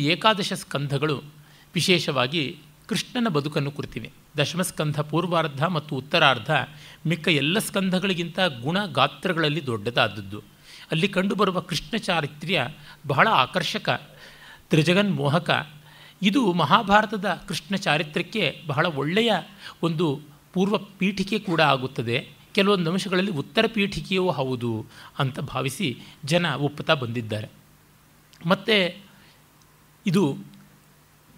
ಏಕಾದಶ ಸ್ಕಂಧಗಳು ವಿಶೇಷವಾಗಿ ಕೃಷ್ಣನ ಬದುಕನ್ನು ಕುರಿತಿವೆ. ದಶಮಸ್ಕಂಧ ಪೂರ್ವಾರ್ಧ ಮತ್ತು ಉತ್ತರಾರ್ಧ ಮಿಕ್ಕ ಎಲ್ಲ ಸ್ಕಂಧಗಳಿಗಿಂತ ಗುಣ ಗಾತ್ರಗಳಲ್ಲಿ ದೊಡ್ಡದಾದದ್ದು. ಅಲ್ಲಿ ಕಂಡುಬರುವ ಕೃಷ್ಣ ಚಾರಿತ್ರ್ಯ ಬಹಳ ಆಕರ್ಷಕ, ತ್ರಿಜಗನ್ಮೋಹಕ. ಇದು ಮಹಾಭಾರತದ ಕೃಷ್ಣ ಚಾರಿತ್ರ್ಯಕ್ಕೆ ಬಹಳ ಒಳ್ಳೆಯ ಒಂದು ಪೂರ್ವ ಪೀಠಿಕೆ ಕೂಡ ಆಗುತ್ತದೆ. ಕೆಲವೊಂದು ಅಂಶಗಳಲ್ಲಿ ಉತ್ತರ ಪೀಠಿಕೆಯೂ ಹೌದು ಅಂತ ಭಾವಿಸಿ ಜನ ಒಪ್ಪುತ್ತಾ ಬಂದಿದ್ದಾರೆ. ಮತ್ತು ಇದು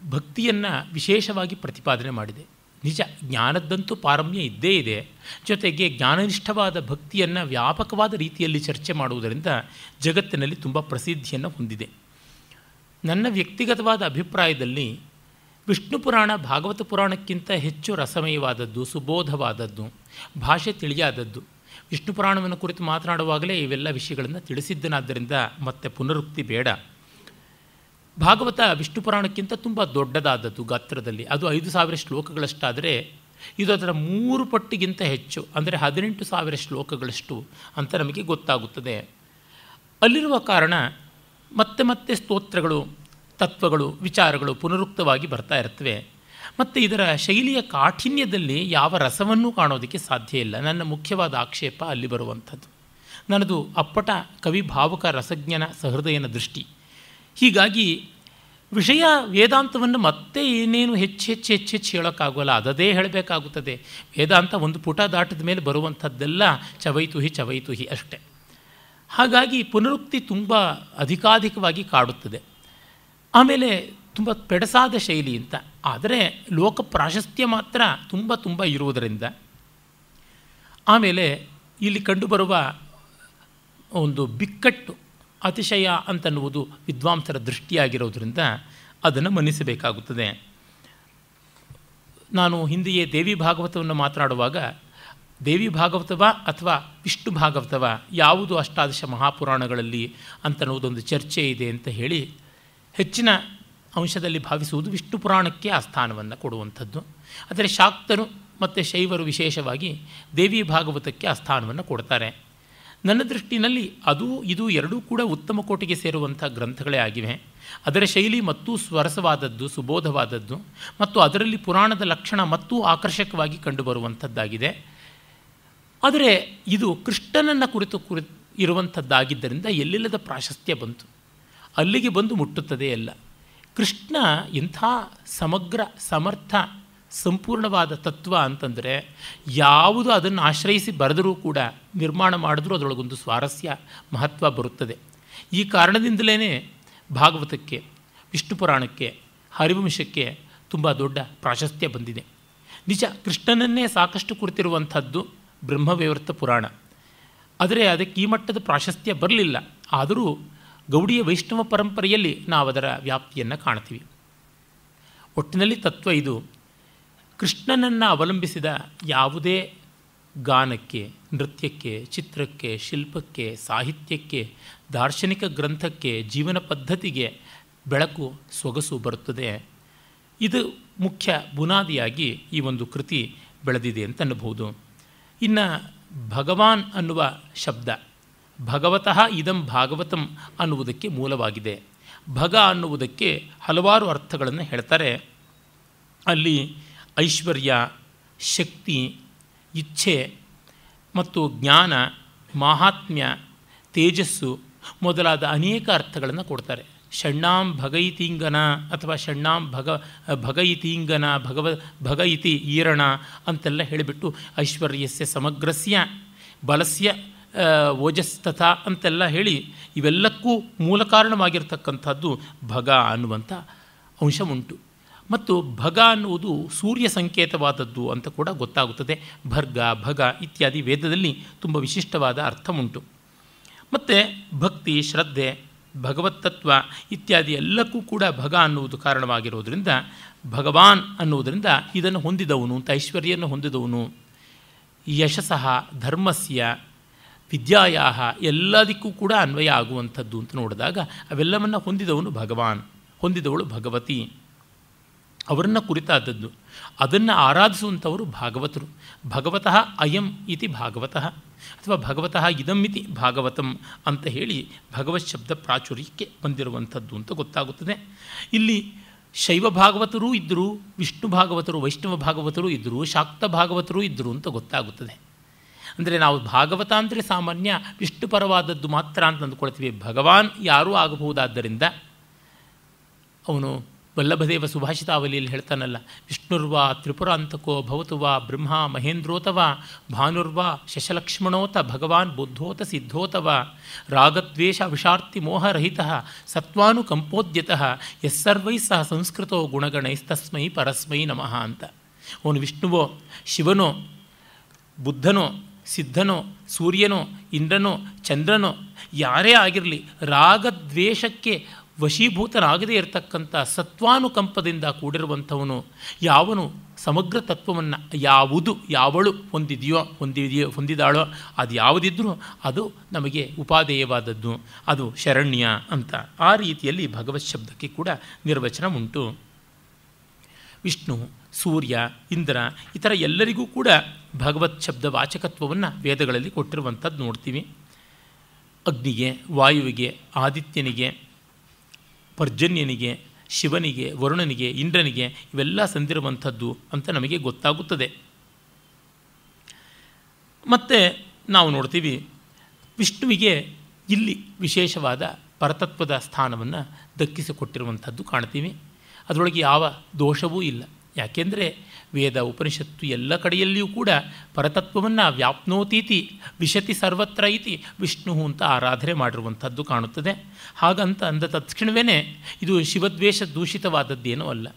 ಭಕ್ತಿಯನ್ನು ವಿಶೇಷವಾಗಿ ಪ್ರತಿಪಾದನೆ ಮಾಡಿದೆ. ನಿಜ, ಜ್ಞಾನದ್ದಂತೂ ಪಾರಮ್ಯ ಇದ್ದೇ ಇದೆ. ಜೊತೆಗೆ ಜ್ಞಾನನಿಷ್ಠವಾದ ಭಕ್ತಿಯನ್ನು ವ್ಯಾಪಕವಾದ ರೀತಿಯಲ್ಲಿ ಚರ್ಚೆ ಮಾಡುವುದರಿಂದ ಜಗತ್ತಿನಲ್ಲಿ ತುಂಬ ಪ್ರಸಿದ್ಧಿಯನ್ನು ಹೊಂದಿದೆ. ನನ್ನ ವ್ಯಕ್ತಿಗತವಾದ ಅಭಿಪ್ರಾಯದಲ್ಲಿ ವಿಷ್ಣು ಪುರಾಣ ಭಾಗವತ ಪುರಾಣಕ್ಕಿಂತ ಹೆಚ್ಚು ರಸಮಯವಾದದ್ದು, ಸುಬೋಧವಾದದ್ದು, ಭಾಷೆ ತಿಳಿಯಾದದ್ದು. ವಿಷ್ಣು ಪುರಾಣವನ್ನು ಕುರಿತು ಮಾತನಾಡುವಾಗಲೇ ಇವೆಲ್ಲ ವಿಷಯಗಳನ್ನು ತಿಳಿಸಿದ್ದನಾದ್ದರಿಂದ ಮತ್ತೆ ಪುನರುಕ್ತಿ ಬೇಡ. ಭಾಗವತ ವಿಷ್ಣು ಪುರಾಣಕ್ಕಿಂತ ತುಂಬ ದೊಡ್ಡದಾದದ್ದು ಗಾತ್ರದಲ್ಲಿ. ಅದು 5,000 ಶ್ಲೋಕಗಳಷ್ಟಾದರೆ ಇದು ಅದರ 3 ಪಟ್ಟಿಗಿಂತ ಹೆಚ್ಚು, ಅಂದರೆ 18,000 ಶ್ಲೋಕಗಳಷ್ಟು ಅಂತ ನಮಗೆ ಗೊತ್ತಾಗುತ್ತದೆ. ಅಲ್ಲಿರುವ ಕಾರಣ ಮತ್ತೆ ಮತ್ತೆ ಸ್ತೋತ್ರಗಳು, ತತ್ವಗಳು, ವಿಚಾರಗಳು ಪುನರುಕ್ತವಾಗಿ ಬರ್ತಾ ಇರ್ತವೆ. ಮತ್ತು ಇದರ ಶೈಲಿಯ ಕಾಠಿಣ್ಯದಲ್ಲಿ ಯಾವ ರಸವನ್ನೂ ಕಾಣೋದಕ್ಕೆ ಸಾಧ್ಯ ಇಲ್ಲ. ನನ್ನ ಮುಖ್ಯವಾದ ಆಕ್ಷೇಪ ಅಲ್ಲಿ ಬರುವಂಥದ್ದು. ನನ್ನದು ಅಪ್ಪಟ ಕವಿ ಭಾವುಕ ರಸಜ್ಞನ ಸಹೃದಯನ ದೃಷ್ಟಿ. ಹೀಗಾಗಿ ವಿಷಯ ವೇದಾಂತವನ್ನು ಮತ್ತೆ ಏನೇನು ಹೆಚ್ಚು ಹೇಳೋಕ್ಕಾಗೋಲ್ಲ, ಅದದೇ ಹೇಳಬೇಕಾಗುತ್ತದೆ. ವೇದಾಂತ ಒಂದು ಪುಟ ದಾಟಿದ ಮೇಲೆ ಬರುವಂಥದ್ದೆಲ್ಲ ಚವೈತುಹಿ ಅಷ್ಟೆ. ಹಾಗಾಗಿ ಪುನರುಕ್ತಿ ತುಂಬ ಅಧಿಕಾಧಿಕವಾಗಿ ಕಾಡುತ್ತದೆ. ಆಮೇಲೆ ತುಂಬ ಪೆಡಸಾದ ಶೈಲಿ ಅಂತ. ಆದರೆ ಲೋಕ ಪ್ರಾಶಸ್ತ್ಯ ಮಾತ್ರ ತುಂಬ ಇರುವುದರಿಂದ, ಆಮೇಲೆ ಇಲ್ಲಿ ಕಂಡುಬರುವ ಒಂದು ಬಿಕ್ಕಟ್ಟು, ಅತಿಶಯ ಅಂತನ್ನುವುದು ವಿದ್ವಾಂಸರ ದೃಷ್ಟಿಯಾಗಿರೋದ್ರಿಂದ ಅದನ್ನು ಮನ್ನಿಸಬೇಕಾಗುತ್ತದೆ. ನಾನು ಹಿಂದೆಯೇ ದೇವಿ ಭಾಗವತವನ್ನು ಮಾತನಾಡುವಾಗ ದೇವಿ ಭಾಗವತವ ಅಥವಾ ವಿಷ್ಣು ಭಾಗವತವ ಯಾವುದು ಅಷ್ಟಾದಶ ಮಹಾಪುರಾಣಗಳಲ್ಲಿ ಅಂತನ್ನುವುದೊಂದು ಚರ್ಚೆ ಇದೆ ಅಂತ ಹೇಳಿ ಹೆಚ್ಚಿನ ಅಂಶದಲ್ಲಿ ಭಾವಿಸುವುದು ವಿಷ್ಣು ಪುರಾಣಕ್ಕೆ ಆ ಸ್ಥಾನವನ್ನು ಕೊಡುವಂಥದ್ದು. ಆದರೆ ಶಾಕ್ತರು ಮತ್ತು ಶೈವರು ವಿಶೇಷವಾಗಿ ದೇವಿ ಭಾಗವತಕ್ಕೆ ಆ ಸ್ಥಾನವನ್ನು ಕೊಡ್ತಾರೆ. ನನ್ನ ದೃಷ್ಟಿನಲ್ಲಿ ಇದು ಎರಡೂ ಕೂಡ ಉತ್ತಮ ಕೋಟಿಗೆ ಸೇರುವಂಥ ಗ್ರಂಥಗಳೇ ಆಗಿವೆ. ಅದರ ಶೈಲಿ ಮತ್ತೂ ಸ್ವರಸವಾದದ್ದು, ಸುಬೋಧವಾದದ್ದು, ಮತ್ತು ಅದರಲ್ಲಿ ಪುರಾಣದ ಲಕ್ಷಣ ಮತ್ತೂ ಆಕರ್ಷಕವಾಗಿ ಕಂಡುಬರುವಂಥದ್ದಾಗಿದೆ. ಆದರೆ ಇದು ಕೃಷ್ಣನನ್ನು ಕುರಿತು ಇರುವಂಥದ್ದಾಗಿದ್ದರಿಂದ ಎಲ್ಲಿಲ್ಲದ ಪ್ರಾಶಸ್ತ್ಯ ಬಂತು, ಅಲ್ಲಿಗೆ ಬಂದು ಮುಟ್ಟುತ್ತದೆ ಎಲ್ಲ. ಕೃಷ್ಣ ಎಂಥ ಸಮಗ್ರ, ಸಮರ್ಥ, ಸಂಪೂರ್ಣವಾದ ತತ್ವ ಅಂತಂದರೆ ಯಾವುದು ಅದನ್ನು ಆಶ್ರಯಿಸಿ ಬರೆದರೂ ಕೂಡ, ನಿರ್ಮಾಣ ಮಾಡಿದ್ರೂ ಅದರೊಳಗೊಂದು ಸ್ವಾರಸ್ಯ, ಮಹತ್ವ ಬರುತ್ತದೆ. ಈ ಕಾರಣದಿಂದಲೇ ಭಾಗವತಕ್ಕೆ, ವಿಷ್ಣು ಪುರಾಣಕ್ಕೆ, ಹರಿವಂಶಕ್ಕೆ ತುಂಬ ದೊಡ್ಡ ಪ್ರಾಶಸ್ತ್ಯ ಬಂದಿದೆ. ನಿಜ, ಕೃಷ್ಣನನ್ನೇ ಸಾಕಷ್ಟು ಕುರಿತಿರುವಂಥದ್ದು ಬ್ರಹ್ಮವೈವರ್ತ ಪುರಾಣ. ಆದರೆ ಅದಕ್ಕೆ ಈ ಮಟ್ಟದ ಪ್ರಾಶಸ್ತ್ಯ ಬರಲಿಲ್ಲ. ಆದರೂ ಗೌಡಿಯ ವೈಷ್ಣವ ಪರಂಪರೆಯಲ್ಲಿ ನಾವು ಅದರ ವ್ಯಾಪ್ತಿಯನ್ನು ಕಾಣ್ತೀವಿ. ಒಟ್ಟಿನಲ್ಲಿ ತತ್ವ ಇದು. ಕೃಷ್ಣನನ್ನು ಅವಲಂಬಿಸಿದ ಯಾವುದೇ ಗಾನಕ್ಕೆ, ನೃತ್ಯಕ್ಕೆ, ಚಿತ್ರಕ್ಕೆ, ಶಿಲ್ಪಕ್ಕೆ, ಸಾಹಿತ್ಯಕ್ಕೆ, ದಾರ್ಶನಿಕ ಗ್ರಂಥಕ್ಕೆ, ಜೀವನ ಪದ್ಧತಿಗೆ ಬೆಳಕು, ಸೊಗಸು ಬರುತ್ತದೆ. ಇದು ಮುಖ್ಯ ಬುನಾದಿಯಾಗಿ ಈ ಒಂದು ಕೃತಿ ಬೆಳೆದಿದೆ ಅಂತ ಅನ್ನಬಹುದು. ಇನ್ನು ಭಗವಾನ್ ಅನ್ನುವ ಶಬ್ದ ಭಗವತಃ ಇದಂ ಭಾಗವತಂ ಅನ್ನುವುದಕ್ಕೆ ಮೂಲವಾಗಿದೆ. ಭಗ ಅನ್ನುವುದಕ್ಕೆ ಹಲವಾರು ಅರ್ಥಗಳನ್ನು ಹೇಳ್ತಾರೆ. ಅಲ್ಲಿ ಐಶ್ವರ್ಯ, ಶಕ್ತಿ, ಇಚ್ಛೆ ಮತ್ತು ಜ್ಞಾನ, ಮಾಹಾತ್ಮ್ಯ, ತೇಜಸ್ಸು ಮೊದಲಾದ ಅನೇಕ ಅರ್ಥಗಳನ್ನು ಕೊಡ್ತಾರೆ. ಷಣ್ಣಾಂ ಭಗಯಿತೀಂಗನ ಅಥವಾ ಷಣ್ಣಾಂ ಭಗಯಿತೀಂಗನ, ಭಗ ಇತಿ ಈರಣ ಅಂತೆಲ್ಲ ಹೇಳಿಬಿಟ್ಟು ಐಶ್ವರ್ಯಸ್ಯ ಸಮಗ್ರಸ್ಯ ಬಲಸ್ಯ ಓಜಸ್ತಥಾ ಅಂತೆಲ್ಲ ಹೇಳಿ ಇವೆಲ್ಲಕ್ಕೂ ಮೂಲ ಕಾರಣವಾಗಿರ್ತಕ್ಕಂಥದ್ದು ಭಗ ಅನ್ನುವಂಥ ಅಂಶ ಉಂಟು. ಮತ್ತು ಭಗ ಅನ್ನುವುದು ಸೂರ್ಯ ಸಂಕೇತವಾದದ್ದು ಅಂತ ಕೂಡ ಗೊತ್ತಾಗುತ್ತದೆ. ಭರ್ಗ, ಭಗ ಇತ್ಯಾದಿ ವೇದದಲ್ಲಿ ತುಂಬ ವಿಶಿಷ್ಟವಾದ ಅರ್ಥ ಉಂಟು. ಮತ್ತು ಭಕ್ತಿ, ಶ್ರದ್ಧೆ, ಭಗವತ್ತತ್ವ ಇತ್ಯಾದಿ ಎಲ್ಲಕ್ಕೂ ಕೂಡ ಭಗ ಅನ್ನುವುದು ಕಾರಣವಾಗಿರೋದರಿಂದ ಭಗವಾನ್ ಅನ್ನುವುದರಿಂದ ಇದನ್ನು ಹೊಂದಿದವನು ಅಂತ, ಐಶ್ವರ್ಯನ್ನು ಹೊಂದಿದವನು, ಯಶಸ್ಸಃ, ಧರ್ಮಸ್ಯ, ವಿದ್ಯಾಯ ಎಲ್ಲದಕ್ಕೂ ಕೂಡ ಅನ್ವಯ ಆಗುವಂಥದ್ದು ಅಂತ ನೋಡಿದಾಗ ಅವೆಲ್ಲವನ್ನು ಹೊಂದಿದವನು ಭಗವಾನ್, ಹೊಂದಿದವಳು ಭಗವತಿ ಅವರನ್ನು ಕುರಿತಾದದ್ದು. ಅದನ್ನು ಆರಾಧಿಸುವಂಥವರು ಭಾಗವತರು. ಭಗವತಃ ಅಯಂ ಇತಿ ಭಾಗವತಃ ಅಥವಾ ಭಗವತಃ ಇದಂ ಇತಿ ಭಾಗವತಂ ಅಂತ ಹೇಳಿ ಭಗವತ್ ಶಬ್ದ ಪ್ರಾಚುರ್ಯಕ್ಕೆ ಬಂದಿರುವಂಥದ್ದು ಅಂತ ಗೊತ್ತಾಗುತ್ತದೆ. ಇಲ್ಲಿ ಶೈವ ಭಾಗವತರೂ ಇದ್ದರು, ವಿಷ್ಣು ಭಾಗವತರು, ವೈಷ್ಣವ ಭಾಗವತರು ಇದ್ದರು, ಶಾಕ್ತ ಭಾಗವತರು ಇದ್ದರು ಅಂತ ಗೊತ್ತಾಗುತ್ತದೆ. ಅಂದರೆ ನಾವು ಭಾಗವತ ಅಂದರೆ ಸಾಮಾನ್ಯ ವಿಷ್ಣು ಪರವಾದದ್ದು ಮಾತ್ರ ಅಂತ ಅಂದುಕೊಳ್ತೀವಿ. ಭಗವಾನ್ ಯಾರೂ ಆಗಬಹುದಾದ್ದರಿಂದ ಅವನು ವಲ್ಲಭದೇವ ಸುಭಾಷಿತಾವಲಿಯಲ್ಲಿ ಹೇಳ್ತಾನಲ್ಲ, ವಿಷ್ಣುರ್ವಾ ತ್ರಿಪುರಾಂತಕೋ ಭವತು ವಾ ಬ್ರಹ್ಮ ಮಹೇಂದ್ರೋತವ ಭಾನುರ್ವಾ ಶಶಲಕ್ಷ್ಮಣೋತ ಭಗವಾನ್ ಬುದ್ಧೋತ ಸಿದ್ಧೋತವ ರಾಗದ್ವೇಷ ವಿಷಾರ್ತಿ ಮೋಹರಹಿತಃ ಸತ್ವಾನುಕಂಪೋದ್ಯತಃ ಯಸ್ಸರ್ವೈ ಸಹ ಸಂಸ್ಕೃತೋ ಗುಣಗಣೈಸ್ತಸ್ಮೈ ಪರಸ್ಮೈ ನಮಃ ಅಂತ. ಅವನು ವಿಷ್ಣುವೋ, ಶಿವನೋ, ಬುದ್ಧನೋ, ಸಿದ್ಧನೋ, ಸೂರ್ಯನೋ, ಇಂದ್ರನೋ, ಚಂದ್ರನೋ ಯಾರೇ ಆಗಿರಲಿ, ರಾಗದ್ವೇಷಕ್ಕೆ ವಶೀಭೂತನಾಗದೇ ಇರತಕ್ಕಂಥ ಸತ್ವಾನುಕಂಪದಿಂದ ಕೂಡಿರುವಂಥವನು, ಯಾವನು ಸಮಗ್ರ ತತ್ವವನ್ನು ಯಾವುದು ಯಾವಳು ಹೊಂದಿದಾಳೋ ಅದು ಯಾವುದಿದ್ರೂ ಅದು ನಮಗೆ ಉಪಾದೇಯವಾದದ್ದು, ಅದು ಶರಣ್ಯ ಅಂತ. ಆ ರೀತಿಯಲ್ಲಿ ಭಗವತ್ ಶಬ್ದಕ್ಕೆ ಕೂಡ ನಿರ್ವಚನ ಉಂಟು. ವಿಷ್ಣು, ಸೂರ್ಯ, ಇಂದ್ರ ಇತರ ಎಲ್ಲರಿಗೂ ಕೂಡ ಭಗವತ್ ಶಬ್ದ ವಾಚಕತ್ವವನ್ನು ವೇದಗಳಲ್ಲಿ ಕೊಟ್ಟಿರುವಂಥದ್ದು ನೋಡ್ತೀವಿ. ಅಗ್ನಿಗೆ, ವಾಯುವಿಗೆ, ಆದಿತ್ಯನಿಗೆ, ಪರ್ಜನ್ಯನಿಗೆ, ಶಿವನಿಗೆ, ವರುಣನಿಗೆ, ಇಂದ್ರನಿಗೆ ಇವೆಲ್ಲ ಸಂದಿರುವಂಥದ್ದು ಅಂತ ನಮಗೆ ಗೊತ್ತಾಗುತ್ತದೆ. ಮತ್ತು ನಾವು ನೋಡ್ತೀವಿ ವಿಷ್ಣುವಿಗೆ ಇಲ್ಲಿ ವಿಶೇಷವಾದ ಪರತತ್ವದ ಸ್ಥಾನವನ್ನು ದಕ್ಕಿಸಿಕೊಟ್ಟಿರುವಂಥದ್ದು ಕಾಣ್ತೀವಿ. ಅದರೊಳಗೆ ಯಾವ ದೋಷವೂ ಇಲ್ಲ. ಯಾಕೆಂದರೆ ವೇದ ಉಪನಿಷತ್ತು ಎಲ್ಲ ಕಡೆಯಲ್ಲಿಯೂ ಕೂಡ ಪರತತ್ವವನ್ನು ವ್ಯಾಪ್ನೋತೀತಿ ವಿಶತಿ ಸರ್ವತ್ರ ಇತಿ ವಿಷ್ಣು ಅಂತ ಆರಾಧನೆ ಮಾಡಿರುವಂಥದ್ದು ಕಾಣುತ್ತದೆ. ಹಾಗಂತ ಅಂದ ತಕ್ಷಣವೇ ಇದು ಶಿವದ್ವೇಷ ದೂಷಿತವಾದದ್ದೇನೂ ಅಲ್ಲ.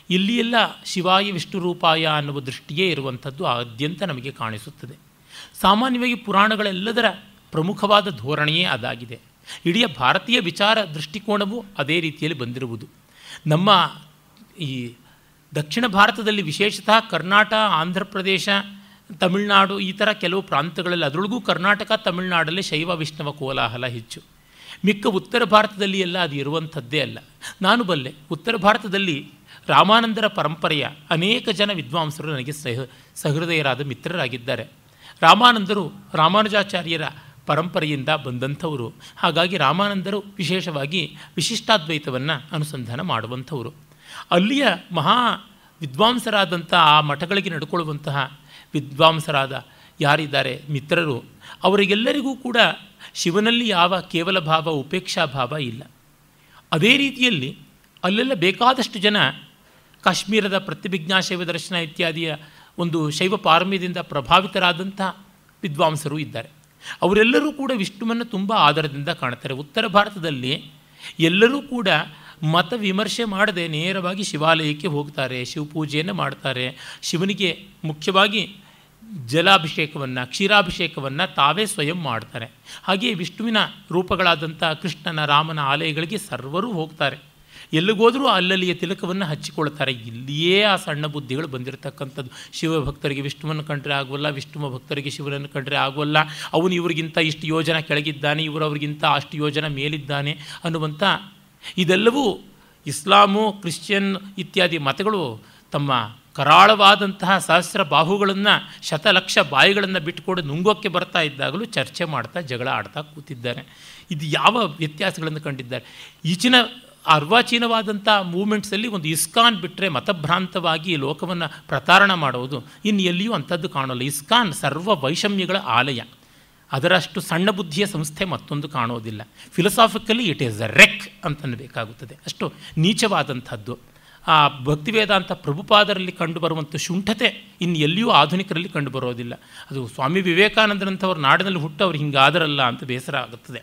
ಇಲ್ಲಿ ಎಲ್ಲ ಶಿವಾಯ ವಿಷ್ಣು ರೂಪಾಯ ಅನ್ನುವ ದೃಷ್ಟಿಯೇ ಇರುವಂಥದ್ದು ಆದ್ಯಂತ ನಮಗೆ ಕಾಣಿಸುತ್ತದೆ. ಸಾಮಾನ್ಯವಾಗಿ ಪುರಾಣಗಳೆಲ್ಲದರ ಪ್ರಮುಖವಾದ ಧೋರಣೆಯೇ ಅದಾಗಿದೆ. ಇಡೀ ಭಾರತೀಯ ವಿಚಾರ ದೃಷ್ಟಿಕೋನವೂ ಅದೇ ರೀತಿಯಲ್ಲಿ ಬಂದಿರುವುದು. ನಮ್ಮ ಈ ದಕ್ಷಿಣ ಭಾರತದಲ್ಲಿ ವಿಶೇಷತಃ ಕರ್ನಾಟಕ, ಆಂಧ್ರ ಪ್ರದೇಶ, ತಮಿಳುನಾಡು ಈ ಥರ ಕೆಲವು ಪ್ರಾಂತಗಳಲ್ಲಿ, ಅದರೊಳಗೂ ಕರ್ನಾಟಕ, ತಮಿಳುನಾಡಲ್ಲಿ ಶೈವ ವಿಷ್ಣುವ ಕೋಲಾಹಲ ಹೆಚ್ಚು. ಮಿಕ್ಕ ಉತ್ತರ ಭಾರತದಲ್ಲಿ ಎಲ್ಲ ಅದು ಇರುವಂಥದ್ದೇ ಅಲ್ಲ. ನಾನು ಬಲ್ಲೆ, ಉತ್ತರ ಭಾರತದಲ್ಲಿ ರಾಮಾನಂದರ ಪರಂಪರೆಯ ಅನೇಕ ಜನ ವಿದ್ವಾಂಸರು ನನಗೆ ಸಹೃದಯರಾದ ಮಿತ್ರರಾಗಿದ್ದಾರೆ. ರಾಮಾನಂದರು ರಾಮಾನುಜಾಚಾರ್ಯರ ಪರಂಪರೆಯಿಂದ ಬಂದಂಥವರು. ಹಾಗಾಗಿ ರಾಮಾನಂದರು ವಿಶೇಷವಾಗಿ ವಿಶಿಷ್ಟಾದ್ವೈತವನ್ನು ಅನುಸಂಧಾನ ಮಾಡುವಂಥವರು. ಅಲ್ಲಿಯ ಮಹಾ ವಿದ್ವಾಂಸರಾದಂಥ ಆ ಮಠಗಳಿಗೆ ನಡ್ಕೊಳ್ಳುವಂತಹ ವಿದ್ವಾಂಸರಾದ ಯಾರಿದ್ದಾರೆ ಮಿತ್ರರು, ಅವರಿಗೆಲ್ಲರಿಗೂ ಕೂಡ ಶಿವನಲ್ಲಿ ಯಾವ ಕೇವಲ ಭಾವ, ಉಪೇಕ್ಷಾ ಭಾವ ಇಲ್ಲ. ಅದೇ ರೀತಿಯಲ್ಲಿ ಅಲ್ಲೆಲ್ಲ ಬೇಕಾದಷ್ಟು ಜನ ಕಾಶ್ಮೀರದ ಪ್ರತಿಭಿಜ್ಞಾ ಶೈವ ದರ್ಶನ ಇತ್ಯಾದಿಯ ಒಂದು ಶೈವ ಪಾರಮ್ಯದಿಂದ ಪ್ರಭಾವಿತರಾದಂಥ ವಿದ್ವಾಂಸರು ಇದ್ದಾರೆ. ಅವರೆಲ್ಲರೂ ಕೂಡ ವಿಷ್ಣುವನ್ನು ತುಂಬ ಆದರದಿಂದ ಕಾಣ್ತಾರೆ. ಉತ್ತರ ಭಾರತದಲ್ಲಿ ಎಲ್ಲರೂ ಕೂಡ ಮತ ವಿಮರ್ಶೆ ಮಾಡದೆ ನೇರವಾಗಿ ಶಿವಾಲಯಕ್ಕೆ ಹೋಗ್ತಾರೆ, ಶಿವಪೂಜೆಯನ್ನು ಮಾಡ್ತಾರೆ. ಶಿವನಿಗೆ ಮುಖ್ಯವಾಗಿ ಜಲಾಭಿಷೇಕವನ್ನು, ಕ್ಷೀರಾಭಿಷೇಕವನ್ನು ತಾವೇ ಸ್ವಯಂ ಮಾಡ್ತಾರೆ. ಹಾಗೆಯೇ ವಿಷ್ಣುವಿನ ರೂಪಗಳಾದಂಥ ಕೃಷ್ಣನ, ರಾಮನ ಆಲಯಗಳಿಗೆ ಸರ್ವರೂ ಹೋಗ್ತಾರೆ. ಎಲ್ಲಿಗೋದರೂ ಅಲ್ಲಲ್ಲಿಯ ತಿಲಕವನ್ನು ಹಚ್ಚಿಕೊಳ್ತಾರೆ. ಇಲ್ಲಿಯೇ ಆ ಸಣ್ಣ ಬುದ್ಧಿಗಳು ಬಂದಿರತಕ್ಕಂಥದ್ದು. ಶಿವಭಕ್ತರಿಗೆ ವಿಷ್ಣುವನ್ನು ಕಂಡ್ರೆ ಆಗುವಲ್ಲ, ವಿಷ್ಣುವ ಭಕ್ತರಿಗೆ ಶಿವನನ್ನು ಕಂಡ್ರೆ ಆಗುವಲ್ಲ, ಅವನು ಇವರಿಗಿಂತ ಇಷ್ಟು ಯೋಜನ ಕೆಳಗಿದ್ದಾನೆ, ಇವರು ಅವರಿಗಿಂತ ಅಷ್ಟು ಯೋಜನ ಮೇಲಿದ್ದಾನೆ ಅನ್ನುವಂಥ ಇದೆಲ್ಲವೂ ಇಸ್ಲಾಮು, ಕ್ರಿಶ್ಚಿಯನ್ ಇತ್ಯಾದಿ ಮತಗಳು ತಮ್ಮ ಕರಾಳವಾದಂತಹ ಸಹಸ್ರ ಬಾಹುಗಳನ್ನು, ಶತಲಕ್ಷ ಬಾಯಿಗಳನ್ನು ಬಿಟ್ಟುಕೊಂಡು ನುಂಗೋಕ್ಕೆ ಬರ್ತಾ ಇದ್ದಾಗಲೂ ಚರ್ಚೆ ಮಾಡ್ತಾ, ಜಗಳ ಆಡ್ತಾ ಕೂತಿದ್ದಾರೆ. ಇದು ಯಾವ ವ್ಯತ್ಯಾಸಗಳನ್ನು ಕಂಡಿದ್ದಾರೆ. ಈಚಿನ ಅರ್ವಾಚೀನವಾದಂಥ ಮೂವ್ಮೆಂಟ್ಸಲ್ಲಿ ಒಂದು ಇಸ್ಕಾನ್ ಬಿಟ್ಟರೆ ಮತಭ್ರಾಂತವಾಗಿ ಲೋಕವನ್ನು ಪ್ರತಾರಣ ಮಾಡೋದು ಇನ್ನು ಎಲ್ಲಿಯೂ ಅಂಥದ್ದು ಕಾಣೋಲ್ಲ. ಇಸ್ಕಾನ್ ಸರ್ವ ವೈಷಮ್ಯಗಳ ಆಲಯ. ಅದರಷ್ಟು ಸಣ್ಣ ಬುದ್ಧಿಯ ಸಂಸ್ಥೆ ಮತ್ತೊಂದು ಕಾಣೋದಿಲ್ಲ. ಫಿಲಸಾಫಿಕಲಿ ಇಟ್ ಈಸ್ ಅ ರೆಕ್ ಅಂತನಬೇಕಾಗುತ್ತದೆ. ಅಷ್ಟು ನೀಚವಾದಂಥದ್ದು. ಆ ಭಕ್ತಿವೇದಾಂತ ಪ್ರಭುಪಾದರಲ್ಲಿ ಕಂಡುಬರುವಂಥ ಶುಂಠತೆ ಇನ್ನು ಎಲ್ಲಿಯೂ ಆಧುನಿಕರಲ್ಲಿ ಕಂಡುಬರೋದಿಲ್ಲ. ಅದು ಸ್ವಾಮಿ ವಿವೇಕಾನಂದರಂಥವ್ರ ನಾಡಿನಲ್ಲಿ ಹುಟ್ಟವ್ರು ಹಿಂಗಾದರಲ್ಲ ಅಂತ ಬೇಸರ ಆಗುತ್ತದೆ.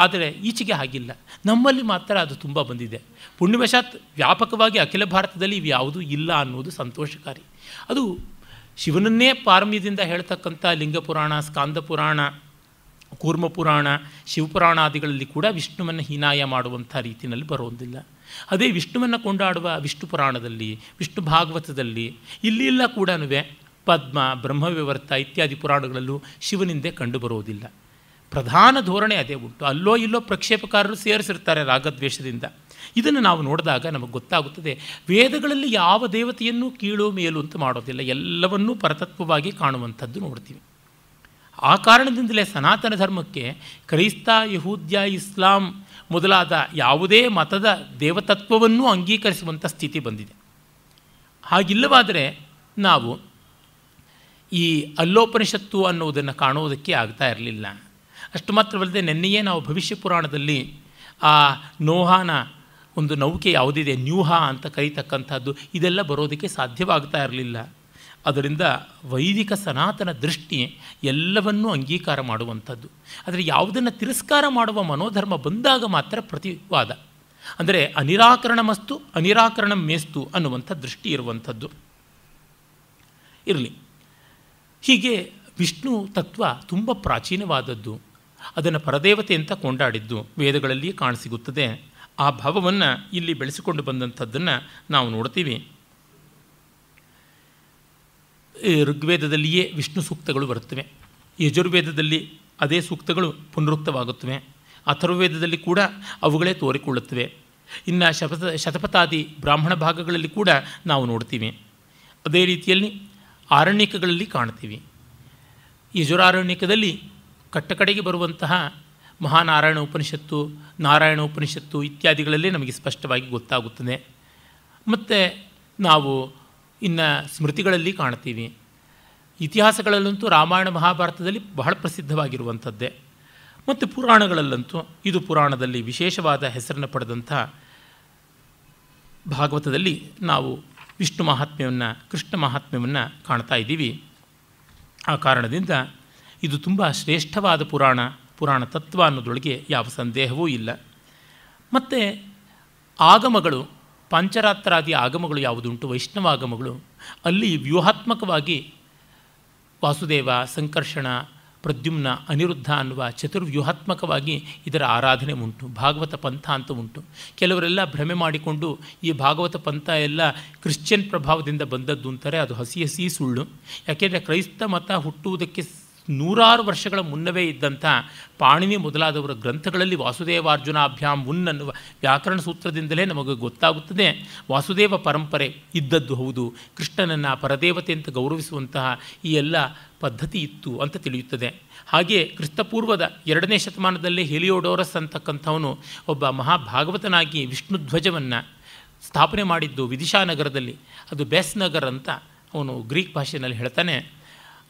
ಆದರೆ ಈಚೆಗೆ ಹಾಗಿಲ್ಲ. ನಮ್ಮಲ್ಲಿ ಮಾತ್ರ ಅದು ತುಂಬ ಬಂದಿದೆ. ಪುಣ್ಯವಶಾತ್ ವ್ಯಾಪಕವಾಗಿ ಅಖಿಲ ಭಾರತದಲ್ಲಿ ಇವು ಯಾವುದೂ ಇಲ್ಲ ಅನ್ನೋದು ಸಂತೋಷಕಾರಿ. ಅದು ಶಿವನನ್ನೇ ಪಾರಮ್ಯದಿಂದ ಹೇಳ್ತಕ್ಕಂಥ ಲಿಂಗಪುರಾಣ, ಸ್ಕಾಂದಪುರಾಣ, ಕೂರ್ಮಪುರಾಣ, ಶಿವಪುರಾಣಾದಿಗಳಲ್ಲಿ ಕೂಡ ವಿಷ್ಣುವನ್ನು ಹೀನಾಯ ಮಾಡುವಂಥ ರೀತಿಯಲ್ಲಿ ಬರೋದಿಲ್ಲ. ಅದೇ ವಿಷ್ಣುವನ್ನು ಕೊಂಡಾಡುವ ವಿಷ್ಣು ಪುರಾಣದಲ್ಲಿ, ವಿಷ್ಣು ಭಾಗವತದಲ್ಲಿ ಇಲ್ಲಿಲ್ಲ ಕೂಡ ಪದ್ಮ, ಬ್ರಹ್ಮವಿವರ್ತ ಇತ್ಯಾದಿ ಪುರಾಣಗಳಲ್ಲೂ ಶಿವನಿಂದೆ ಕಂಡುಬರೋದಿಲ್ಲ. ಪ್ರಧಾನ ಧೋರಣೆ ಅದೇ ಉಂಟು. ಅಲ್ಲೋ ಇಲ್ಲೋ ಪ್ರಕ್ಷೇಪಕಾರರು ಸೇರಿಸಿರ್ತಾರೆ ರಾಗದ್ವೇಷದಿಂದ. ಇದನ್ನು ನಾವು ನೋಡಿದಾಗ ನಮಗೆ ಗೊತ್ತಾಗುತ್ತದೆ, ವೇದಗಳಲ್ಲಿ ಯಾವ ದೇವತೆಯನ್ನು ಕೀಳು ಮೇಲು ಅಂತ ಮಾಡೋದಿಲ್ಲ, ಎಲ್ಲವನ್ನೂ ಪರತತ್ವವಾಗಿ ಕಾಣುವಂಥದ್ದು ನೋಡ್ತೀವಿ. ಆ ಕಾರಣದಿಂದಲೇ ಸನಾತನ ಧರ್ಮಕ್ಕೆ ಕ್ರೈಸ್ತ, ಯಹೂದ್ಯ, ಇಸ್ಲಾಂ ಮೊದಲಾದ ಯಾವುದೇ ಮತದ ದೇವತತ್ವವನ್ನು ಅಂಗೀಕರಿಸುವಂಥ ಸ್ಥಿತಿ ಬಂದಿದೆ. ಹಾಗಿಲ್ಲವಾದರೆ ನಾವು ಈ ಅಲ್ಲೋಪನಿಷತ್ತು ಅನ್ನುವುದನ್ನು ಕಾಣುವುದಕ್ಕೆ ಆಗ್ತಾ ಇರಲಿಲ್ಲ. ಅಷ್ಟು ಮಾತ್ರವಲ್ಲದೆ ನಿನ್ನೆಯೇ ನಾವು ಭವಿಷ್ಯ ಪುರಾಣದಲ್ಲಿ ಆ ನೋಹಾನ ಒಂದು ನೌಕೆ ಯಾವುದಿದೆ, ನ್ಯೂಹ ಅಂತ ಕರೀತಕ್ಕಂಥದ್ದು, ಇದೆಲ್ಲ ಬರೋದಕ್ಕೆ ಸಾಧ್ಯವಾಗ್ತಾ ಇರಲಿಲ್ಲ. ಅದರಿಂದ ವೈದಿಕ ಸನಾತನ ದೃಷ್ಟಿ ಎಲ್ಲವನ್ನೂ ಅಂಗೀಕಾರ ಮಾಡುವಂಥದ್ದು. ಆದರೆ ಯಾವುದನ್ನು ತಿರಸ್ಕಾರ ಮಾಡುವ ಮನೋಧರ್ಮ ಬಂದಾಗ ಮಾತ್ರ ಪ್ರತಿವಾದ, ಅಂದರೆ ಅನಿರಾಕರಣಮಸ್ತು ಅನಿರಾಕರಣ ಮೇಸ್ತು ಅನ್ನುವಂಥ ದೃಷ್ಟಿ ಇರುವಂಥದ್ದು ಇರಲಿ. ಹೀಗೆ ವಿಷ್ಣು ತತ್ವ ತುಂಬ ಪ್ರಾಚೀನವಾದದ್ದು, ಅದನ್ನು ಪರದೇವತೆ ಅಂತ ಕೊಂಡಾಡಿದ್ದು ವೇದಗಳಲ್ಲಿ ಕಾಣಸಿಗುತ್ತದೆ. ಆ ಭಾವವನ್ನು ಇಲ್ಲಿ ಬೆಳೆಸಿಕೊಂಡು ಬಂದಂಥದ್ದನ್ನು ನಾವು ನೋಡ್ತೀವಿ. ಋಗ್ವೇದದಲ್ಲಿಯೇ ವಿಷ್ಣು ಸೂಕ್ತಗಳು ಬರುತ್ತವೆ, ಯಜುರ್ವೇದದಲ್ಲಿ ಅದೇ ಸೂಕ್ತಗಳು ಪುನರುಕ್ತವಾಗುತ್ತವೆ, ಅಥರ್ವವೇದದಲ್ಲಿ ಕೂಡ ಅವುಗಳೇ ತೋರಿಕೊಳ್ಳುತ್ತವೆ. ಇನ್ನು ಶತಪಥಾದಿ ಬ್ರಾಹ್ಮಣ ಭಾಗಗಳಲ್ಲಿ ಕೂಡ ನಾವು ನೋಡ್ತೀವಿ. ಅದೇ ರೀತಿಯಲ್ಲಿ ಆರಣ್ಯಕಗಳಲ್ಲಿ ಕಾಣ್ತೀವಿ. ಯಜುರಾರಣ್ಯಕದಲ್ಲಿ ಕಟ್ಟಕಡೆಗೆ ಬರುವಂತಹ ಮಹಾನಾರಾಯಣ ಉಪನಿಷತ್ತು, ನಾರಾಯಣ ಉಪನಿಷತ್ತು ಇತ್ಯಾದಿಗಳಲ್ಲೇ ನಮಗೆ ಸ್ಪಷ್ಟವಾಗಿ ಗೊತ್ತಾಗುತ್ತದೆ. ಮತ್ತು ನಾವು ಇನ್ನು ಸ್ಮೃತಿಗಳಲ್ಲಿ ಕಾಣ್ತೀವಿ. ಇತಿಹಾಸಗಳಲ್ಲಂತೂ ರಾಮಾಯಣ ಮಹಾಭಾರತದಲ್ಲಿ ಬಹಳ ಪ್ರಸಿದ್ಧವಾಗಿರುವಂಥದ್ದೇ. ಮತ್ತು ಪುರಾಣಗಳಲ್ಲಂತೂ ಇದು ಪುರಾಣದಲ್ಲಿ ವಿಶೇಷವಾದ ಹೆಸರನ್ನು ಪಡೆದಂಥ ಭಾಗವತದಲ್ಲಿ ನಾವು ವಿಷ್ಣು ಮಹಾತ್ಮ್ಯವನ್ನು, ಕೃಷ್ಣ ಮಹಾತ್ಮ್ಯವನ್ನು ಕಾಣ್ತಾ ಇದ್ದೀವಿ. ಆ ಕಾರಣದಿಂದ ಇದು ತುಂಬ ಶ್ರೇಷ್ಠವಾದ ಪುರಾಣ ತತ್ವ ಅನ್ನೋದರೊಳಗೆ ಯಾವ ಸಂದೇಹವೂ ಇಲ್ಲ. ಮತ್ತು ಆಗಮಗಳು, ಪಾಂಚರಾತ್ರಾದಿ ಆಗಮಗಳು ಯಾವುದುಂಟು, ವೈಷ್ಣವಾಗಮಗಳು, ಅಲ್ಲಿ ವ್ಯೂಹಾತ್ಮಕವಾಗಿ ವಾಸುದೇವ, ಸಂಕರ್ಷಣ, ಪ್ರದ್ಯುಮ್ನ, ಅನಿರುದ್ಧ ಅನ್ನುವ ಚತುರ್ವ್ಯೂಹಾತ್ಮಕವಾಗಿ ಇದರ ಆರಾಧನೆ ಉಂಟು. ಭಾಗವತ ಪಂಥ ಅಂತ ಉಂಟು. ಕೆಲವರೆಲ್ಲ ಭ್ರಮೆ ಮಾಡಿಕೊಂಡು ಈ ಭಾಗವತ ಪಂಥ ಎಲ್ಲ ಕ್ರಿಶ್ಚಿಯನ್ ಪ್ರಭಾವದಿಂದ ಬಂದದ್ದು ಅಂತಾರೆ. ಅದು ಹಸಿ ಸುಳ್ಳು. ಯಾಕೆಂದರೆ ಕ್ರೈಸ್ತ ಮತ ಹುಟ್ಟುವುದಕ್ಕೆ ನೂರಾರು ವರ್ಷಗಳ ಮುನ್ನವೇ ಇದ್ದಂಥ ಪಾಣಿನಿ ಮೊದಲಾದವರ ಗ್ರಂಥಗಳಲ್ಲಿ ವಾಸುದೇವಾರ್ಜುನಾಭ್ಯಾಂ ಉನ್ ಅನ್ನುವ ವ್ಯಾಕರಣ ಸೂತ್ರದಿಂದಲೇ ನಮಗೆ ಗೊತ್ತಾಗುತ್ತದೆ ವಾಸುದೇವ ಪರಂಪರೆ ಇದ್ದದ್ದು ಹೌದು, ಕೃಷ್ಣನನ್ನು ಪರದೇವತೆ ಅಂತ ಗೌರವಿಸುವಂತಹ ಈ ಎಲ್ಲ ಪದ್ಧತಿ ಇತ್ತು ಅಂತ ತಿಳಿಯುತ್ತದೆ. ಹಾಗೆ ಕ್ರಿಸ್ತಪೂರ್ವದ 2ನೇ ಶತಮಾನದಲ್ಲೇ ಹೆಲಿಯೋಡೋರಸ್ ಅಂತಕ್ಕಂಥವನು ಒಬ್ಬ ಮಹಾಭಾಗವತನಾಗಿ ವಿಷ್ಣುಧ್ವಜವನ್ನು ಸ್ಥಾಪನೆ ಮಾಡಿದ್ದು ವಿದಿಶಾನಗರದಲ್ಲಿ. ಅದು ಬೆಸ್ ನಗರ್ ಅಂತ ಅವನು ಗ್ರೀಕ್ ಭಾಷೆಯಲ್ಲಿ ಹೇಳ್ತಾನೆ.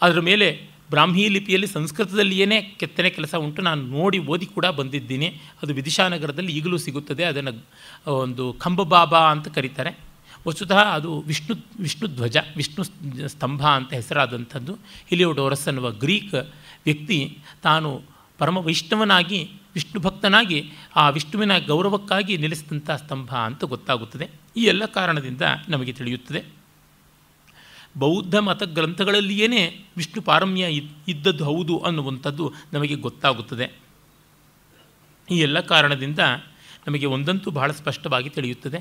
ಅದರ ಮೇಲೆ ಬ್ರಾಹ್ಮೀ ಲಿಪಿಯಲ್ಲಿ ಸಂಸ್ಕೃತದಲ್ಲಿಯೇ ಕೆತ್ತನೆ ಕೆಲಸ ಉಂಟು. ನಾನು ನೋಡಿ ಓದಿ ಕೂಡ ಬಂದಿದ್ದೀನಿ. ಅದು ವಿದಿಶಾನಗರದಲ್ಲಿ ಈಗಲೂ ಸಿಗುತ್ತದೆ. ಅದನ್ನು ಒಂದು ಕಂಬಬಾಬಾ ಅಂತ ಕರೀತಾರೆ. ವಸ್ತುತಃ ಅದು ವಿಷ್ಣುಧ್ವಜ, ವಿಷ್ಣು ಸ್ತಂಭ ಅಂತ ಹೆಸರಾದಂಥದ್ದು. ಹಿಲಿಯೋಡೋರಸ್ ಅನ್ನುವ ಗ್ರೀಕ್ ವ್ಯಕ್ತಿ ತಾನು ಪರಮ ವೈಷ್ಣವನಾಗಿ, ವಿಷ್ಣು ಭಕ್ತನಾಗಿ, ಆ ವಿಷ್ಣುವಿನ ಗೌರವಕ್ಕಾಗಿ ನಿಲ್ಲಿಸಿದಂಥ ಸ್ತಂಭ ಅಂತ ಗೊತ್ತಾಗುತ್ತದೆ. ಈ ಎಲ್ಲ ಕಾರಣದಿಂದ ನಮಗೆ ತಿಳಿಯುತ್ತದೆ. ಬೌದ್ಧ ಮತ ಗ್ರಂಥಗಳಲ್ಲಿಯೇ ವಿಷ್ಣು ಪಾರಮ್ಯ ಇದ್ದದ್ದು ಹೌದು ಅನ್ನುವಂಥದ್ದು ನಮಗೆ ಗೊತ್ತಾಗುತ್ತದೆ. ಈ ಎಲ್ಲ ಕಾರಣದಿಂದ ನಮಗೆ ಒಂದಂತೂ ಬಹಳ ಸ್ಪಷ್ಟವಾಗಿ ತಿಳಿಯುತ್ತದೆ,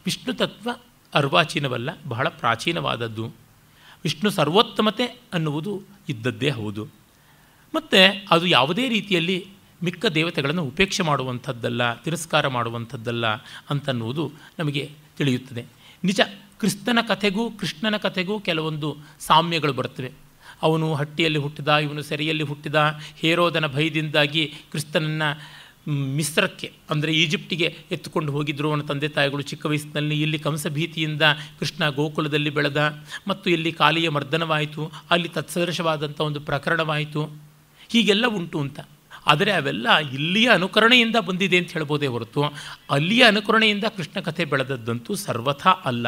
ವಿಷ್ಣು ತತ್ವ ಅರ್ವಾಚೀನವಲ್ಲ, ಬಹಳ ಪ್ರಾಚೀನವಾದದ್ದು. ವಿಷ್ಣು ಸರ್ವೋತ್ತಮತೆ ಅನ್ನುವುದು ಇದ್ದದ್ದೇ ಹೌದು. ಮತ್ತು ಅದು ಯಾವುದೇ ರೀತಿಯಲ್ಲಿ ಮಿಕ್ಕ ದೇವತೆಗಳನ್ನು ಉಪೇಕ್ಷೆ ಮಾಡುವಂಥದ್ದಲ್ಲ, ತಿರಸ್ಕಾರ ಮಾಡುವಂಥದ್ದಲ್ಲ ಅಂತನ್ನುವುದು ನಮಗೆ ತಿಳಿಯುತ್ತದೆ. ನಿಜ, ಕ್ರಿಸ್ತನ ಕಥೆಗೂ ಕೃಷ್ಣನ ಕಥೆಗೂ ಕೆಲವೊಂದು ಸಾಮ್ಯಗಳು ಬರ್ತವೆ. ಅವನು ಹಟ್ಟಿಯಲ್ಲಿ ಹುಟ್ಟಿದ, ಇವನು ಸೆರೆಯಲ್ಲಿ ಹುಟ್ಟಿದ, ಹೇರೋದನ ಭಯದಿಂದಾಗಿ ಕ್ರಿಸ್ತನನ್ನು ಮಿಸ್ರಕ್ಕೆ ಅಂದರೆ ಈಜಿಪ್ಟಿಗೆ ಎತ್ತುಕೊಂಡು ಹೋಗಿದ್ದರು ಅವನ ತಂದೆ ತಾಯಿಗಳು ಚಿಕ್ಕ ವಯಸ್ಸಿನಲ್ಲಿ. ಇಲ್ಲಿ ಕಂಸಭೀತಿಯಿಂದ ಕೃಷ್ಣ ಗೋಕುಲದಲ್ಲಿ ಬೆಳೆದ, ಮತ್ತು ಇಲ್ಲಿ ಕಾಲಿಯ ಮರ್ದನವಾಯಿತು, ಅಲ್ಲಿ ತತ್ಸದೃಶವಾದಂಥ ಒಂದು ಪ್ರಕರಣವಾಯಿತು. ಹೀಗೆಲ್ಲ ಉಂಟು ಅಂತ. ಆದರೆ ಅವೆಲ್ಲ ಇಲ್ಲಿಯ ಅನುಕರಣೆಯಿಂದ ಬಂದಿದೆ ಅಂತ ಹೇಳ್ಬೋದೇ ಹೊರತು ಅಲ್ಲಿಯ ಅನುಕರಣೆಯಿಂದ ಕೃಷ್ಣ ಕಥೆ ಬೆಳೆದದ್ದಂತೂ ಸರ್ವಥಾ ಅಲ್ಲ.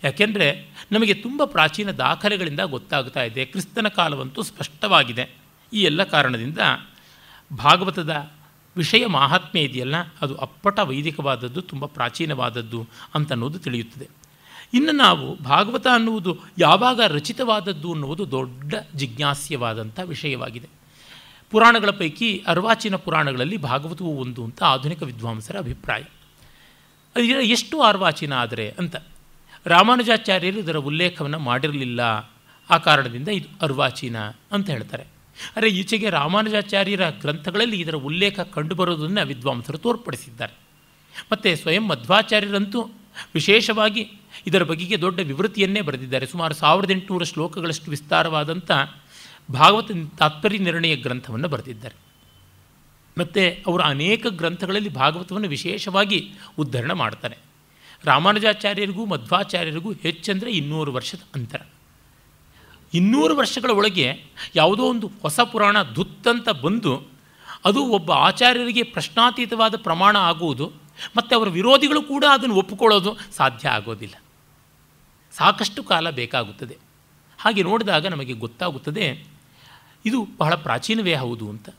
ಯಾಕೆಂದರೆ ನಮಗೆ ತುಂಬ ಪ್ರಾಚೀನ ದಾಖಲೆಗಳಿಂದ ಗೊತ್ತಾಗ್ತಾ ಇದೆ, ಕ್ರಿಸ್ತನ ಕಾಲವಂತೂ ಸ್ಪಷ್ಟವಾಗಿದೆ. ಈ ಎಲ್ಲ ಕಾರಣದಿಂದ ಭಾಗವತದ ವಿಷಯ ಮಾಹಾತ್ಮ್ಯ ಇದೆಯಲ್ಲ, ಅದು ಅಪ್ಪಟ ವೈದಿಕವಾದದ್ದು, ತುಂಬ ಪ್ರಾಚೀನವಾದದ್ದು ಅಂತನ್ನೋದು ತಿಳಿಯುತ್ತದೆ. ಇನ್ನು ನಾವು ಭಾಗವತ ಅನ್ನುವುದು ಯಾವಾಗ ರಚಿತವಾದದ್ದು ಅನ್ನುವುದು ದೊಡ್ಡ ಜಿಜ್ಞಾಸ್ಯವಾದಂಥ ವಿಷಯವಾಗಿದೆ. ಪುರಾಣಗಳ ಪೈಕಿ ಅರ್ವಾಚೀನ ಪುರಾಣಗಳಲ್ಲಿ ಭಾಗವತವು ಒಂದು ಅಂತ ಆಧುನಿಕ ವಿದ್ವಾಂಸರ ಅಭಿಪ್ರಾಯ. ಅದು ಎಷ್ಟು ಅರ್ವಾಚೀನ ಆದರೆ ಅಂತ ರಾಮಾನುಜಾಚಾರ್ಯರು ಇದರ ಉಲ್ಲೇಖವನ್ನು ಮಾಡಿರಲಿಲ್ಲ. ಆ ಕಾರಣದಿಂದ ಇದು ಅರ್ವಾಚೀನ ಅಂತ ಹೇಳ್ತಾರೆ. ಆದರೆ ಈಚೆಗೆ ರಾಮಾನುಜಾಚಾರ್ಯರ ಗ್ರಂಥಗಳಲ್ಲಿ ಇದರ ಉಲ್ಲೇಖ ಕಂಡುಬರೋದನ್ನು ವಿದ್ವಾಂಸರು ತೋರ್ಪಡಿಸಿದ್ದಾರೆ. ಮತ್ತು ಸ್ವಯಂ ಮಧ್ವಾಚಾರ್ಯರಂತೂ ವಿಶೇಷವಾಗಿ ಇದರ ಬಗೆಗೆ ದೊಡ್ಡ ವಿವೃತಿಯನ್ನೇ ಬರೆದಿದ್ದಾರೆ. ಸುಮಾರು 1800 ಶ್ಲೋಕಗಳಷ್ಟು ವಿಸ್ತಾರವಾದಂಥ ಭಾಗವತ ತಾತ್ಪರ್ಯ ನಿರ್ಣಯ ಗ್ರಂಥವನ್ನು ಬರೆದಿದ್ದಾರೆ. ಮತ್ತು ಅವರು ಅನೇಕ ಗ್ರಂಥಗಳಲ್ಲಿ ಭಾಗವತವನ್ನು ವಿಶೇಷವಾಗಿ ಉದ್ಧರಣೆ ಮಾಡ್ತಾರೆ. ರಾಮಾನುಜಾಚಾರ್ಯರಿಗೂ ಮಧ್ವಾಚಾರ್ಯರಿಗೂ ಹೆಚ್ಚಂದರೆ 200 ವರ್ಷದ ಅಂತರ. 200 ವರ್ಷಗಳ ಒಳಗೆ ಯಾವುದೋ ಒಂದು ಹೊಸ ಪುರಾಣ ಧುತ್ತಂತ ಬಂದು ಅದು ಒಬ್ಬ ಆಚಾರ್ಯರಿಗೆ ಪ್ರಶ್ನಾತೀತವಾದ ಪ್ರಮಾಣ ಆಗುವುದು ಮತ್ತು ಅವರ ವಿರೋಧಿಗಳು ಕೂಡ ಅದನ್ನು ಒಪ್ಪಿಕೊಳ್ಳೋದು ಸಾಧ್ಯ ಆಗೋದಿಲ್ಲ. ಸಾಕಷ್ಟು ಕಾಲ ಬೇಕಾಗುತ್ತದೆ. ಹಾಗೆ ನೋಡಿದಾಗ ನಮಗೆ ಗೊತ್ತಾಗುತ್ತದೆ ಇದು ಬಹಳ ಪ್ರಾಚೀನವೇ ಹೌದು ಅಂತ.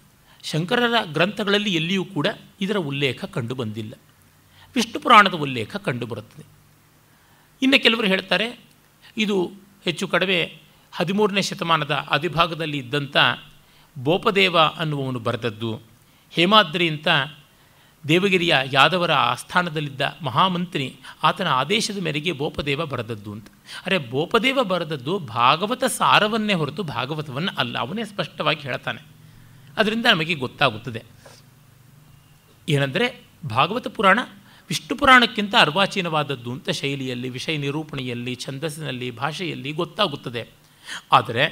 ಶಂಕರರ ಗ್ರಂಥಗಳಲ್ಲಿ ಎಲ್ಲಿಯೂ ಕೂಡ ಇದರ ಉಲ್ಲೇಖ ಕಂಡು ಬಂದಿಲ್ಲ. ವಿಷ್ಣು ಪುರಾಣದ ಉಲ್ಲೇಖ ಕಂಡುಬರುತ್ತದೆ. ಇನ್ನು ಕೆಲವರು ಹೇಳ್ತಾರೆ ಇದು ಹೆಚ್ಚು ಕಡಿಮೆ 13ನೇ ಶತಮಾನದ ಆದಿಭಾಗದಲ್ಲಿ ಇದ್ದಂಥ ಬೋಪದೇವ ಅನ್ನುವವನು ಬರೆದದ್ದು, ಹೇಮಾದ್ರಿ ಅಂತ ದೇವಗಿರಿಯ ಯಾದವರ ಆಸ್ಥಾನದಲ್ಲಿದ್ದ ಮಹಾಮಂತ್ರಿ ಆತನ ಆದೇಶದ ಮೇರೆಗೆ ಬೋಪದೇವ ಬರೆದದ್ದು ಅಂತ. ಅರೆ, ಬೋಪದೇವ ಬರೆದದ್ದು ಭಾಗವತ ಸಾರವನ್ನೇ ಹೊರತು ಭಾಗವತವನ್ನು ಅಲ್ಲ, ಅವನೇ ಸ್ಪಷ್ಟವಾಗಿ ಹೇಳ್ತಾನೆ. ಅದರಿಂದ ನಮಗೆ ಗೊತ್ತಾಗುತ್ತದೆ ಏನೆಂದರೆ ಭಾಗವತ ಪುರಾಣ ವಿಷ್ಣು ಪುರಾಣಕ್ಕಿಂತ ಅರ್ವಾಚೀನವಾದದ್ದು ಅಂತ ಶೈಲಿಯಲ್ಲಿ, ವಿಷಯ ನಿರೂಪಣೆಯಲ್ಲಿ, ಛಂದಸ್ಸಿನಲ್ಲಿ, ಭಾಷೆಯಲ್ಲಿ ಗೊತ್ತಾಗುತ್ತದೆ. ಆದರೆ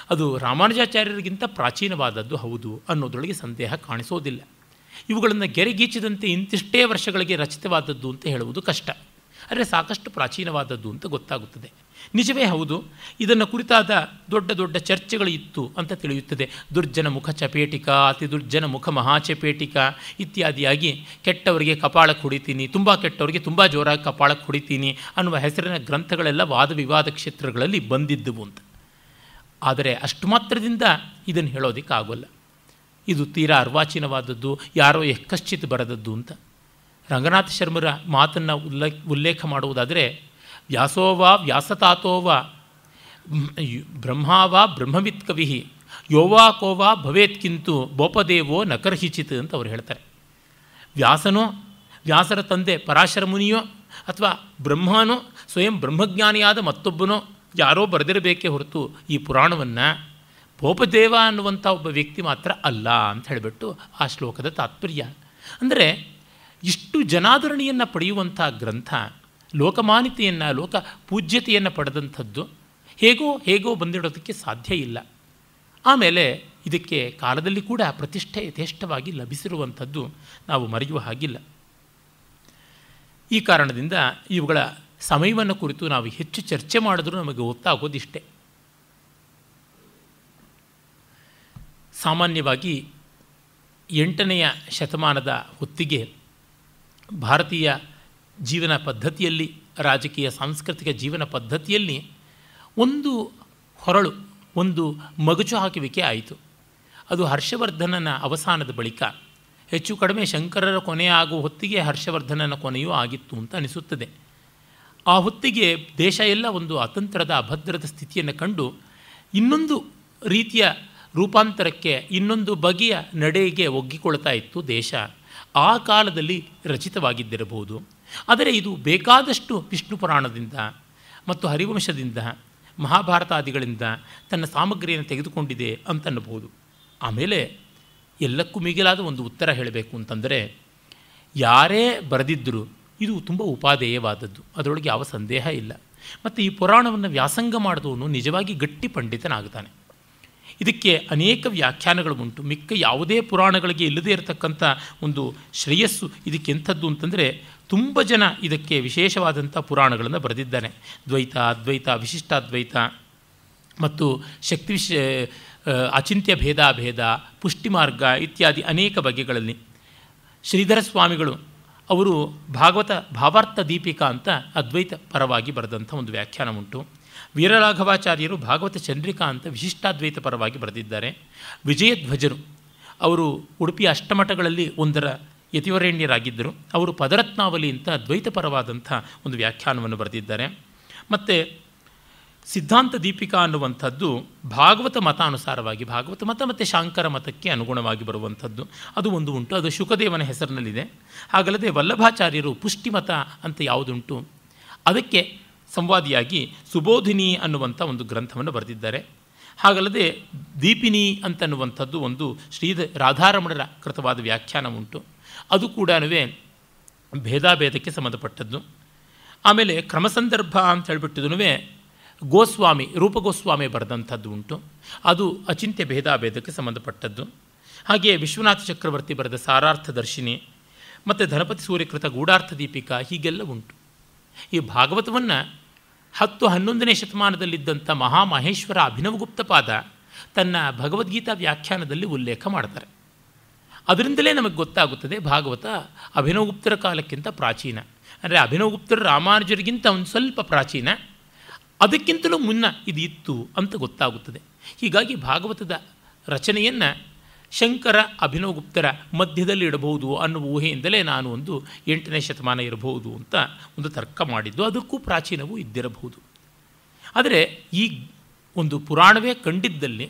ಅದು ರಾಮಾನುಜಾಚಾರ್ಯರಿಗಿಂತ ಪ್ರಾಚೀನವಾದದ್ದು ಹೌದು ಅನ್ನೋದ್ರೊಳಗೆ ಸಂದೇಹ ಕಾಣಿಸೋದಿಲ್ಲ. ಇವುಗಳನ್ನು ಗೆರೆಗೀಚಿದಂತೆ ಇಂತಿಷ್ಟೇ ವರ್ಷಗಳಿಗೆ ರಚಿತವಾದದ್ದು ಅಂತ ಹೇಳುವುದು ಕಷ್ಟ. ಆದರೆ ಸಾಕಷ್ಟು ಪ್ರಾಚೀನವಾದದ್ದು ಅಂತ ಗೊತ್ತಾಗುತ್ತದೆ. ನಿಜವೇ ಹೌದು, ಇದನ್ನು ಕುರಿತಾದ ದೊಡ್ಡ ದೊಡ್ಡ ಚರ್ಚೆಗಳು ಇತ್ತು ಅಂತ ತಿಳಿಯುತ್ತದೆ. ದುರ್ಜನ ಮುಖ ಚಪೇಟಿಕ, ಅತಿ ದುರ್ಜನ ಮುಖ ಮಹಾಚಪೇಟಿಕ ಇತ್ಯಾದಿಯಾಗಿ ಕೆಟ್ಟವರಿಗೆ ಕಪಾಳಕ್ಕೆ ಹೊಡಿತೀನಿ, ತುಂಬ ಕೆಟ್ಟವರಿಗೆ ತುಂಬ ಜೋರಾಗಿ ಕಪಾಳಕ್ಕೆ ಹೊಡಿತೀನಿ ಅನ್ನುವ ಹೆಸರಿನ ಗ್ರಂಥಗಳೆಲ್ಲ ವಾದ ವಿವಾದ ಕ್ಷೇತ್ರಗಳಲ್ಲಿ ಬಂದಿದ್ದವು ಅಂತ. ಆದರೆ ಅಷ್ಟು ಮಾತ್ರದಿಂದ ಇದನ್ನು ಹೇಳೋದಕ್ಕಾಗೋಲ್ಲ. ಇದು ತೀರಾ ಅರ್ವಾಚೀನವಾದದ್ದು, ಯಾರೋ ಯಕ್ಕಶ್ಚಿತ್ ಬರೆದದ್ದು ಅಂತ. ರಂಗನಾಥ ಶರ್ಮರ ಮಾತನ್ನು ಉಲ್ಲೇಖ ಮಾಡುವುದಾದರೆ, ವ್ಯಾಸೋವಾ ವ್ಯಾಸತಾತೋವಾ ಬ್ರಹ್ಮಾವಾ ಬ್ರಹ್ಮವಿತ್ ಕವಿ ಯೋವಾ ಕೋವಾ ಭವೇತ್ಕಿಂತು ಬೋಪದೇವೋ ನಕರ್ಹಿಚಿತ್ ಅಂತ ಅವರು ಹೇಳ್ತಾರೆ. ವ್ಯಾಸನೋ, ವ್ಯಾಸರ ತಂದೆ ಪರಾಶರ ಮುನಿಯೋ, ಅಥವಾ ಬ್ರಹ್ಮನೋ, ಸ್ವಯಂ ಬ್ರಹ್ಮಜ್ಞಾನಿಯಾದ ಮತ್ತೊಬ್ಬನೋ ಯಾರೋ ಬರೆದಿರಬೇಕೇ ಹೊರತು ಈ ಪುರಾಣವನ್ನು ಬೋಪದೇವ ಅನ್ನುವಂಥ ಒಬ್ಬ ವ್ಯಕ್ತಿ ಮಾತ್ರ ಅಲ್ಲ ಅಂತ ಹೇಳಿಬಿಟ್ಟು ಆ ಶ್ಲೋಕದ ತಾತ್ಪರ್ಯ. ಅಂದರೆ ಇಷ್ಟು ಜನಾದರಣೆಯನ್ನು ಪಡೆಯುವಂಥ ಗ್ರಂಥ, ಲೋಕಮಾನ್ಯತೆಯನ್ನು, ಲೋಕ ಪೂಜ್ಯತೆಯನ್ನು ಪಡೆದಂಥದ್ದು ಹೇಗೋ ಬಂದಿಡೋದಕ್ಕೆ ಸಾಧ್ಯ ಇಲ್ಲ. ಆಮೇಲೆ ಇದಕ್ಕೆ ಕಾಲದಲ್ಲಿ ಕೂಡ ಪ್ರತಿಷ್ಠೆ ಯಥೇಷ್ಟವಾಗಿ ಲಭಿಸಿರುವಂಥದ್ದು ನಾವು ಮರೆಯುವ ಹಾಗಿಲ್ಲ. ಈ ಕಾರಣದಿಂದ ಇವುಗಳ ಸಮಯವನ್ನು ಕುರಿತು ನಾವು ಹೆಚ್ಚು ಚರ್ಚೆ ಮಾಡಿದ್ರೂ ನಮಗೆ ಗೊತ್ತಾಗೋದಿಷ್ಟೇ. ಸಾಮಾನ್ಯವಾಗಿ 8ನೇ ಶತಮಾನದ ಹೊತ್ತಿಗೆ ಭಾರತೀಯ ಜೀವನ ಪದ್ಧತಿಯಲ್ಲಿ, ರಾಜಕೀಯ ಸಾಂಸ್ಕೃತಿಕ ಜೀವನ ಪದ್ಧತಿಯಲ್ಲಿ ಒಂದು ಹೊರಳು, ಒಂದು ಮಗುಚು ಹಾಕುವಿಕೆ ಆಯಿತು. ಅದು ಹರ್ಷವರ್ಧನನ ಅವಸಾನದ ಬಳಿಕ. ಹೆಚ್ಚು ಕಡಿಮೆ ಶಂಕರರ ಕೊನೆ ಆಗುವ ಹೊತ್ತಿಗೆ ಹರ್ಷವರ್ಧನನ ಕೊನೆಯೂ ಆಗಿತ್ತು ಅಂತ ಅನಿಸುತ್ತದೆ. ಆ ಹೊತ್ತಿಗೆ ದೇಶ ಎಲ್ಲ ಒಂದು ಅತಂತ್ರದ, ಅಭದ್ರದ ಸ್ಥಿತಿಯನ್ನು ಕಂಡು ಇನ್ನೊಂದು ರೀತಿಯ ರೂಪಾಂತರಕ್ಕೆ, ಇನ್ನೊಂದು ಬಗೆಯ ನಡೆಗೆ ಒಗ್ಗಿಕೊಳ್ತಾ ಇತ್ತು ದೇಶ. ಆ ಕಾಲದಲ್ಲಿ ರಚಿತವಾಗಿದ್ದಿರಬಹುದು. ಆದರೆ ಇದು ಬೇಕಾದಷ್ಟು ವಿಷ್ಣು ಪುರಾಣದಿಂದ ಮತ್ತು ಹರಿವಂಶದಿಂದ, ಮಹಾಭಾರತಾದಿಗಳಿಂದ ತನ್ನ ಸಾಮಗ್ರಿಯನ್ನು ತೆಗೆದುಕೊಂಡಿದೆ ಅಂತನ್ನಬಹುದು. ಆಮೇಲೆ ಎಲ್ಲಕ್ಕೂ ಮಿಗಿಲಾದ ಒಂದು ಉತ್ತರ ಹೇಳಬೇಕು ಅಂತಂದರೆ, ಯಾರೇ ಬರೆದಿದ್ದರೂ ಇದು ತುಂಬ ಉಪಾದೇಯವಾದದ್ದು, ಅದರೊಳಗೆ ಯಾವ ಸಂದೇಹ ಇಲ್ಲ. ಮತ್ತು ಈ ಪುರಾಣವನ್ನು ವ್ಯಾಸಂಗ ಮಾಡಿದವನು ನಿಜವಾಗಿ ಗಟ್ಟಿ ಪಂಡಿತನಾಗ್ತಾನೆ. ಇದಕ್ಕೆ ಅನೇಕ ವ್ಯಾಖ್ಯಾನಗಳು ಉಂಟು. ಮಿಕ್ಕ ಯಾವುದೇ ಪುರಾಣಗಳಿಗೆ ಇಲ್ಲದೇ ಇರತಕ್ಕಂಥ ಒಂದು ಶ್ರೇಯಸ್ಸು ಇದಕ್ಕೆ ಎಂಥದ್ದು ಅಂತಂದರೆ, ತುಂಬ ಜನ ಇದಕ್ಕೆ ವಿಶೇಷವಾದಂಥ ಪುರಾಣಗಳನ್ನು ಬರೆದಿದ್ದಾನೆ. ದ್ವೈತ, ಅದ್ವೈತ, ವಿಶಿಷ್ಟಾದ್ವೈತ ಮತ್ತು ಶಕ್ತಿ ಅಚಿಂತ್ಯ ಭೇದಾಭೇದ, ಪುಷ್ಟಿಮಾರ್ಗ ಇತ್ಯಾದಿ ಅನೇಕ ಬಗೆಗಳಲ್ಲಿ. ಶ್ರೀಧರ ಸ್ವಾಮಿಗಳು ಅವರು ಭಾಗವತ ಭಾವಾರ್ಥ ದೀಪಿಕಾ ಅಂತ ಅದ್ವೈತ ಪರವಾಗಿ ಬರೆದಂಥ ಒಂದು ವ್ಯಾಖ್ಯಾನ ಉಂಟು. ವೀರರಾಘವಾಚಾರ್ಯರು ಭಾಗವತ ಚಂದ್ರಿಕಾ ಅಂತ ವಿಶಿಷ್ಟಾದ್ವೈತ ಪರವಾಗಿ ಬರೆದಿದ್ದಾರೆ. ವಿಜಯಧ್ವಜರು ಅವರು ಉಡುಪಿಯ ಅಷ್ಟಮಠಗಳಲ್ಲಿ ಒಂದರ ಯತಿವರೇಣ್ಯರಾಗಿದ್ದರು. ಅವರು ಪದರತ್ನಾವಲಿ ಅಂತ ದ್ವೈತ ಪರವಾದಂಥ ಒಂದು ವ್ಯಾಖ್ಯಾನವನ್ನು ಬರೆದಿದ್ದಾರೆ. ಮತ್ತು ಸಿದ್ಧಾಂತ ದೀಪಿಕಾ ಅನ್ನುವಂಥದ್ದು ಭಾಗವತ ಮತಾನುಸಾರವಾಗಿ, ಭಾಗವತ ಮತ ಮತ್ತು ಶಾಂಕರ ಮತಕ್ಕೆ ಅನುಗುಣವಾಗಿ ಬರುವಂಥದ್ದು ಅದು ಒಂದು ಉಂಟು. ಅದು ಶುಕದೇವನ ಹೆಸರಿನಲ್ಲಿದೆ. ಹಾಗಲ್ಲದೆ ವಲ್ಲಭಾಚಾರ್ಯರು ಪುಷ್ಟಿಮತ ಅಂತ ಯಾವುದುಂಟು ಅದಕ್ಕೆ ಸಂವಾದಿಯಾಗಿ ಸುಬೋಧಿನಿ ಅನ್ನುವಂಥ ಒಂದು ಗ್ರಂಥವನ್ನು ಬರೆದಿದ್ದಾರೆ. ಹಾಗಲ್ಲದೆ ದೀಪಿನಿ ಅಂತನ್ನುವಂಥದ್ದು ಒಂದು ರಾಧಾರಮಣರ ಕೃತವಾದ ವ್ಯಾಖ್ಯಾನ ಉಂಟು. ಅದು ಕೂಡ ಭೇದಾಭೇದಕ್ಕೆ ಸಂಬಂಧಪಟ್ಟದ್ದು. ಆಮೇಲೆ ಕ್ರಮಸಂದರ್ಭ ಅಂತ ಹೇಳಿಬಿಟ್ಟಿದೂ ಗೋಸ್ವಾಮಿ ರೂಪಗೋಸ್ವಾಮಿ ಬರೆದಂಥದ್ದು ಉಂಟು, ಅದು ಅಚಿಂತ್ಯ ಭೇದಾಭೇದಕ್ಕೆ ಸಂಬಂಧಪಟ್ಟದ್ದು. ಹಾಗೆಯೇ ವಿಶ್ವನಾಥ ಚಕ್ರವರ್ತಿ ಬರೆದ ಸಾರಾರ್ಥದರ್ಶಿನಿ ಮತ್ತು ಧನಪತಿ ಸೂರ್ಯಕೃತ ಗೂಢಾರ್ಥ ದೀಪಿಕಾ ಹೀಗೆಲ್ಲ ಉಂಟು. ಈ ಭಾಗವತವನ್ನು 10-11ನೇ ಶತಮಾನದಲ್ಲಿದ್ದಂಥ ಮಹಾಮಹೇಶ್ವರ ಅಭಿನವಗುಪ್ತಪಾದ ತನ್ನ ಭಗವದ್ಗೀತಾ ವ್ಯಾಖ್ಯಾನದಲ್ಲಿ ಉಲ್ಲೇಖ ಮಾಡ್ತಾರೆ. ಅದರಿಂದಲೇ ನಮಗೆ ಗೊತ್ತಾಗುತ್ತದೆ ಭಾಗವತ ಅಭಿನವಗುಪ್ತರ ಕಾಲಕ್ಕಿಂತ ಪ್ರಾಚೀನ. ಅಂದರೆ ಅಭಿನವಗುಪ್ತರು ರಾಮಾನುಜರಿಗಿಂತ ಒಂದು ಸ್ವಲ್ಪ ಪ್ರಾಚೀನ, ಅದಕ್ಕಿಂತಲೂ ಮುನ್ನ ಇದು ಇತ್ತು ಅಂತ ಗೊತ್ತಾಗುತ್ತದೆ. ಹೀಗಾಗಿ ಭಾಗವತದ ರಚನೆಯನ್ನು ಶಂಕರ ಅಭಿನವಗುಪ್ತರ ಮಧ್ಯದಲ್ಲಿ ಇಡಬಹುದು ಅನ್ನುವ ಊಹೆಯಿಂದಲೇ ನಾನು ಒಂದು 8ನೇ ಶತಮಾನ ಇರಬಹುದು ಅಂತ ಒಂದು ತರ್ಕ ಮಾಡಿದ್ದು. ಅದಕ್ಕೂ ಪ್ರಾಚೀನವೂ ಇದ್ದಿರಬಹುದು. ಆದರೆ ಈ ಒಂದು ಪುರಾಣವೇ ಕಂಡಿದ್ದಲ್ಲಿ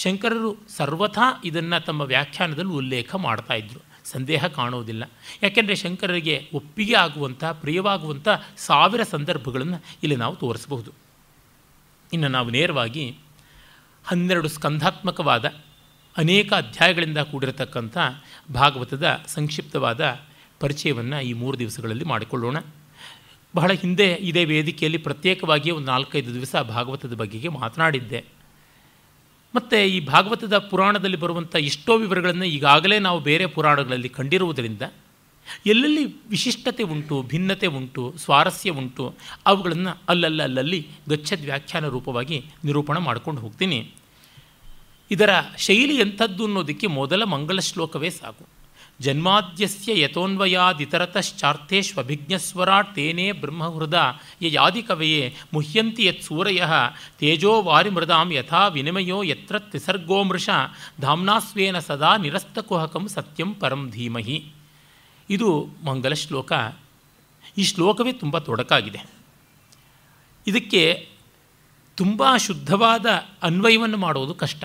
ಶಂಕರರು ಸರ್ವಥಾ ಇದನ್ನು ತಮ್ಮ ವ್ಯಾಖ್ಯಾನದಲ್ಲಿ ಉಲ್ಲೇಖ ಮಾಡ್ತಾಯಿದ್ರು, ಸಂದೇಹ ಕಾಣೋದಿಲ್ಲ. ಯಾಕೆಂದರೆ ಶಂಕರರಿಗೆ ಒಪ್ಪಿಗೆ ಆಗುವಂಥ ಪ್ರಿಯವಾಗುವಂಥ 1000 ಸಂದರ್ಭಗಳನ್ನು ಇಲ್ಲಿ ನಾವು ತೋರಿಸಬಹುದು. ಇನ್ನು ನಾವು ನೇರವಾಗಿ 12 ಸ್ಕಂಧಾತ್ಮಕವಾದ ಅನೇಕ ಅಧ್ಯಾಯಗಳಿಂದ ಕೂಡಿರತಕ್ಕಂಥ ಭಾಗವತದ ಸಂಕ್ಷಿಪ್ತವಾದ ಪರಿಚಯವನ್ನು ಈ 3 ದಿವಸಗಳಲ್ಲಿ ಮಾಡಿಕೊಳ್ಳೋಣ. ಬಹಳ ಹಿಂದೆ ಇದೇ ವೇದಿಕೆಯಲ್ಲಿ ಪ್ರತ್ಯೇಕವಾಗಿ ಒಂದು 4-5 ದಿವಸ ಭಾಗವತದ ಬಗೆಗೆ ಮಾತನಾಡಿದ್ದೆ. ಮತ್ತು ಈ ಭಾಗವತದ ಪುರಾಣದಲ್ಲಿ ಬರುವಂಥ ಎಷ್ಟೋ ವಿವರಗಳನ್ನು ಈಗಾಗಲೇ ನಾವು ಬೇರೆ ಪುರಾಣಗಳಲ್ಲಿ ಕಂಡಿರುವುದರಿಂದ ಎಲ್ಲೆಲ್ಲಿ ವಿಶಿಷ್ಟತೆ ಉಂಟು, ಭಿನ್ನತೆ ಉಂಟು, ಸ್ವಾರಸ್ಯ ಉಂಟು, ಅವುಗಳನ್ನು ಅಲ್ಲಲ್ಲಿ ಗಚ್ಚದ್ ವ್ಯಾಖ್ಯಾನ ರೂಪವಾಗಿ ನಿರೂಪಣೆ ಮಾಡ್ಕೊಂಡು ಹೋಗ್ತೀನಿ. ಇದರ ಶೈಲಿ ಎಂಥದ್ದು ಅನ್ನೋದಕ್ಕೆ ಮೊದಲ ಮಂಗಲ ಶ್ಲೋಕವೇ ಸಾಕು. ಜನ್ಮಾದ್ಯಸ್ಯ ಯತೋನ್ವಯಾದಿತರತಶ್ಚಾರ್ಥೇಷ್ವಭಿಜ್ಞಸ್ವರಾಟ್ ತೇನೇ ಬ್ರಹ್ಮಹೃದ ಯಾದಿಕವಯೇ ಮುಹ್ಯಂತಿ ಯತ್ ಸೂರಯಃ ತೇಜೋ ವಾರಿಮೃದಾಂ ಯಥಾ ವಿನಿಮಯೋ ಯತ್ರ ತ್ರಿಸರ್ಗೋ ಮೃಷ ಧಾಮ್ನಾಸ್ವೇನ ಸದಾ ನಿರಸ್ತಕುಹಕಂ ಸತ್ಯಂ ಪರಂ ಧೀಮಹಿ. ಇದು ಮಂಗಲ ಶ್ಲೋಕ. ಈ ಶ್ಲೋಕವೇ ತುಂಬ ತೊಡಕಾಗಿದೆ. ಇದಕ್ಕೆ ತುಂಬ ಶುದ್ಧವಾದ ಅನ್ವಯವನ್ನು ಮಾಡೋದು ಕಷ್ಟ.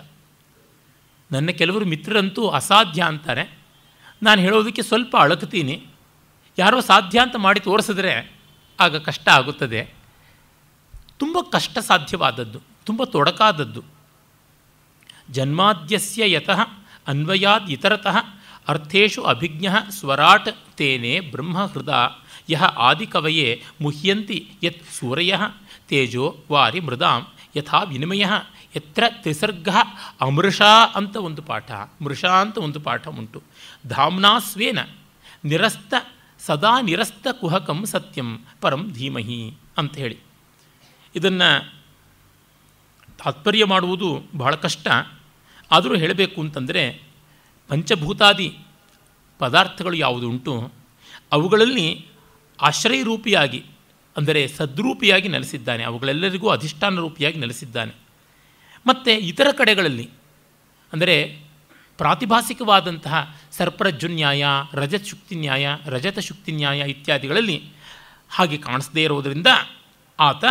ನನ್ನ ಕೆಲವರು ಮಿತ್ರರಂತೂ ಅಸಾಧ್ಯ ಅಂತಾರೆ. ನಾನು ಹೇಳೋದಕ್ಕೆ ಸ್ವಲ್ಪ ಅಳಕ್ತೀನಿ. ಯಾರೋ ಸಾಧ್ಯ ಅಂತ ಮಾಡಿ ತೋರಿಸಿದ್ರೆ ಆಗ ಕಷ್ಟ ಆಗುತ್ತದೆ. ತುಂಬ ಕಷ್ಟ ಸಾಧ್ಯವಾದದ್ದು, ತುಂಬ ತೊಡಕಾದದ್ದು. ಜನ್ಮಾದ್ಯಸ್ಯ ಯತಃ ಅನ್ವಯಾದ್ ಇತರತಃ ಅರ್ಥೇಷು ಅಭಿಜ್ಞ ಸ್ವರಾಟ್ ತೇನೆ ಬ್ರಹ್ಮಹೃದ ಯಹ ಆದಿಕವಯೇ ಮುಹ್ಯಂತಿ ಯತ್ ಸೂರಯಃ ತೇಜೋ ವಾರಿ ಮೃದಾಂ ಯಥಾ ವಿನಿಮಯ ಯತ್ರ ತ್ರಿಸರ್ಗ ಅಮೃಷಾ ಅಂತ ಒಂದು ಪಾಠ, ಮೃಷಾ ಅಂತ ಒಂದು ಪಾಠ ಉಂಟು. ಧಾಮ್ನಾಸ್ವೇನ ನಿರಸ್ತ ಸದಾ ನಿರಸ್ತ ಕುಹಕಂ ಸತ್ಯಂ ಪರಂ ಧೀಮಹಿ ಅಂತ ಹೇಳಿ ಇದನ್ನು ತಾತ್ಪರ್ಯ ಮಾಡುವುದು ಬಹಳ ಕಷ್ಟ. ಆದರೂ ಹೇಳಬೇಕು ಅಂತಂದರೆ ಪಂಚಭೂತಾದಿ ಪದಾರ್ಥಗಳು ಯಾವುದು ಉಂಟು ಅವುಗಳಲ್ಲಿ ಆಶ್ರಯ ರೂಪಿಯಾಗಿ, ಅಂದರೆ ಸದ್ರೂಪಿಯಾಗಿ ನೆಲೆಸಿದ್ದಾನೆ. ಅವುಗಳೆಲ್ಲರಿಗೂ ಅಧಿಷ್ಠಾನ ರೂಪಿಯಾಗಿ ನೆಲೆಸಿದ್ದಾನೆ. ಮತ್ತು ಇತರ ಕಡೆಗಳಲ್ಲಿ ಅಂದರೆ ಪ್ರಾತಿಭಾಸಿಕವಾದಂತಹ ಸರ್ಪರಜ್ಜುನ್ಯಾಯ, ರಜತ್ ಶುಕ್ತಿ ನ್ಯಾಯ, ರಜತ ಶುಕ್ತಿ ನ್ಯಾಯ ಇತ್ಯಾದಿಗಳಲ್ಲಿ ಹಾಗೆ ಕಾಣಿಸದೇ ಇರೋದರಿಂದ ಆತ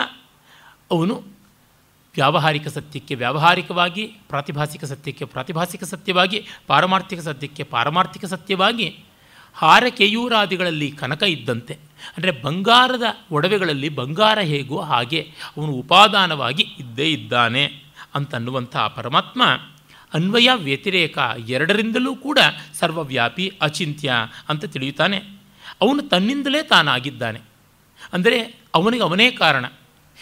ಅವನು ವ್ಯಾವಹಾರಿಕ ಸತ್ಯಕ್ಕೆ ವ್ಯಾವಹಾರಿಕವಾಗಿ, ಪ್ರಾತಿಭಾಸಿಕ ಸತ್ಯಕ್ಕೆ ಪ್ರಾತಿಭಾಸಿಕ ಸತ್ಯವಾಗಿ, ಪಾರಮಾರ್ಥಿಕ ಸತ್ಯಕ್ಕೆ ಪಾರಮಾರ್ಥಿಕ ಸತ್ಯವಾಗಿ, ಹಾರ ಕೇಯೂರಾದಿಗಳಲ್ಲಿ ಕನಕ ಇದ್ದಂತೆ, ಅಂದರೆ ಬಂಗಾರದ ಒಡವೆಗಳಲ್ಲಿ ಬಂಗಾರ ಹೇಗೋ ಹಾಗೆ ಅವನು ಉಪಾದಾನವಾಗಿ ಇದ್ದೇ ಇದ್ದಾನೆ ಅಂತನ್ನುವಂಥ ಪರಮಾತ್ಮ ಅನ್ವಯ ವ್ಯತಿರೇಕ ಎರಡರಿಂದಲೂ ಕೂಡ ಸರ್ವವ್ಯಾಪಿ ಅಚಿಂತ್ಯ ಅಂತ ತಿಳಿಯುತ್ತಾನೆ. ಅವನು ತನ್ನಿಂದಲೇ ತಾನಾಗಿದ್ದಾನೆ, ಅಂದರೆ ಅವನಿಗೆ ಅವನೇ ಕಾರಣ.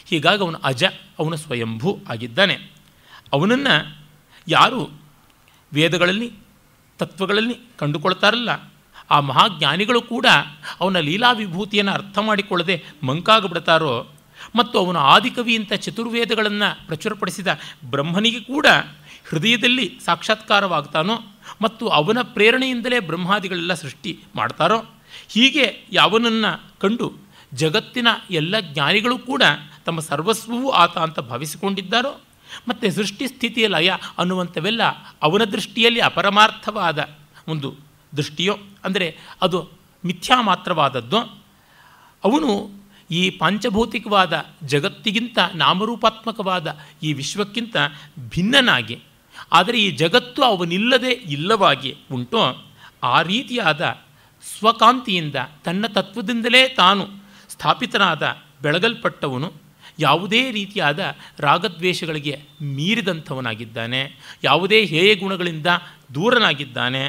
ಹೀಗಾಗಿ ಅವನು ಅಜ, ಅವನು ಸ್ವಯಂಭೂ ಆಗಿದ್ದಾನೆ. ಅವನನ್ನು ಯಾರು ವೇದಗಳಲ್ಲಿ ತತ್ವಗಳಲ್ಲಿ ಕಂಡುಕೊಳ್ತಾರಲ್ಲ ಆ ಮಹಾಜ್ಞಾನಿಗಳು ಕೂಡ ಅವನ ಲೀಲಾ ವಿಭೂತಿಯನ್ನು ಅರ್ಥ ಮಾಡಿಕೊಳ್ಳದೆ ಮಂಕಾಗಿಬಿಡ್ತಾರೋ, ಮತ್ತು ಅವನು ಆದಿಕವಿ ಅಂತ ಚತುರ್ವೇದಗಳನ್ನು ಪ್ರಚುರಪಡಿಸಿದ ಬ್ರಹ್ಮನಿಗೆ ಕೂಡ ಹೃದಯದಲ್ಲಿ ಸಾಕ್ಷಾತ್ಕಾರವಾಗ್ತಾನೋ ಮತ್ತು ಅವನ ಪ್ರೇರಣೆಯಿಂದಲೇ ಬ್ರಹ್ಮಾದಿಗಳೆಲ್ಲ ಸೃಷ್ಟಿ ಮಾಡ್ತಾರೋ, ಹೀಗೆ ಯಾವನನ್ನು ಕಂಡು ಜಗತ್ತಿನ ಎಲ್ಲ ಜ್ಞಾನಿಗಳು ಕೂಡ ತಮ್ಮ ಸರ್ವಸ್ವವೂ ಆತ ಅಂತ ಭಾವಿಸಿಕೊಂಡಿದ್ದಾರೋ, ಮತ್ತು ಸೃಷ್ಟಿ ಸ್ಥಿತಿ ಲಯ ಅನ್ನುವಂಥವೆಲ್ಲ ಅವನ ದೃಷ್ಟಿಯಲ್ಲಿ ಅಪರಮಾರ್ಥವಾದ ಒಂದು ದೃಷ್ಟಿಯೋ, ಅಂದರೆ ಅದು ಮಿಥ್ಯಾ ಮಾತ್ರವಾದದ್ದು. ಅವನು ಈ ಪಾಂಚಭೌತಿಕವಾದ ಜಗತ್ತಿಗಿಂತ ನಾಮರೂಪಾತ್ಮಕವಾದ ಈ ವಿಶ್ವಕ್ಕಿಂತ ಭಿನ್ನನಾಗಿ, ಆದರೆ ಈ ಜಗತ್ತು ಅವನಿಲ್ಲದೆ ಇಲ್ಲವಾಗಿ ಉಂಟು. ಆ ರೀತಿಯಾದ ಸ್ವಕಾಂತಿಯಿಂದ ತನ್ನ ತತ್ವದಿಂದಲೇ ತಾನು ಸ್ಥಾಪಿತನಾದ ಬೆಳಗಲ್ಪಟ್ಟವನು ಯಾವುದೇ ರೀತಿಯಾದ ರಾಗದ್ವೇಷಗಳಿಗೆ ಮೀರಿದಂಥವನಾಗಿದ್ದಾನೆ, ಯಾವುದೇ ಹೇಯ ಗುಣಗಳಿಂದ ದೂರನಾಗಿದ್ದಾನೆ.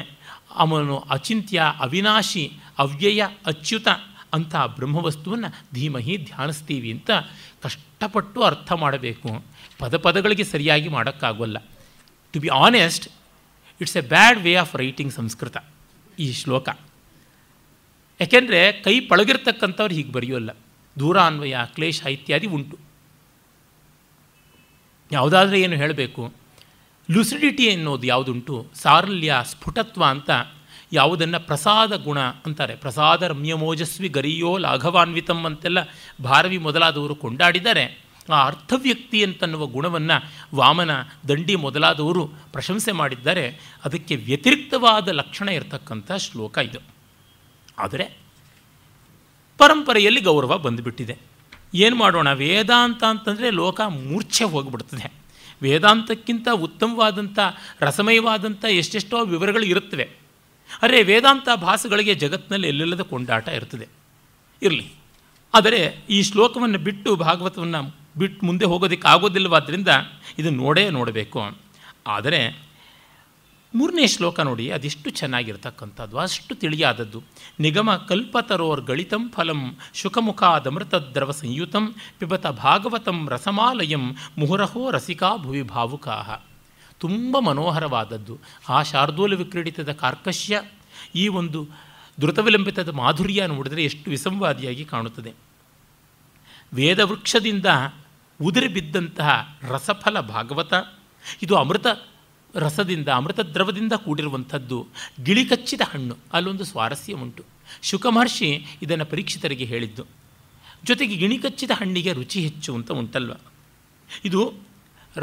ಅವನು ಅಚಿಂತ್ಯ, ಅವಿನಾಶಿ, ಅವ್ಯಯ, ಅಚ್ಯುತ ಅಂತ ಬ್ರಹ್ಮವಸ್ತುವನ್ನು ಧೀಮಹಿ ಧ್ಯಾನಿಸ್ತೀವಿ ಅಂತ ಕಷ್ಟಪಟ್ಟು ಅರ್ಥ ಮಾಡಬೇಕು. ಪದಗಳಿಗೆ ಸರಿಯಾಗಿ ಮಾಡೋಕ್ಕಾಗೋಲ್ಲ. To be honest, it's a bad way of writing Sanskrit ಈ ಶ್ಲೋಕ. ಯಾಕೆಂದರೆ ಕೈ ಪಳಗಿರ್ತಕ್ಕಂಥವ್ರು ಹೀಗೆ ಬರೆಯೋಲ್ಲ. ದೂರಾನ್ವಯ, ಕ್ಲೇಶ ಇತ್ಯಾದಿ ಉಂಟು. ಯಾವುದಾದ್ರೂ ಏನು ಹೇಳಬೇಕು, ಲುಸಿಡಿಟಿ ಅನ್ನೋದು ಯಾವುದುಂಟು, ಸಾರಲ್ಯ, ಸ್ಫುಟತ್ವ ಅಂತ ಯಾವುದನ್ನು ಪ್ರಸಾದ ಗುಣ ಅಂತಾರೆ. ಪ್ರಸಾದ ರಮ್ಯಮೋಜಸ್ವಿ ಗರಿಯೋ ಲಾಘವಾನ್ವಿತಂ ಅಂತೆಲ್ಲ ಭಾರವಿ ಮೊದಲಾದವರು ಕೊಂಡಾಡಿದ್ದಾರೆ. ಆ ಅರ್ಥವ್ಯಕ್ತಿ ಅಂತನ್ನುವ ಗುಣವನ್ನು ವಾಮನ, ದಂಡಿ ಮೊದಲಾದವರು ಪ್ರಶಂಸೆ ಮಾಡಿದ್ದಾರೆ. ಅದಕ್ಕೆ ವ್ಯತಿರಿಕ್ತವಾದ ಲಕ್ಷಣ ಇರತಕ್ಕಂಥ ಶ್ಲೋಕ ಇದು. ಆದರೆ ಪರಂಪರೆಯಲ್ಲಿ ಗೌರವ ಬಂದುಬಿಟ್ಟಿದೆ. ಏನು ಮಾಡೋಣ, ವೇದಾಂತ ಅಂತಂದರೆ ಲೋಕ ಮೂರ್ಛೆ ಹೋಗಿಬಿಡ್ತದೆ. ವೇದಾಂತಕ್ಕಿಂತ ಉತ್ತಮವಾದಂಥ ರಸಮಯವಾದಂಥ ಎಷ್ಟೆಷ್ಟೋ ವಿವರಗಳು ಇರುತ್ತವೆ. ಅರೆ ವೇದಾಂತ ಭಾಸಗಳಿಗೆ ಜಗತ್ತಿನಲ್ಲಿ ಎಲ್ಲೆಲ್ಲದ ಕೊಂಡಾಟ ಇರ್ತದೆ. ಇರಲಿ, ಆದರೆ ಈ ಶ್ಲೋಕವನ್ನು ಬಿಟ್ಟು ಭಾಗವತವನ್ನು ಬಿಟ್ಟು ಮುಂದೆ ಹೋಗೋದಕ್ಕೆ ಆಗೋದಿಲ್ಲವಾದ್ದರಿಂದ ಇದನ್ನು ನೋಡಬೇಕು. ಆದರೆ ಮೂರನೇ ಶ್ಲೋಕ ನೋಡಿ, ಅದೆಷ್ಟು ಚೆನ್ನಾಗಿರ್ತಕ್ಕಂಥದ್ದು, ಅಷ್ಟು ತಿಳಿಯಾದದ್ದು. ನಿಗಮ ಕಲ್ಪತರೋರ್ ಗಳಿತಂ ಫಲಂ ಶುಕಮುಖಾದಮೃತದ್ರವ ಸಂಯುತಂ ಪಿಬತ ಭಾಗವತಂ ರಸಮಾಲಯಂ ಮುಹುರಹೋ ರಸಿಕಾ ಭುವಿ ಭಾವುಕಾಹ. ತುಂಬ ಮನೋಹರವಾದದ್ದು. ಆ ಶಾರ್ದೂಲ ವಿಕ್ರೀಡಿತದ ಕಾರ್ಕಶ್ಯ, ಈ ಒಂದು ಧೃತವಿಲಂಬಿತದ ಮಾಧುರ್ಯ ನೋಡಿದರೆ ಎಷ್ಟು ವಿಸಂವಾದಿಯಾಗಿ ಕಾಣುತ್ತದೆ. ವೇದವೃಕ್ಷದಿಂದ ಉದುರಿ ಬಿದ್ದಂತಹ ರಸಫಲ ಭಾಗವತ. ಇದು ಅಮೃತ ರಸದಿಂದ, ಅಮೃತ ದ್ರವದಿಂದ ಕೂಡಿರುವಂಥದ್ದು. ಗಿಳಿಕಚ್ಚಿದ ಹಣ್ಣು, ಅಲ್ಲೊಂದು ಸ್ವಾರಸ್ಯ ಉಂಟು. ಶುಕ ಮಹರ್ಷಿ ಇದನ್ನು ಪರೀಕ್ಷಿತರಿಗೆ ಹೇಳಿದ್ದು. ಜೊತೆಗೆ ಗಿಣಿಕಚ್ಚಿದ ಹಣ್ಣಿಗೆ ರುಚಿ ಹೆಚ್ಚು ಅಂತ ಉಂಟಲ್ವ. ಇದು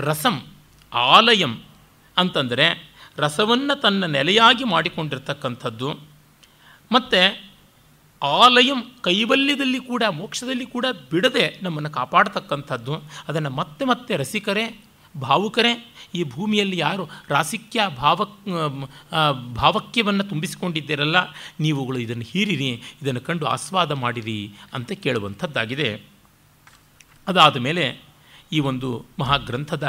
ರಸಂ ಆಲಯಂ ಅಂತಂದರೆ ರಸವನ್ನು ತನ್ನ ನೆಲೆಯಾಗಿ ಮಾಡಿಕೊಂಡಿರ್ತಕ್ಕಂಥದ್ದು. ಮತ್ತು ಆಲಯಂ ಕೈವಲ್ಯದಲ್ಲಿ ಕೂಡ, ಮೋಕ್ಷದಲ್ಲಿ ಕೂಡ ಬಿಡದೆ ನಮ್ಮನ್ನು ಕಾಪಾಡತಕ್ಕಂಥದ್ದು. ಅದನ್ನು ಮತ್ತೆ ಮತ್ತೆ ರಸಿಕರೇ, ಭಾವುಕರೇ, ಈ ಭೂಮಿಯಲ್ಲಿ ಯಾರು ರಾಸಿಕ್ಯ ಭಾವಕ್ಯವನ್ನು ತುಂಬಿಸಿಕೊಂಡಿದ್ದೀರಲ್ಲ, ನೀವುಗಳು ಇದನ್ನು ಹೀರಿರಿ, ಇದನ್ನು ಕಂಡು ಆಸ್ವಾದ ಮಾಡಿರಿ ಅಂತ ಕೇಳುವಂಥದ್ದಾಗಿದೆ. ಅದಾದ ಮೇಲೆ ಈ ಒಂದು ಮಹಾಗ್ರಂಥದ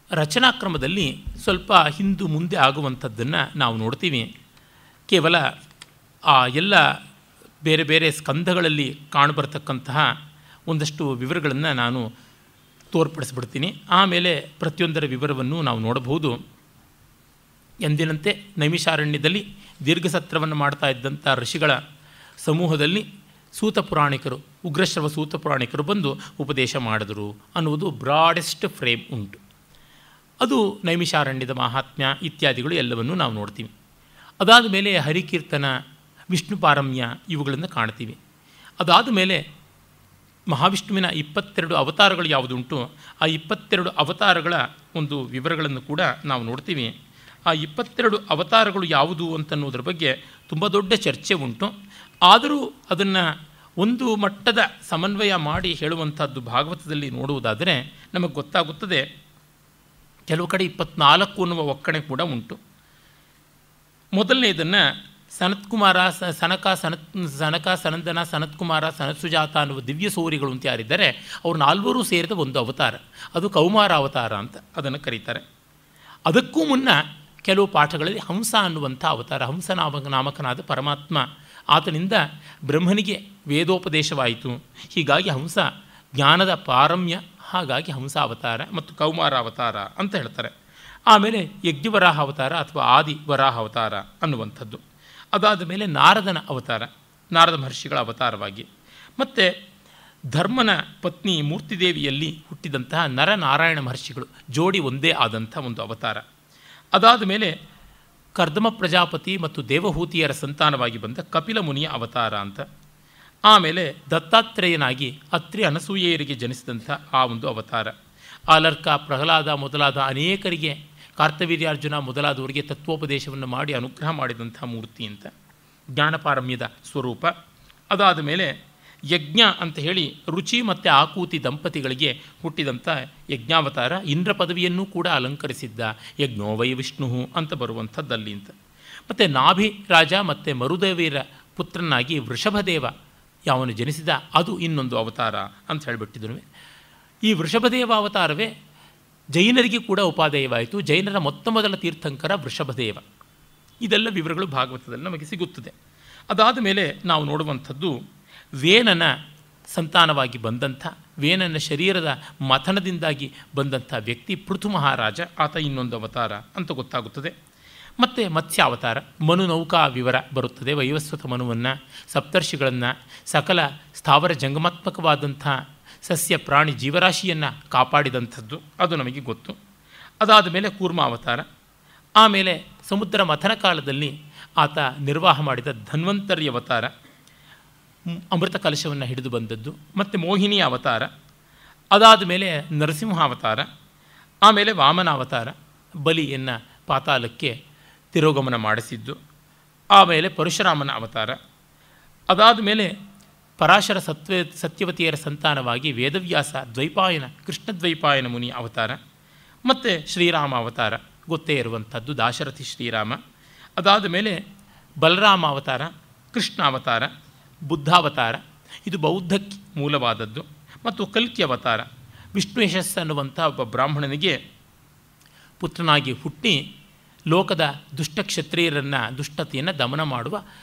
ರಚನಾಕ್ರಮದಲ್ಲಿ ಸ್ವಲ್ಪ ಹಿಂದು ಮುಂದೆ ಆಗುವಂಥದ್ದನ್ನು ನಾವು ನೋಡ್ತೀವಿ. ಕೇವಲ ಆ ಎಲ್ಲ ಬೇರೆ ಬೇರೆ ಸ್ಕಂಧಗಳಲ್ಲಿ ಕಾಣಬರ್ತಕ್ಕಂತಹ ಒಂದಷ್ಟು ವಿವರಗಳನ್ನು ನಾನು ತೋರ್ಪಡಿಸ್ಬಿಡ್ತೀನಿ. ಆಮೇಲೆ ಪ್ರತಿಯೊಂದರ ವಿವರವನ್ನು ನಾವು ನೋಡಬಹುದು. ಎಂದಿನಂತೆ ನೈಮಿಷಾರಣ್ಯದಲ್ಲಿ ದೀರ್ಘಸತ್ರವನ್ನು ಮಾಡ್ತಾ ಇದ್ದಂಥ ಋಷಿಗಳ ಸಮೂಹದಲ್ಲಿ ಸೂತ ಪುರಾಣಿಕರು, ಉಗ್ರಶ್ರವ ಸೂತ ಪುರಾಣಿಕರು ಬಂದು ಉಪದೇಶ ಮಾಡಿದರು ಅನ್ನುವುದು ಬ್ರಾಡೆಸ್ಟ್ ಫ್ರೇಮ್ ಉಂಟು. ಅದು ನೈಮಿಷಾರಣ್ಯದ ಮಹಾತ್ಮ್ಯ ಇತ್ಯಾದಿಗಳು ಎಲ್ಲವನ್ನೂ ನಾವು ನೋಡ್ತೀವಿ. ಅದಾದ ಮೇಲೆ ಹರಿಕೀರ್ತನ, ವಿಷ್ಣು ಪಾರಮ್ಯ ಇವುಗಳನ್ನು ಕಾಣ್ತೀವಿ. ಅದಾದ ಮೇಲೆ ಮಹಾವಿಷ್ಣುವಿನ 22 ಅವತಾರಗಳು ಯಾವುದುಂಟು, ಆ 22 ಅವತಾರಗಳ ಒಂದು ವಿವರಗಳನ್ನು ಕೂಡ ನಾವು ನೋಡ್ತೀವಿ. ಆ 22 ಅವತಾರಗಳು ಯಾವುದು ಅಂತನ್ನುವುದರ ಬಗ್ಗೆ ತುಂಬ ದೊಡ್ಡ ಚರ್ಚೆ ಉಂಟು. ಆದರೂ ಅದನ್ನು ಒಂದು ಮಟ್ಟದ ಸಮನ್ವಯ ಮಾಡಿ ಹೇಳುವಂಥದ್ದು ಭಾಗವತದಲ್ಲಿ ನೋಡುವುದಾದರೆ ನಮಗೆ ಗೊತ್ತಾಗುತ್ತದೆ. ಕೆಲವು ಕಡೆ 24 ಅನ್ನುವ ಒಕ್ಕಣೆ ಕೂಡ ಉಂಟು. ಮೊದಲನೇದನ್ನು ಸನತ್ಕುಮಾರ, ಸನಕ, ಸನಂದನ, ಸನತ್ಕುಮಾರ, ಸನತ್ಸುಜಾತ ಅನ್ನುವ ದಿವ್ಯ ಸೂರಿಗಳು ಅಂತ ಯಾರಿದ್ದಾರೆ ಅವರು 4 ಸೇರಿದ ಒಂದು ಅವತಾರ, ಅದು ಕೌಮಾರ ಅವತಾರ ಅಂತ ಅದನ್ನು ಕರೀತಾರೆ. ಅದಕ್ಕೂ ಮುನ್ನ ಕೆಲವು ಪಾಠಗಳಲ್ಲಿ ಹಂಸ ಅನ್ನುವಂಥ ಅವತಾರ, ಹಂಸ ನಾಮಕನಾದ ಪರಮಾತ್ಮ, ಆತನಿಂದ ಬ್ರಹ್ಮನಿಗೆ ವೇದೋಪದೇಶವಾಯಿತು. ಹೀಗಾಗಿ ಹಂಸ ಜ್ಞಾನದ ಪಾರಮ್ಯ, ಹಾಗಾಗಿ ಹಂಸ ಅವತಾರ ಮತ್ತು ಕೌಮಾರ ಅವತಾರ ಅಂತ ಹೇಳ್ತಾರೆ. ಆಮೇಲೆ ಯಜ್ಞವರಾಹ ಅವತಾರ ಅಥವಾ ಆದಿ ವರಾಹ ಅವತಾರ ಅನ್ನುವಂಥದ್ದು. ಅದಾದ ಮೇಲೆ ನಾರದನ ಅವತಾರ, ನಾರದ ಮಹರ್ಷಿಗಳ ಅವತಾರವಾಗಿ, ಮತ್ತು ಧರ್ಮನ ಪತ್ನಿ ಮೂರ್ತಿದೇವಿಯಲ್ಲಿ ಹುಟ್ಟಿದಂತಹ ನರನಾರಾಯಣ ಮಹರ್ಷಿಗಳು ಜೋಡಿ ಒಂದೇ ಆದಂಥ ಒಂದು ಅವತಾರ. ಅದಾದ ಮೇಲೆ ಕರ್ದಮ ಪ್ರಜಾಪತಿ ಮತ್ತು ದೇವಹೂತಿಯರ ಸಂತಾನವಾಗಿ ಬಂದ ಕಪಿಲ ಮುನಿಯ ಅವತಾರ ಅಂತ. ಆಮೇಲೆ ದತ್ತಾತ್ರೇಯನಾಗಿ ಅತ್ರಿ ಅನಸೂಯೆಯರಿಗೆ ಜನಿಸಿದಂಥ ಆ ಒಂದು ಅವತಾರ. ಆಲರ್ಕ, ಪ್ರಹ್ಲಾದ ಮೊದಲಾದ ಅನೇಕರಿಗೆ, ಕಾರ್ತವೀರ್ಯಾರ್ಜುನ ಮೊದಲಾದವರಿಗೆ ತತ್ವೋಪದೇಶವನ್ನು ಮಾಡಿ ಅನುಗ್ರಹ ಮಾಡಿದಂಥ ಮೂರ್ತಿ ಅಂತ ಜ್ಞಾನಪಾರಮ್ಯದ ಸ್ವರೂಪ. ಅದಾದ ಮೇಲೆ ಯಜ್ಞ ಅಂತ ಹೇಳಿ ರುಚಿ ಮತ್ತು ಆಕೂತಿ ದಂಪತಿಗಳಿಗೆ ಹುಟ್ಟಿದಂಥ ಯಜ್ಞಾವತಾರ. ಇಂದ್ರ ಪದವಿಯನ್ನೂ ಕೂಡ ಅಲಂಕರಿಸಿದ್ದ ಯಜ್ಞೋ ವೈ ವಿಷ್ಣು ಅಂತ ಬರುವಂಥದ್ದಲ್ಲಿ ಅಂತ. ಮತ್ತು ನಾಭಿ ರಾಜ ಮತ್ತು ಮರುದೇವಿಯರ ಪುತ್ರನಾಗಿ ವೃಷಭದೇವ ಯಾವನು ಜನಿಸಿದ, ಅದು ಇನ್ನೊಂದು ಅವತಾರ ಅಂತ ಹೇಳಿಬಿಟ್ಟಿದ್ರು. ಈ ವೃಷಭದೇವ ಅವತಾರವೇ ಜೈನರಿಗೆ ಕೂಡ ಉಪಾದೇಯವಾಯಿತು. ಜೈನರ ಮೊತ್ತ ಮೊದಲ ತೀರ್ಥಂಕರ ವೃಷಭದೇವ. ಇದೆಲ್ಲ ವಿವರಗಳು ಭಾಗವತದಲ್ಲಿ ನಮಗೆ ಸಿಗುತ್ತದೆ. ಅದಾದ ಮೇಲೆ ನಾವು ನೋಡುವಂಥದ್ದು ವೇನನ ಸಂತಾನವಾಗಿ ಬಂದಂಥ, ವೇನನ ಶರೀರದ ಮಥನದಿಂದಾಗಿ ಬಂದಂಥ ವ್ಯಕ್ತಿ ಪೃಥು ಮಹಾರಾಜ, ಆತ ಇನ್ನೊಂದು ಅವತಾರ ಅಂತ ಗೊತ್ತಾಗುತ್ತದೆ. ಮತ್ತು ಮತ್ಸ್ಯಾವತಾರ, ಮನು ನೌಕಾ ವಿವರ ಬರುತ್ತದೆ. ವೈವಸ್ವತ ಮನುವನ್ನು, ಸಪ್ತರ್ಷಿಗಳನ್ನು, ಸಕಲ ಸ್ಥಾವರ ಜಂಗಮಾತ್ಮಕವಾದಂಥ ಸಸ್ಯ ಪ್ರಾಣಿ ಜೀವರಾಶಿಯನ್ನು ಕಾಪಾಡಿದಂಥದ್ದು ಅದು ನಮಗೆ ಗೊತ್ತು. ಅದಾದ ಮೇಲೆ ಕೂರ್ಮಾವತಾರ, ಆಮೇಲೆ ಸಮುದ್ರ ಮಥನ ಕಾಲದಲ್ಲಿ ಆತ ನಿರ್ವಾಹ ಮಾಡಿದ ಧನ್ವಂತರಿ ಅವತಾರ, ಅಮೃತ ಕಲಶವನ್ನು ಹಿಡಿದು ಬಂದದ್ದು, ಮತ್ತು ಮೋಹಿನಿ ಅವತಾರ, ಅದಾದ ಮೇಲೆ ನರಸಿಂಹಾವತಾರ, ಆಮೇಲೆ ವಾಮನಾವತಾರ, ಬಲಿಯನ್ನು ಪಾತಾಳಕ್ಕೆ ತಿರೋಗಮನ ಮಾಡಿಸಿದ್ದು, ಆಮೇಲೆ ಪರಶುರಾಮನ ಅವತಾರ, ಅದಾದ ಮೇಲೆ ಪರಾಶರ ಸತ್ಯವತಿಯರ ಸಂತಾನವಾಗಿ ವೇದವ್ಯಾಸ ದ್ವೈಪಾಯನ ಕೃಷ್ಣದ್ವೈಪಾಯನ ಮುನಿ ಅವತಾರ, ಮತ್ತು ಶ್ರೀರಾಮ ಅವತಾರ ಗೊತ್ತೇ ಇರುವಂಥದ್ದು ದಾಶರಥಿ ಶ್ರೀರಾಮ. ಅದಾದ ಮೇಲೆ ಬಲರಾಮ ಅವತಾರ, ಕೃಷ್ಣ ಅವತಾರ, ಬುದ್ಧಾವತಾರ, ಇದು ಬೌದ್ಧಕ್ಕೆ ಮೂಲವಾದದ್ದು. ಮತ್ತು ಕಲ್ಕಿ ಅವತಾರ, ವಿಷ್ಣು ಯಶಸ್ಸು ಅನ್ನುವಂಥ ಒಬ್ಬ ಬ್ರಾಹ್ಮಣನಿಗೆ ಪುತ್ರನಾಗಿ ಹುಟ್ಟಿ ಲೋಕದ ದುಷ್ಟ ಕ್ಷತ್ರಿಯರನ್ನು ದುಷ್ಟತೆಯನ್ನು ದಮನ ಮಾಡುವ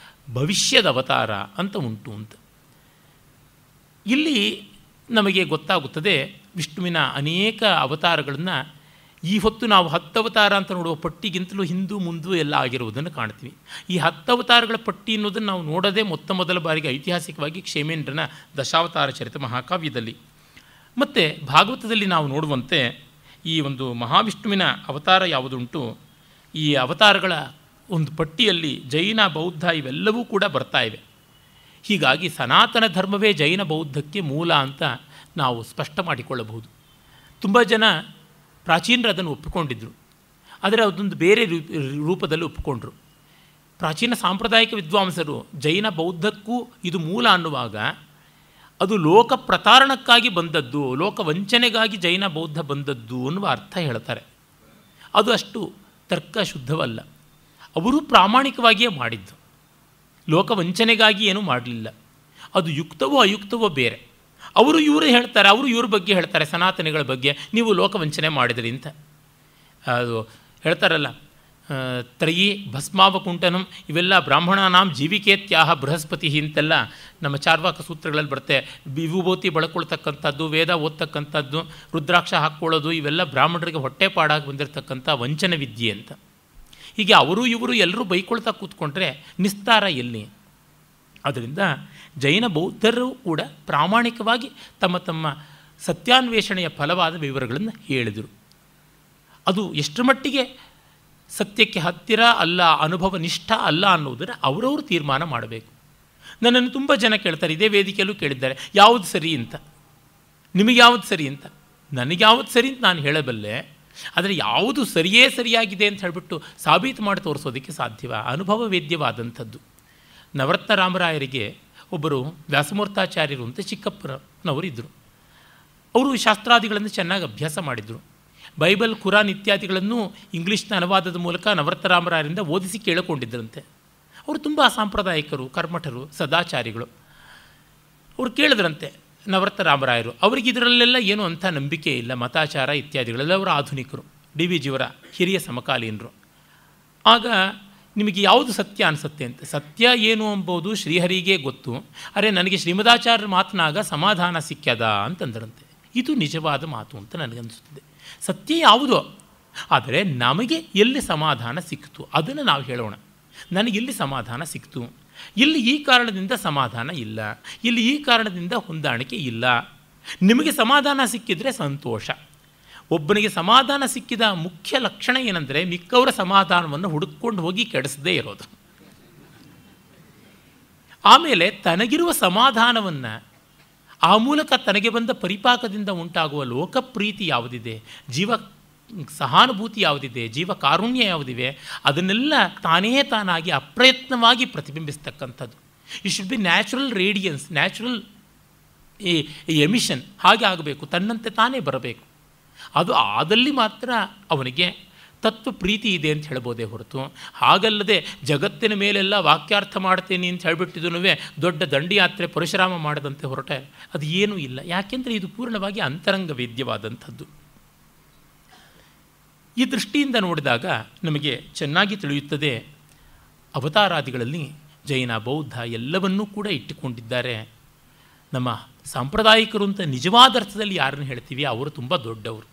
ಭವಿಷ್ಯದ ಅವತಾರ ಅಂತ ಉಂಟು ಅಂತ. ಇಲ್ಲಿ ನಮಗೆ ಗೊತ್ತಾಗುತ್ತದೆ ವಿಷ್ಣುವಿನ ಅನೇಕ ಅವತಾರಗಳನ್ನು ಈ ಹೊತ್ತು ನಾವು 10 ಅವತಾರ ಅಂತ ನೋಡುವ ಪಟ್ಟಿಗಿಂತಲೂ ಹಿಂದೂ ಮುಂದೂ ಎಲ್ಲ ಆಗಿರುವುದನ್ನು ಕಾಣ್ತೀವಿ. ಈ 10 ಅವತಾರಗಳ ಪಟ್ಟಿ ಅನ್ನೋದನ್ನು ನಾವು ನೋಡೋದೇ ಮೊದಲ ಬಾರಿಗೆ ಐತಿಹಾಸಿಕವಾಗಿ ಕ್ಷೇಮೇಂದ್ರನ ದಶಾವತಾರ ಚರಿತ ಮಹಾಕಾವ್ಯದಲ್ಲಿ. ಮತ್ತು ಭಾಗವತದಲ್ಲಿ ನಾವು ನೋಡುವಂತೆ ಈ ಒಂದು ಮಹಾವಿಷ್ಣುವಿನ ಅವತಾರ ಯಾವುದುಂಟು, ಈ ಅವತಾರಗಳ ಒಂದು ಪಟ್ಟಿಯಲ್ಲಿ ಜೈನ ಬೌದ್ಧ ಇವೆಲ್ಲವೂ ಕೂಡ ಬರ್ತಾ ಇವೆ. ಹೀಗಾಗಿ ಸನಾತನ ಧರ್ಮವೇ ಜೈನ ಬೌದ್ಧಕ್ಕೆ ಮೂಲ ಅಂತ ನಾವು ಸ್ಪಷ್ಟ ಮಾಡಿಕೊಳ್ಳಬಹುದು. ತುಂಬ ಜನ ಪ್ರಾಚೀನರು ಅದನ್ನು ಒಪ್ಪಿಕೊಂಡಿದ್ದರು, ಆದರೆ ಅದೊಂದು ಬೇರೆ ರೂಪದಲ್ಲಿ ಒಪ್ಪಿಕೊಂಡ್ರು. ಪ್ರಾಚೀನ ಸಾಂಪ್ರದಾಯಿಕ ವಿದ್ವಾಂಸರು ಜೈನ ಬೌದ್ಧಕ್ಕೂ ಇದು ಮೂಲ ಅನ್ನುವಾಗ ಅದು ಲೋಕ ಪ್ರತಾರಣಕ್ಕಾಗಿ ಬಂದದ್ದು, ಲೋಕ ವಂಚನೆಗಾಗಿ ಜೈನ ಬೌದ್ಧ ಬಂದದ್ದು ಅನ್ನುವ ಅರ್ಥ ಹೇಳ್ತಾರೆ. ಅದು ಅಷ್ಟು ತರ್ಕ ಶುದ್ಧವಲ್ಲ. ಅವರು ಪ್ರಾಮಾಣಿಕವಾಗಿಯೇ ಮಾಡಿದ್ದು, ಲೋಕವಂಚನೆಗಾಗಿ ಏನೂ ಮಾಡಲಿಲ್ಲ. ಅದು ಯುಕ್ತವೋ ಅಯುಕ್ತವೋ ಬೇರೆ. ಇವರು ಹೇಳ್ತಾರೆ, ಅವರು ಇವ್ರ ಬಗ್ಗೆ ಹೇಳ್ತಾರೆ, ಸನಾತನಿಗಳ ಬಗ್ಗೆ ನೀವು ಲೋಕವಂಚನೆ ಮಾಡಿದ್ರಿ ಅಂತ. ಅದು ಹೇಳ್ತಾರಲ್ಲ, ತ್ರಯಿ ಭಸ್ಮಾವಕುಂಠನಂ ಇವೆಲ್ಲ ಬ್ರಾಹ್ಮಣನಾಂ ಜೀವಿಕೇತ್ಯಾಹ ಬೃಹಸ್ಪತಿ ಅಂತೆಲ್ಲ ನಮ್ಮ ಚಾರ್ವಾಕ ಸೂತ್ರಗಳಲ್ಲಿ ಬರುತ್ತೆ. ವಿಭೂತಿ ಬಳಕೊಳ್ತಕ್ಕಂಥದ್ದು, ವೇದ ಓದ್ತಕ್ಕಂಥದ್ದು, ರುದ್ರಾಕ್ಷ ಹಾಕ್ಕೊಳ್ಳೋದು, ಇವೆಲ್ಲ ಬ್ರಾಹ್ಮಣರಿಗೆ ಹೊಟ್ಟೆಪಾಡಾಗಿ ಬಂದಿರತಕ್ಕಂಥ ವಂಚನ ವಿದ್ಯೆ ಅಂತ. ಹೀಗೆ ಅವರು ಇವರು ಎಲ್ಲರೂ ಬೈಕೊಳ್ತಾ ಕೂತ್ಕೊಂಡ್ರೆ ನಿಸ್ತಾರ ಎಲ್ಲಿ? ಆದ್ದರಿಂದ ಜೈನ ಬೌದ್ಧರು ಕೂಡ ಪ್ರಾಮಾಣಿಕವಾಗಿ ತಮ್ಮ ತಮ್ಮ ಸತ್ಯಾನ್ವೇಷಣೆಯ ಫಲವಾದ ವಿವರಗಳನ್ನು ಹೇಳಿದರು. ಅದು ಎಷ್ಟರ ಮಟ್ಟಿಗೆ ಸತ್ಯಕ್ಕೆ ಹತ್ತಿರ ಅಲ್ಲ, ಅನುಭವ ನಿಷ್ಠ ಅಲ್ಲ ಅನ್ನೋದನ್ನು ಅವರವರು ತೀರ್ಮಾನ ಮಾಡಬೇಕು. ನನ್ನನ್ನು ತುಂಬ ಜನ ಕೇಳ್ತಾರೆ, ಇದೇ ವೇದಿಕೆಯಲ್ಲೂ ಕೇಳಿದ್ದಾರೆ, ಯಾವುದು ಸರಿ ಅಂತ, ನಿಮಗೆ ಯಾವುದು ಸರಿ ಅಂತ. ನನಗೆ ಯಾವುದು ಸರಿ ಅಂತ ನಾನು ಹೇಳಬಲ್ಲೆ, ಆದರೆ ಯಾವುದು ಸರಿಯೇ ಸರಿಯಾಗಿದೆ ಅಂತ ಹೇಳಿಬಿಟ್ಟು ಸಾಬೀತು ಮಾಡಿ ತೋರಿಸೋದಕ್ಕೆ ಸಾಧ್ಯವ? ಅನುಭವ ವೇದ್ಯವಾದಂಥದ್ದು. ನವರತ್ನ ರಾಮರಾಯರಿಗೆ ಒಬ್ಬರು ವ್ಯಾಸಮೂರ್ತಾಚಾರ್ಯರು ಅಂತ ಚಿಕ್ಕಪ್ಪನವರು ಇದ್ದರು. ಅವರು ಶಾಸ್ತ್ರಾದಿಗಳನ್ನು ಚೆನ್ನಾಗಿ ಅಭ್ಯಾಸ ಮಾಡಿದರು. ಬೈಬಲ್, ಕುರಾನ್ ಇತ್ಯಾದಿಗಳನ್ನು ಇಂಗ್ಲೀಷ್ನ ಅನುವಾದದ ಮೂಲಕ ನವರತ್ನ ರಾಮರಾಯರಿಂದ ಓದಿಸಿ ಕೇಳಿಕೊಂಡಿದ್ದರಂತೆ. ಅವರು ತುಂಬ ಸಾಂಪ್ರದಾಯಿಕರು, ಕರ್ಮಠರು, ಸದಾಚಾರಿಗಳು. ಅವರು ಕೇಳಿದ್ರಂತೆ ನವರತ್ನ ರಾಮರಾಯರು, ಅವರಿಗೆ ಇದರಲ್ಲೆಲ್ಲ ಏನೂ ಅಂಥ ನಂಬಿಕೆ ಇಲ್ಲ, ಮತಾಚಾರ ಇತ್ಯಾದಿಗಳೆಲ್ಲ. ಅವರು ಆಧುನಿಕರು, ಡಿ ವಿ ಜಿಯವರ ಹಿರಿಯ ಸಮಕಾಲೀನರು. ಆಗ ನಿಮಗೆ ಯಾವುದು ಸತ್ಯ ಅನಿಸುತ್ತೆ ಅಂತ. ಸತ್ಯ ಏನು ಎಂಬುದು ಶ್ರೀಹರಿಗೆ ಗೊತ್ತು, ಅರೆ ನನಗೆ ಶ್ರೀಮದಾಚಾರ್ಯರು ಮಾತನಾಗ ಸಮಾಧಾನ ಸಿಕ್ಕ್ಯದ ಅಂತಂದ್ರಂತೆ. ಇದು ನಿಜವಾದ ಮಾತು ಅಂತ ನನಗನ್ನಿಸುತ್ತದೆ. ಸತ್ಯ ಯಾವುದೋ, ಆದರೆ ನಮಗೆ ಎಲ್ಲಿ ಸಮಾಧಾನ ಸಿಕ್ತು ಅದನ್ನು ನಾವು ಹೇಳೋಣ. ನನಗೆಲ್ಲಿ ಸಮಾಧಾನ ಸಿಕ್ತು, ಇಲ್ಲಿ ಈ ಕಾರಣದಿಂದ ಸಮಾಧಾನ ಇಲ್ಲ, ಇಲ್ಲಿ ಈ ಕಾರಣದಿಂದ ಹೊಂದಾಣಿಕೆ ಇಲ್ಲ. ನಿಮಗೆ ಸಮಾಧಾನ ಸಿಕ್ಕಿದರೆ ಸಂತೋಷ. ಒಬ್ಬನಿಗೆ ಸಮಾಧಾನ ಸಿಕ್ಕಿದ ಮುಖ್ಯ ಲಕ್ಷಣ ಏನಂದರೆ ಮಿಕ್ಕವರ ಸಮಾಧಾನವನ್ನು ಹುಡುಕೊಂಡು ಹೋಗಿ ಕೆಡಿಸದೇ ಇರೋದು. ಆಮೇಲೆ ತನಗಿರುವ ಸಮಾಧಾನವನ್ನು, ಆ ಮೂಲಕ ತನಗೆ ಬಂದ ಪರಿಪಾಕದಿಂದ ಉಂಟಾಗುವ ಲೋಕಪ್ರೀತಿ ಯಾವುದಿದೆ, ಜೀವ ಸಹಾನುಭೂತಿ ಯಾವುದಿದೆ, ಜೀವ ಕಾರುಣ್ಯ ಯಾವುದಿವೆ, ಅದನ್ನೆಲ್ಲ ತಾನಾಗಿ ಅಪ್ರಯತ್ನವಾಗಿ ಪ್ರತಿಬಿಂಬಿಸ್ತಕ್ಕಂಥದ್ದು. It should be natural radiance, natural emission. ಹಾಗೆ ಆಗಬೇಕು, ತನ್ನಂತೆ ತಾನೇ ಬರಬೇಕು. ಅದು ಆದಲ್ಲಿ ಮಾತ್ರ ಅವನಿಗೆ ತತ್ವ ಪ್ರೀತಿ ಇದೆ ಅಂತ ಹೇಳ್ಬೋದೇ ಹೊರತು, ಹಾಗಲ್ಲದೆ ಜಗತ್ತಿನ ಮೇಲೆಲ್ಲ ವಾಕ್ಯಾರ್ಥ ಮಾಡ್ತೇನೆ ಅಂತ ಹೇಳಿಬಿಟ್ಟಿದೂ ದೊಡ್ಡ ದಂಡಿಯಾತ್ರೆ ಪರಶುರಾಮ ಮಾಡದಂತೆ ಹೊರಟೆ ಅದು ಏನೂ ಇಲ್ಲ. ಯಾಕೆಂದರೆ ಇದು ಪೂರ್ಣವಾಗಿ ಅಂತರಂಗ ವೇದ್ಯವಾದಂಥದ್ದು. ಈ ದೃಷ್ಟಿಯಿಂದ ನೋಡಿದಾಗ ನಮಗೆ ಚೆನ್ನಾಗಿ ತಿಳಿಯುತ್ತದೆ ಅವತಾರಾದಿಗಳಲ್ಲಿ ಜೈನ ಬೌದ್ಧ ಎಲ್ಲವನ್ನೂ ಕೂಡ ಇಟ್ಟುಕೊಂಡಿದ್ದಾರೆ. ನಮ್ಮ ಸಾಂಪ್ರದಾಯಿಕರು ಅಂತ ನಿಜವಾದ ಅರ್ಥದಲ್ಲಿ ಯಾರನ್ನು ಹೇಳ್ತೀವಿ ಅವರು ತುಂಬ ದೊಡ್ಡವರು.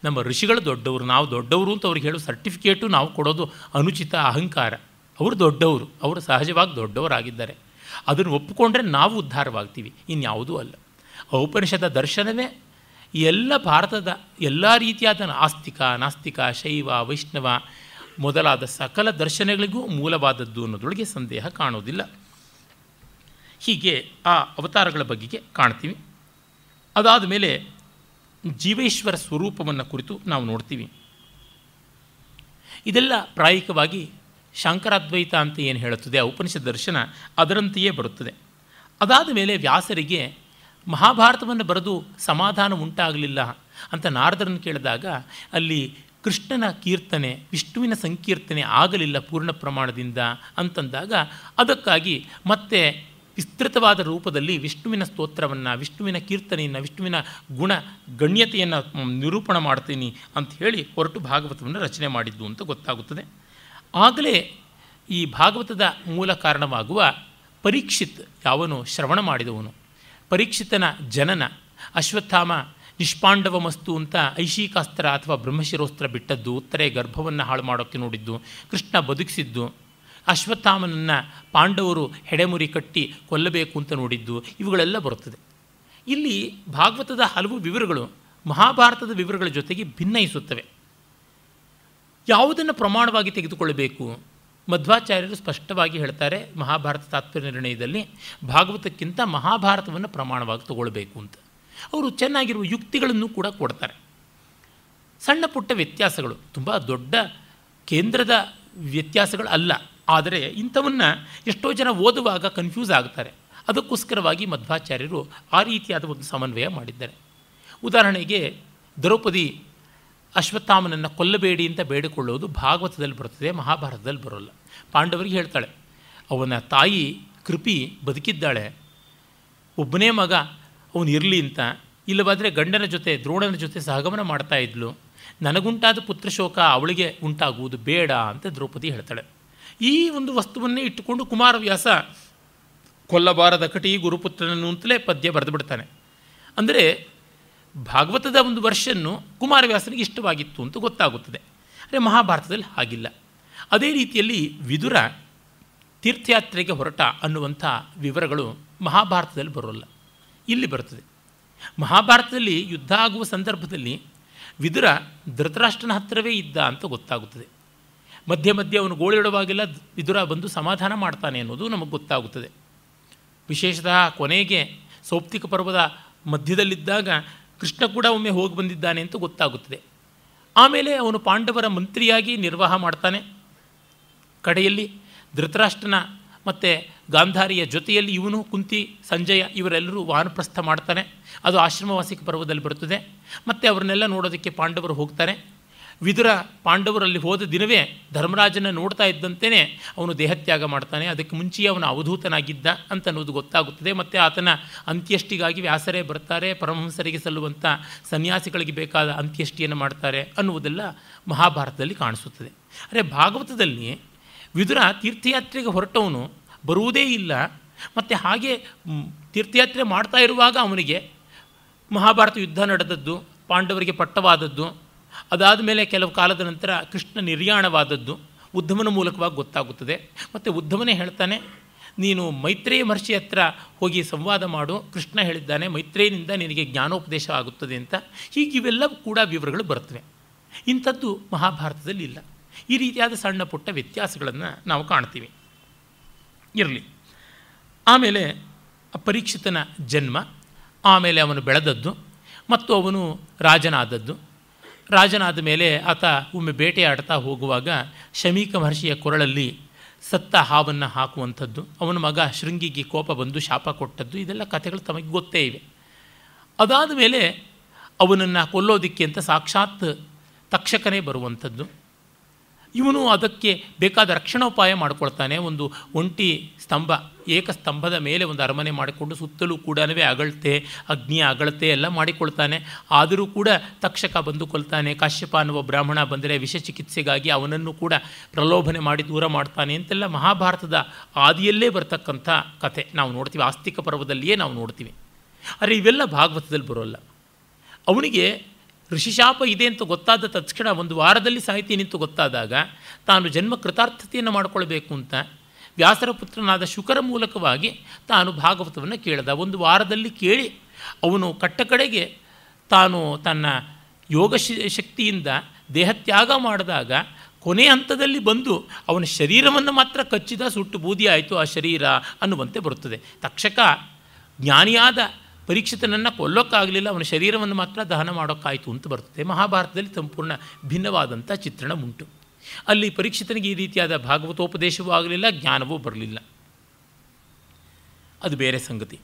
ನಮ್ಮ ಋಷಿಗಳು ದೊಡ್ಡವರು, ನಾವು ದೊಡ್ಡವರು ಅಂತ ಅವ್ರಿಗೆ ಹೇಳೋ ಸರ್ಟಿಫಿಕೇಟು ನಾವು ಕೊಡೋದು ಅನುಚಿತ ಅಹಂಕಾರ. ಅವರು ದೊಡ್ಡವರು, ಅವರು ಸಹಜವಾಗಿ ದೊಡ್ಡವರಾಗಿದ್ದಾರೆ. ಅದನ್ನು ಒಪ್ಪಿಕೊಂಡ್ರೆ ನಾವು ಉದ್ಧಾರವಾಗ್ತೀವಿ, ಇನ್ಯಾವುದೂ ಅಲ್ಲ. ಔಪನಿಷದ ದರ್ಶನವೇ ಎಲ್ಲ ಭಾರತದ ಎಲ್ಲ ರೀತಿಯಾದ ಆಸ್ತಿಕ, ನಾಸ್ತಿಕ, ಶೈವ, ವೈಷ್ಣವ ಮೊದಲಾದ ಸಕಲ ದರ್ಶನಗಳಿಗೂ ಮೂಲವಾದದ್ದು ಅನ್ನೋದ್ರೊಳಗೆ ಸಂದೇಹ ಕಾಣೋದಿಲ್ಲ. ಹೀಗೆ ಆ ಅವತಾರಗಳ ಬಗೆಗೆ ಕಾಣ್ತೀವಿ. ಅದಾದ ಮೇಲೆ ಜೀವೇಶ್ವರ ಸ್ವರೂಪವನ್ನು ಕುರಿತು ನಾವು ನೋಡ್ತೀವಿ. ಇದೆಲ್ಲ ಪ್ರಾಯಿಕವಾಗಿ ಶಾಂಕರಾದ್ವೈತ ಅಂತ ಏನು ಹೇಳುತ್ತದೆ ಉಪನಿಷತ್ ದರ್ಶನ ಅದರಂತೆಯೇ ಬರುತ್ತದೆ. ಅದಾದ ಮೇಲೆ ವ್ಯಾಸರಿಗೆ ಮಹಾಭಾರತವನ್ನು ಬರೆದು ಸಮಾಧಾನ ಉಂಟಾಗಲಿಲ್ಲ ಅಂತ ನಾರದರನ್ನು ಕೇಳಿದಾಗ ಅಲ್ಲಿ ಕೃಷ್ಣನ ಕೀರ್ತನೆ, ವಿಷ್ಣುವಿನ ಸಂಕೀರ್ತನೆ ಆಗಲಿಲ್ಲ ಪೂರ್ಣ ಪ್ರಮಾಣದಿಂದ ಅಂತಂದಾಗ ಅದಕ್ಕಾಗಿ ಮತ್ತೆ ವಿಸ್ತೃತವಾದ ರೂಪದಲ್ಲಿ ವಿಷ್ಣುವಿನ ಸ್ತೋತ್ರವನ್ನು, ವಿಷ್ಣುವಿನ ಕೀರ್ತನೆಯನ್ನು, ವಿಷ್ಣುವಿನ ಗುಣ ಗಣ್ಯತೆಯನ್ನು ನಿರೂಪಣೆ ಮಾಡ್ತೀನಿ ಅಂತ ಹೇಳಿ ಹೊರಟು ಭಾಗವತವನ್ನು ರಚನೆ ಮಾಡಿದ್ದು ಅಂತ ಗೊತ್ತಾಗುತ್ತದೆ. ಆಗಲೇ ಈ ಭಾಗವತದ ಮೂಲ ಕಾರಣವಾಗುವ ಪರೀಕ್ಷಿತ್ ಯಾವನು ಶ್ರವಣ ಮಾಡಿದವನು, ಪರೀಕ್ಷಿತನ ಜನನ, ಅಶ್ವತ್ಥಾಮ ನಿಷ್ಪಾಂಡವ ಮಸ್ತು ಅಂತ ಐಶಿಕಾಸ್ತ್ರ ಅಥವಾ ಬ್ರಹ್ಮಶಿರೋಸ್ತ್ರ ಬಿಟ್ಟದ್ದು, ಉತ್ತರೆ ಗರ್ಭವನ್ನು ಹಾಳು ಮಾಡೋಕ್ಕೆ ನೋಡಿದ್ದು, ಕೃಷ್ಣ ಬದುಕಿಸಿದ್ದು, ಅಶ್ವತ್ಥಾಮನನ್ನು ಪಾಂಡವರು ಹೆಡೆಮುರಿ ಕಟ್ಟಿ ಕೊಲ್ಲಬೇಕು ಅಂತ ನೋಡಿದ್ದು, ಇವುಗಳೆಲ್ಲ ಬರುತ್ತದೆ. ಇಲ್ಲಿ ಭಾಗವತದ ಹಲವು ವಿವರಗಳು ಮಹಾಭಾರತದ ವಿವರಗಳ ಜೊತೆಗೆ ಭಿನ್ನಯಿಸುತ್ತವೆ. ಯಾವುದನ್ನು ಪ್ರಮಾಣವಾಗಿ ತೆಗೆದುಕೊಳ್ಳಬೇಕು? ಮಧ್ವಾಚಾರ್ಯರು ಸ್ಪಷ್ಟವಾಗಿ ಹೇಳ್ತಾರೆ ಮಹಾಭಾರತ ತಾತ್ಪರ್ಯ ನಿರ್ಣಯದಲ್ಲಿ, ಭಾಗವತಕ್ಕಿಂತ ಮಹಾಭಾರತವನ್ನು ಪ್ರಮಾಣವಾಗಿ ತಗೊಳ್ಬೇಕು ಅಂತ. ಅವರು ಚೆನ್ನಾಗಿರುವ ಯುಕ್ತಿಗಳನ್ನು ಕೂಡ ಕೊಡ್ತಾರೆ. ಸಣ್ಣ ಪುಟ್ಟ ವ್ಯತ್ಯಾಸಗಳು, ತುಂಬ ದೊಡ್ಡ ಕೇಂದ್ರದ ವ್ಯತ್ಯಾಸಗಳು ಅಲ್ಲ, ಆದರೆ ಇಂಥವನ್ನು ಎಷ್ಟೋ ಜನ ಓದುವಾಗ ಕನ್ಫ್ಯೂಸ್ ಆಗ್ತಾರೆ. ಅದಕ್ಕೋಸ್ಕರವಾಗಿ ಮಧ್ವಾಚಾರ್ಯರು ಆ ರೀತಿಯಾದ ಒಂದು ಸಮನ್ವಯ ಮಾಡಿದ್ದಾರೆ. ಉದಾಹರಣೆಗೆ ದ್ರೌಪದಿ ಅಶ್ವತ್ಥಾಮನನ್ನು ಕೊಲ್ಲಬೇಡಿ ಅಂತ ಬೇಡಿಕೊಳ್ಳೋದು ಭಾಗವತದಲ್ಲಿ ಬರುತ್ತದೆ, ಮಹಾಭಾರತದಲ್ಲಿ ಬರೋಲ್ಲ. ಪಾಂಡವರಿಗೆ ಹೇಳ್ತಾಳೆ, ಅವನ ತಾಯಿ ಕೃಪಿ ಬದುಕಿದ್ದಾಳೆ, ಒಬ್ಬನೇ ಮಗ ಅವನು ಇರಲಿ ಅಂತ, ಇಲ್ಲವಾದರೆ ಗಂಡನ ಜೊತೆ ದ್ರೋಣನ ಜೊತೆ ಸಹಗಮನ ಮಾಡ್ತಾ ಇದ್ಲು, ನನಗುಂಟಾದ ಪುತ್ರಶೋಕ ಅವಳಿಗೆ ಉಂಟಾಗುವುದು ಬೇಡ ಅಂತ ದ್ರೌಪದಿ ಹೇಳ್ತಾಳೆ. ಈ ಒಂದು ವಸ್ತುವನ್ನೇ ಇಟ್ಟುಕೊಂಡು ಕುಮಾರವ್ಯಾಸ ಕೊಲ್ಲಬಾರದ ಕಟಿ ಗುರುಪುತ್ರನನ್ನು ಅಂತಲೇ ಪದ್ಯ ಬರೆದು ಬಿಡ್ತಾನೆ. ಅಂದರೆ ಭಾಗವತದ ಒಂದು ವರ್ಷನ್ನು ಕುಮಾರವ್ಯಾಸನಿಗೆ ಇಷ್ಟವಾಗಿತ್ತು ಅಂತ ಗೊತ್ತಾಗುತ್ತದೆ. ಅಂದರೆ ಮಹಾಭಾರತದಲ್ಲಿ ಹಾಗಿಲ್ಲ. ಅದೇ ರೀತಿಯಲ್ಲಿ ವಿದುರ ತೀರ್ಥಯಾತ್ರೆಗೆ ಹೊರಟ ಅನ್ನುವಂಥ ವಿವರಗಳು ಮಹಾಭಾರತದಲ್ಲಿ ಬರೋಲ್ಲ, ಇಲ್ಲಿ ಬರ್ತದೆ. ಮಹಾಭಾರತದಲ್ಲಿ ಯುದ್ಧ ಆಗುವ ಸಂದರ್ಭದಲ್ಲಿ ವಿದುರ ಧೃತರಾಷ್ಟ್ರನ ಹತ್ತಿರವೇ ಇದ್ದ ಅಂತ ಗೊತ್ತಾಗುತ್ತದೆ. ಮಧ್ಯೆ ಮಧ್ಯೆ ಅವನು ಗೋಳಿಡುವಾಗೆಲ್ಲ ವಿದುರ ಬಂದು ಸಮಾಧಾನ ಮಾಡ್ತಾನೆ ಅನ್ನೋದು ನಮಗೆ ಗೊತ್ತಾಗುತ್ತದೆ. ವಿಶೇಷತಃ ಕೊನೆಗೆ ಸೌಪ್ತಿಕ ಪರ್ವದ ಮಧ್ಯದಲ್ಲಿದ್ದಾಗ ಕೃಷ್ಣ ಕೂಡ ಒಮ್ಮೆ ಹೋಗಿ ಬಂದಿದ್ದಾನೆ ಅಂತ ಗೊತ್ತಾಗುತ್ತದೆ. ಆಮೇಲೆ ಅವನು ಪಾಂಡವರ ಮಂತ್ರಿಯಾಗಿ ನಿರ್ವಾಹ ಮಾಡ್ತಾನೆ. ಕಡೆಯಲ್ಲಿ ಧೃತರಾಷ್ಟ್ರನ ಮತ್ತು ಗಾಂಧಾರಿಯ ಜೊತೆಯಲ್ಲಿ ಇವನು ಕುಂತಿ ಸಂಜಯ ಇವರೆಲ್ಲರೂ ವಾನಪ್ರಸ್ಥ ಮಾಡ್ತಾನೆ. ಅದು ಆಶ್ರಮವಾಸಿಕ ಪರ್ವದಲ್ಲಿ ಬರುತ್ತದೆ. ಮತ್ತು ಅವರನ್ನೆಲ್ಲ ನೋಡೋದಕ್ಕೆ ಪಾಂಡವರು ಹೋಗ್ತಾರೆ. ವಿದುರ ಪಾಂಡವರಲ್ಲಿ ಹೋದ ದಿನವೇ ಧರ್ಮರಾಜನ ನೋಡ್ತಾ ಇದ್ದಂತೆಯೇ ಅವನು ದೇಹತ್ಯಾಗ ಮಾಡ್ತಾನೆ. ಅದಕ್ಕೆ ಮುಂಚೆಯೇ ಅವನು ಅವಧೂತನಾಗಿದ್ದ ಅಂತ ಅನ್ನೋದು ಗೊತ್ತಾಗುತ್ತದೆ. ಮತ್ತು ಆತನ ಅಂತ್ಯಷ್ಟಿಗಾಗಿ ವ್ಯಾಸರೇ ಬರ್ತಾರೆ, ಪರಮಹಂಸರಿಗೆ ಸಲ್ಲುವಂಥ ಸನ್ಯಾಸಿಗಳಿಗೆ ಬೇಕಾದ ಅಂತ್ಯಷ್ಟಿಯನ್ನು ಮಾಡ್ತಾರೆ ಅನ್ನುವುದೆಲ್ಲ ಮಹಾಭಾರತದಲ್ಲಿ ಕಾಣಿಸುತ್ತದೆ. ಅಂದರೆ ಭಾಗವತದಲ್ಲಿ ವಿದುರ ತೀರ್ಥಯಾತ್ರೆಗೆ ಹೊರಟವನು ಬರುವುದೇ ಇಲ್ಲ. ಮತ್ತು ಹಾಗೆ ತೀರ್ಥಯಾತ್ರೆ ಮಾಡ್ತಾ ಇರುವಾಗ ಅವನಿಗೆ ಮಹಾಭಾರತ ಯುದ್ಧ ನಡೆದದ್ದು, ಪಾಂಡವರಿಗೆ ಪಟ್ಟವಾದದ್ದು, ಅದಾದ ಮೇಲೆ ಕೆಲವು ಕಾಲದ ನಂತರ ಕೃಷ್ಣ ನಿರ್ಯಾಣವಾದದ್ದು ಉದ್ಧಮನ ಮೂಲಕವಾಗಿ ಗೊತ್ತಾಗುತ್ತದೆ. ಮತ್ತು ಉದ್ಧಮನೇ ಹೇಳ್ತಾನೆ, ನೀನು ಮೈತ್ರೇಯ ಮಹರ್ಷಿ ಹತ್ರ ಹೋಗಿ ಸಂವಾದ ಮಾಡು, ಕೃಷ್ಣ ಹೇಳಿದ್ದಾನೆ ಮೈತ್ರೇಯನಿಂದ ನಿನಗೆ ಜ್ಞಾನೋಪದೇಶ ಆಗುತ್ತದೆ ಅಂತ. ಹೀಗೆ ಇವೆಲ್ಲ ಕೂಡ ವಿವರಗಳು ಬರ್ತವೆ. ಇಂಥದ್ದು ಮಹಾಭಾರತದಲ್ಲಿ ಇಲ್ಲ. ಈ ರೀತಿಯಾದ ಸಣ್ಣ ಪುಟ್ಟ ವ್ಯತ್ಯಾಸಗಳನ್ನು ನಾವು ಕಾಣ್ತೀವಿ. ಇರಲಿ. ಆಮೇಲೆ ಪರೀಕ್ಷಿತನ ಜನ್ಮ, ಆಮೇಲೆ ಅವನು ಬೆಳೆದದ್ದು ಮತ್ತು ಅವನು ರಾಜನಾದದ್ದು. ರಾಜನಾದ ಮೇಲೆ ಆತ ಒಮ್ಮೆ ಬೇಟೆಯಾಡ್ತಾ ಹೋಗುವಾಗ ಶಮೀಕ ಮಹರ್ಷಿಯ ಕೊರಳಲ್ಲಿ ಸತ್ತ ಹಾವನ್ನು ಹಾಕುವಂಥದ್ದು, ಅವನ ಮಗ ಶೃಂಗಿಗೆ ಕೋಪ ಬಂದು ಶಾಪ ಕೊಟ್ಟದ್ದು, ಇದೆಲ್ಲ ಕಥೆಗಳು ತಮಗೆ ಗೊತ್ತೇ ಇವೆ. ಅದಾದ ಮೇಲೆ ಅವನನ್ನು ಕೊಲ್ಲೋದಿಕ್ಕೆ ಅಂತ ಸಾಕ್ಷಾತ್ ತಕ್ಷಕನೇ ಬರುವಂಥದ್ದು. ಇವನು ಅದಕ್ಕೆ ಬೇಕಾದ ರಕ್ಷಣೋಪಾಯ ಮಾಡಿಕೊಳ್ತಾನೆ. ಒಂದು ಒಂಟಿ ಸ್ತಂಭ, ಏಕಸ್ತಂಭದ ಮೇಲೆ ಒಂದು ಅರಮನೆ ಮಾಡಿಕೊಂಡು ಸುತ್ತಲೂ ಕೂಡ ಅಗಳ್ತೆ, ಅಗ್ನಿಯ ಅಗಳತೆ ಎಲ್ಲ ಮಾಡಿಕೊಳ್ತಾನೆ. ಆದರೂ ಕೂಡ ತಕ್ಷಕ ಬಂದು ಕೊಲ್ತಾನೆ. ಕಾಶ್ಯಪ ಅನ್ನುವ ಬ್ರಾಹ್ಮಣ ಬಂದರೆ ವಿಷ ಚಿಕಿತ್ಸೆಗಾಗಿ ಅವನನ್ನು ಕೂಡ ಪ್ರಲೋಭನೆ ಮಾಡಿ ದೂರ ಮಾಡ್ತಾನೆ ಅಂತೆಲ್ಲ ಮಹಾಭಾರತದ ಆದಿಯಲ್ಲೇ ಬರ್ತಕ್ಕಂಥ ಕಥೆ ನಾವು ನೋಡ್ತೀವಿ. ಆಸ್ತಿಕ ಪರ್ವದಲ್ಲಿಯೇ ನಾವು ನೋಡ್ತೀವಿ. ಆದರೆ ಇವೆಲ್ಲ ಭಾಗವತದಲ್ಲಿ ಬರೋಲ್ಲ. ಅವನಿಗೆ ಋಷಿಶಾಪ ಇದೆ ಅಂತ ಗೊತ್ತಾದ ತಕ್ಷಣ ಒಂದು ವಾರದಲ್ಲಿ ಸಾಹಿತ್ಯ ನಿಂತು ಗೊತ್ತಾದಾಗ ತಾನು ಜನ್ಮ ಕೃತಾರ್ಥತೆಯನ್ನು ಮಾಡಿಕೊಳ್ಬೇಕು ಅಂತ ವ್ಯಾಸರ ಪುತ್ರನಾದ ಶುಕರ ಮೂಲಕವಾಗಿ ತಾನು ಭಾಗವತವನ್ನು ಕೇಳಿದ. ಒಂದು ವಾರದಲ್ಲಿ ಕೇಳಿ ಅವನು ಕಟ್ಟಕಡೆಗೆ ತಾನು ತನ್ನ ಯೋಗ ಶಕ್ತಿಯಿಂದ ದೇಹತ್ಯಾಗ ಮಾಡಿದಾಗ ಕೊನೆ ಹಂತದಲ್ಲಿ ಬಂದು ಅವನ ಶರೀರವನ್ನು ಮಾತ್ರ ಕಚ್ಚಿದ, ಸುಟ್ಟು ಬೂದಿ ಆಯಿತು ಆ ಶರೀರ ಅನ್ನುವಂತೆ ಬರುತ್ತದೆ. ತಕ್ಷಕ ಜ್ಞಾನಿಯಾದ ಪರೀಕ್ಷಿತನನ್ನು ಕೊಲ್ಲೋಕ್ಕಾಗಲಿಲ್ಲ, ಅವನ ಶರೀರವನ್ನು ಮಾತ್ರ ದಹನ ಮಾಡೋಕ್ಕಾಯಿತು ಅಂತ ಬರ್ತದೆ. ಮಹಾಭಾರತದಲ್ಲಿ ಸಂಪೂರ್ಣ ಭಿನ್ನವಾದಂಥ ಚಿತ್ರಣ ಉಂಟು. ಅಲ್ಲಿ ಪರೀಕ್ಷಿತನಿಗೆ ಈ ರೀತಿಯಾದ ಭಾಗವತೋಪದೇಶವೂ ಆಗಲಿಲ್ಲ, ಜ್ಞಾನವೂ ಬರಲಿಲ್ಲ. ಅದು ಬೇರೆ ಸಂಗತಿ.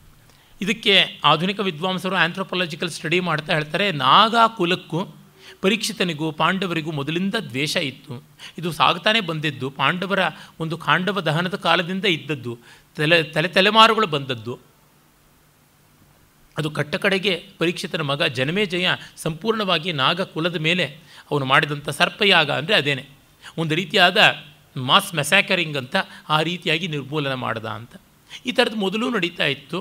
ಇದಕ್ಕೆ ಆಧುನಿಕ ವಿದ್ವಾಂಸರು ಆಂಥ್ರೋಪಾಲಜಿಕಲ್ ಸ್ಟಡಿ ಮಾಡ್ತಾ ಹೇಳ್ತಾರೆ, ನಾಗಾ ಕುಲಕ್ಕೂ ಪರೀಕ್ಷಿತನಿಗೂ ಪಾಂಡವರಿಗೂ ಮೊದಲಿಂದ ದ್ವೇಷ ಇತ್ತು. ಇದು ಸಾಗ್ತಾನೆ ಬಂದಿದ್ದು ಪಾಂಡವರ ಒಂದು ಖಾಂಡವ ದಹನದ ಕಾಲದಿಂದ ಇದ್ದದ್ದು, ತಲೆಮಾರುಗಳು ಬಂದದ್ದು. ಅದು ಕಟ್ಟಕಡೆಗೆ ಪರೀಕ್ಷಿತನ ಮಗ ಜನಮೇಜಯ ಸಂಪೂರ್ಣವಾಗಿ ನಾಗ ಕುಲದ ಮೇಲೆ ಅವನು ಮಾಡಿದಂಥ ಸರ್ಪಯಾಗ ಅಂದರೆ ಅದೇನೆ, ಒಂದು ರೀತಿಯಾದ ಮಾಸ್ ಮೆಸ್ಯಾಕರಿಂಗ್ ಅಂತ ಆ ರೀತಿಯಾಗಿ ನಿರ್ಮೂಲನೆ ಮಾಡ್ದ ಅಂತ. ಈ ಥರದ್ದು ಮೊದಲು ನಡೀತಾ ಇತ್ತು.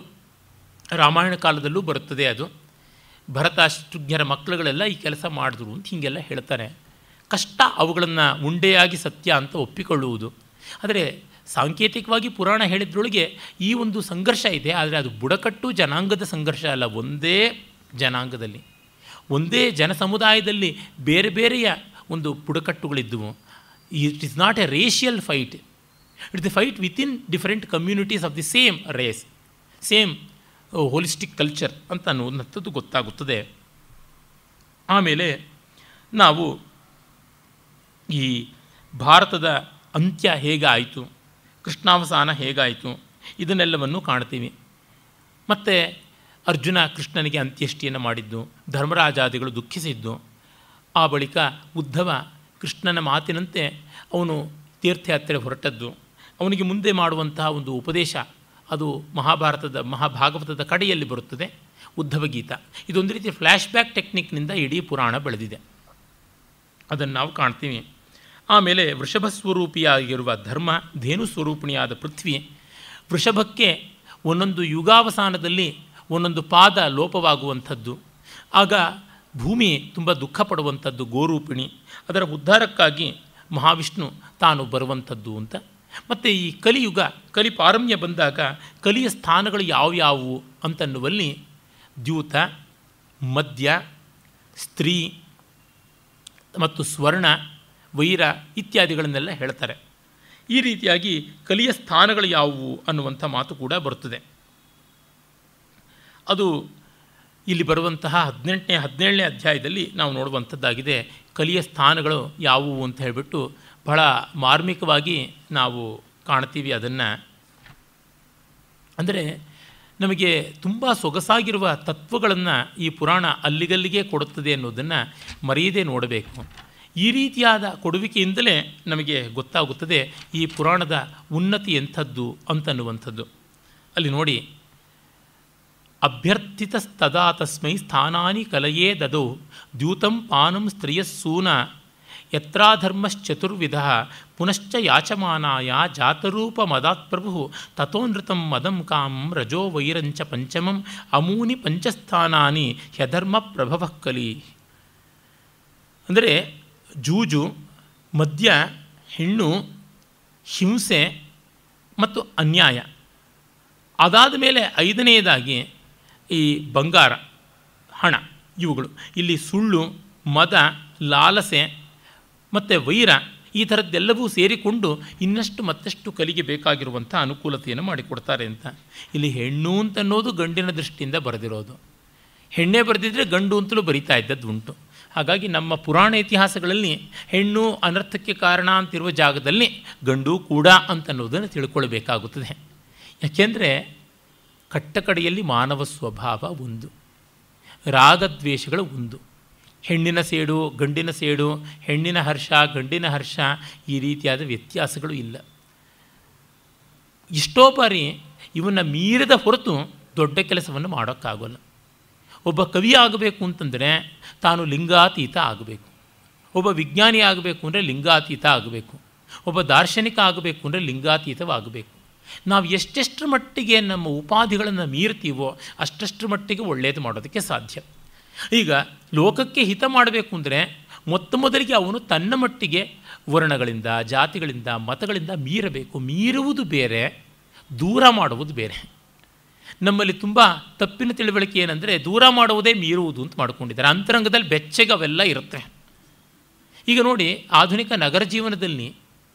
ರಾಮಾಯಣ ಕಾಲದಲ್ಲೂ ಬರುತ್ತದೆ ಅದು. ಭರತ ಶತ್ರುಘ್ನರ ಮಕ್ಕಳುಗಳೆಲ್ಲ ಈ ಕೆಲಸ ಮಾಡಿದ್ರು ಅಂತ ಹೀಗೆಲ್ಲ ಹೇಳ್ತಾರೆ. ಕಷ್ಟ ಅವುಗಳನ್ನು ಉಂಡೆಯಾಗಿ ಸತ್ಯ ಅಂತ ಒಪ್ಪಿಕೊಳ್ಳುವುದು. ಆದರೆ ಸಾಂಕೇತಿಕವಾಗಿ ಪುರಾಣ ಹೇಳಿದ್ರೊಳಗೆ ಈ ಒಂದು ಸಂಘರ್ಷ ಇದೆ. ಆದರೆ ಅದು ಬುಡಕಟ್ಟು ಜನಾಂಗದ ಸಂಘರ್ಷ ಅಲ್ಲ. ಒಂದೇ ಜನಾಂಗದಲ್ಲಿ, ಒಂದೇ ಜನ ಸಮುದಾಯದಲ್ಲಿ ಬೇರೆ ಬೇರೆಯ ಒಂದು ಬುಡಕಟ್ಟುಗಳಿದ್ದವು. It is not a racial fight, it's the fight within different communities of the same race, same holistic culture ಅಂತ ಅನ್ನುವಂಥದ್ದು ಗೊತ್ತಾಗುತ್ತದೆ. ಆಮೇಲೆ ನಾವು ಈ ಭಾರತದ ಅಂತ್ಯ ಹೇಗಾಯಿತು, ಕೃಷ್ಣಾವಸಾನ ಹೇಗಾಯಿತು, ಇದನ್ನೆಲ್ಲವನ್ನು ಕಾಣ್ತೀವಿ. ಮತ್ತು ಅರ್ಜುನ ಕೃಷ್ಣನಿಗೆ ಅಂತ್ಯಷ್ಟಿಯನ್ನು ಮಾಡಿದ್ದು, ಧರ್ಮರಾಜಾದಿಗಳು ದುಃಖಿಸಿದ್ದು. ಆ ಬಳಿಕ ಉದ್ಧವ ಕೃಷ್ಣನ ಮಾತಿನಂತೆ ಅವನು ತೀರ್ಥಯಾತ್ರೆ ಹೊರಟದ್ದು. ಅವನಿಗೆ ಮುಂದೆ ಮಾಡುವಂತಹ ಒಂದು ಉಪದೇಶ ಅದು ಮಹಾಭಾಗವತದ ಕಡೆಯಲ್ಲಿ ಬರುತ್ತದೆ, ಉದ್ಧವ ಗೀತ. ಇದೊಂದು ರೀತಿಯ ಫ್ಲ್ಯಾಶ್ ಬ್ಯಾಕ್ ಟೆಕ್ನಿಕ್ನಿಂದ ಇಡೀ ಪುರಾಣ ಬೆಳೆದಿದೆ, ಅದನ್ನು ನಾವು ಕಾಣ್ತೀವಿ. ಆಮೇಲೆ ವೃಷಭ ಸ್ವರೂಪಿಯಾಗಿರುವ ಧರ್ಮ, ಧೇನು ಸ್ವರೂಪಿಣಿಯಾದ ಪೃಥ್ವಿ, ವೃಷಭಕ್ಕೆ ಒಂದೊಂದು ಯುಗಾವಸಾನದಲ್ಲಿ ಒಂದೊಂದು ಪಾದ ಲೋಪವಾಗುವಂಥದ್ದು, ಆಗ ಭೂಮಿ ತುಂಬ ದುಃಖ ಪಡುವಂಥದ್ದು ಗೋರೂಪಿಣಿ, ಅದರ ಉದ್ಧಾರಕ್ಕಾಗಿ ಮಹಾವಿಷ್ಣು ತಾನು ಬರುವಂಥದ್ದು ಅಂತ. ಮತ್ತು ಈ ಕಲಿಯುಗ, ಕಲಿಪಾರಮ್ಯ ಬಂದಾಗ ಕಲಿಯ ಸ್ಥಾನಗಳು ಯಾವ್ಯಾವು ಅಂತನ್ನುವಲ್ಲಿ ದ್ಯೂತ, ಮದ್ಯ, ಸ್ತ್ರೀ ಮತ್ತು ಸ್ವರ್ಣ, ವೈರ ಇತ್ಯಾದಿಗಳನ್ನೆಲ್ಲ ಹೇಳ್ತಾರೆ. ಈ ರೀತಿಯಾಗಿ ಕಲಿಯ ಸ್ಥಾನಗಳು ಯಾವುವು ಅನ್ನುವಂಥ ಮಾತು ಕೂಡ ಬರುತ್ತದೆ. ಅದು ಇಲ್ಲಿ ಬರುವಂತಹ 17ನೇ ಅಧ್ಯಾಯದಲ್ಲಿ ನಾವು ನೋಡುವಂಥದ್ದಾಗಿದೆ. ಕಲಿಯ ಸ್ಥಾನಗಳು ಯಾವುವು ಅಂತ ಹೇಳಿಬಿಟ್ಟು ಬಹಳ ಮಾರ್ಮಿಕವಾಗಿ ನಾವು ಕಾಣ್ತೀವಿ ಅದನ್ನು. ಅಂದರೆ ನಮಗೆ ತುಂಬ ಸೊಗಸಾಗಿರುವ ತತ್ವಗಳನ್ನು ಈ ಪುರಾಣ ಅಲ್ಲಿಗಲ್ಲಿಗೆ ಕೊಡುತ್ತದೆ ಅನ್ನೋದನ್ನು ಮರೆಯದೇ ನೋಡಬೇಕು. ಈ ರೀತಿಯಾದ ಕೊಡುವಿಕೆಯಿಂದಲೇ ನಮಗೆ ಗೊತ್ತಾಗುತ್ತದೆ ಈ ಪುರಾಣದ ಉನ್ನತಿ ಎಂಥದ್ದು ಅಂತನ್ನುವಂಥದ್ದು. ಅಲ್ಲಿ ನೋಡಿ, ಅಭ್ಯರ್ಥಿತಸ್ತದಾ ತಸ್ಮೈ ಸ್ಥಾನಾನಿ ಕಲಯೇ ದದೌ ದ್ಯೂತಂ ಪಾನಂ ಸ್ತ್ರಿಯಸ್ಸೂನ ಯತ್ರಾಧರ್ಮಶ್ಚತುರ್ವಿಧ ಪುನಶ್ಚ ಯಾಚಮಾನಾಯ ಜಾತರೂಪ ಮದಾತ್ ಪ್ರಭು ತಥೋನೃತಂ ಮದಂ ಕಾಮಂ ರಜೋ ವೈರಂಚ ಪಂಚಮಂ ಅಮೂನಿ ಪಂಚಸ್ಥಾನಾನಿ ಹ್ಯಧರ್ಮ ಪ್ರಭವ ಕಲಿ. ಅಂದರೆ ಜೂಜು, ಮದ್ಯ, ಹೆಣ್ಣು, ಹಿಂಸೆ ಮತ್ತು ಅನ್ಯಾಯ. ಅದಾದ ಮೇಲೆ 5ನೇದಾಗಿ ಈ ಬಂಗಾರ, ಹಣ, ಇವುಗಳು. ಇಲ್ಲಿ ಸುಳ್ಳು, ಮದ, ಲಾಲಸೆ ಮತ್ತು ವೈರ ಈ ಥರದ್ದೆಲ್ಲವೂ ಸೇರಿಕೊಂಡು ಇನ್ನಷ್ಟು ಮತ್ತಷ್ಟು ಕಲಿಗೆ ಬೇಕಾಗಿರುವಂಥ ಅನುಕೂಲತೆಯನ್ನು ಮಾಡಿಕೊಡ್ತಾರೆ ಅಂತ. ಇಲ್ಲಿ ಹೆಣ್ಣು ಅಂತನ್ನೋದು ಗಂಡಿನ ದೃಷ್ಟಿಯಿಂದ ಬರೆದಿರೋದು. ಹೆಣ್ಣೇ ಬರೆದಿದ್ರೆ ಗಂಡು ಅಂತಲೂ ಬರಿತಾ ಇದ್ದದ್ದು ಉಂಟು. ಹಾಗಾಗಿ ನಮ್ಮ ಪುರಾಣ ಇತಿಹಾಸಗಳಲ್ಲಿ ಹೆಣ್ಣು ಅನರ್ಥಕ್ಕೆ ಕಾರಣ ಅಂತಿರುವ ಜಾಗದಲ್ಲಿ ಗಂಡು ಕೂಡ ಅಂತನ್ನೋದನ್ನು ತಿಳ್ಕೊಳ್ಬೇಕಾಗುತ್ತದೆ. ಯಾಕೆಂದರೆ ಕಟ್ಟಕಡೆಯಲ್ಲಿ ಮಾನವ ಸ್ವಭಾವ ಒಂದು, ರಾಗದ್ವೇಷಗಳು ಒಂದು. ಹೆಣ್ಣಿನ ಸೇಡು, ಗಂಡಿನ ಸೇಡು, ಹೆಣ್ಣಿನ ಹರ್ಷ, ಗಂಡಿನ ಹರ್ಷ, ಈ ರೀತಿಯಾದ ವ್ಯತ್ಯಾಸಗಳು ಇಲ್ಲ. ಎಷ್ಟೋ ಬಾರಿ ಇವನ್ನು ಮೀರಿದ ಹೊರತು ದೊಡ್ಡ ಕೆಲಸವನ್ನು ಮಾಡೋಕ್ಕಾಗೋಲ್ಲ. ಒಬ್ಬ ಕವಿ ಆಗಬೇಕು ಅಂತಂದರೆ ತಾನು ಲಿಂಗಾತೀತ ಆಗಬೇಕು. ಒಬ್ಬ ವಿಜ್ಞಾನಿ ಆಗಬೇಕು ಅಂದರೆ ಲಿಂಗಾತೀತ ಆಗಬೇಕು. ಒಬ್ಬ ದಾರ್ಶನಿಕ ಆಗಬೇಕು ಅಂದರೆ ಲಿಂಗಾತೀತವಾಗಬೇಕು. ನಾವು ಎಷ್ಟೆಷ್ಟರ ಮಟ್ಟಿಗೆ ನಮ್ಮ ಉಪಾಧಿಗಳನ್ನು ಮೀರ್ತೀವೋ ಅಷ್ಟಷ್ಟರ ಮಟ್ಟಿಗೆ ಒಳ್ಳೆಯದು ಮಾಡೋದಕ್ಕೆ ಸಾಧ್ಯ. ಈಗ ಲೋಕಕ್ಕೆ ಹಿತ ಮಾಡಬೇಕು ಅಂದರೆ ಮೊದಲಿಗೆ ಅವನು ತನ್ನ ಮಟ್ಟಿಗೆ ವರ್ಣಗಳಿಂದ, ಜಾತಿಗಳಿಂದ, ಮತಗಳಿಂದ ಮೀರಬೇಕು. ಮೀರುವುದು ಬೇರೆ, ದೂರ ಮಾಡುವುದು ಬೇರೆ. ನಮ್ಮಲ್ಲಿ ತುಂಬ ತಪ್ಪಿನ ತಿಳುವಳಿಕೆ ಏನಂದರೆ ದೂರ ಮಾಡುವುದೇ ಮೀರುವುದು ಅಂತ ಮಾಡ್ಕೊಂಡಿದ್ದಾರೆ. ಅಂತರಂಗದಲ್ಲಿ ಬೆಚ್ಚಗೆ ಅವೆಲ್ಲ ಇರುತ್ತೆ. ಈಗ ನೋಡಿ, ಆಧುನಿಕ ನಗರ ಜೀವನದಲ್ಲಿ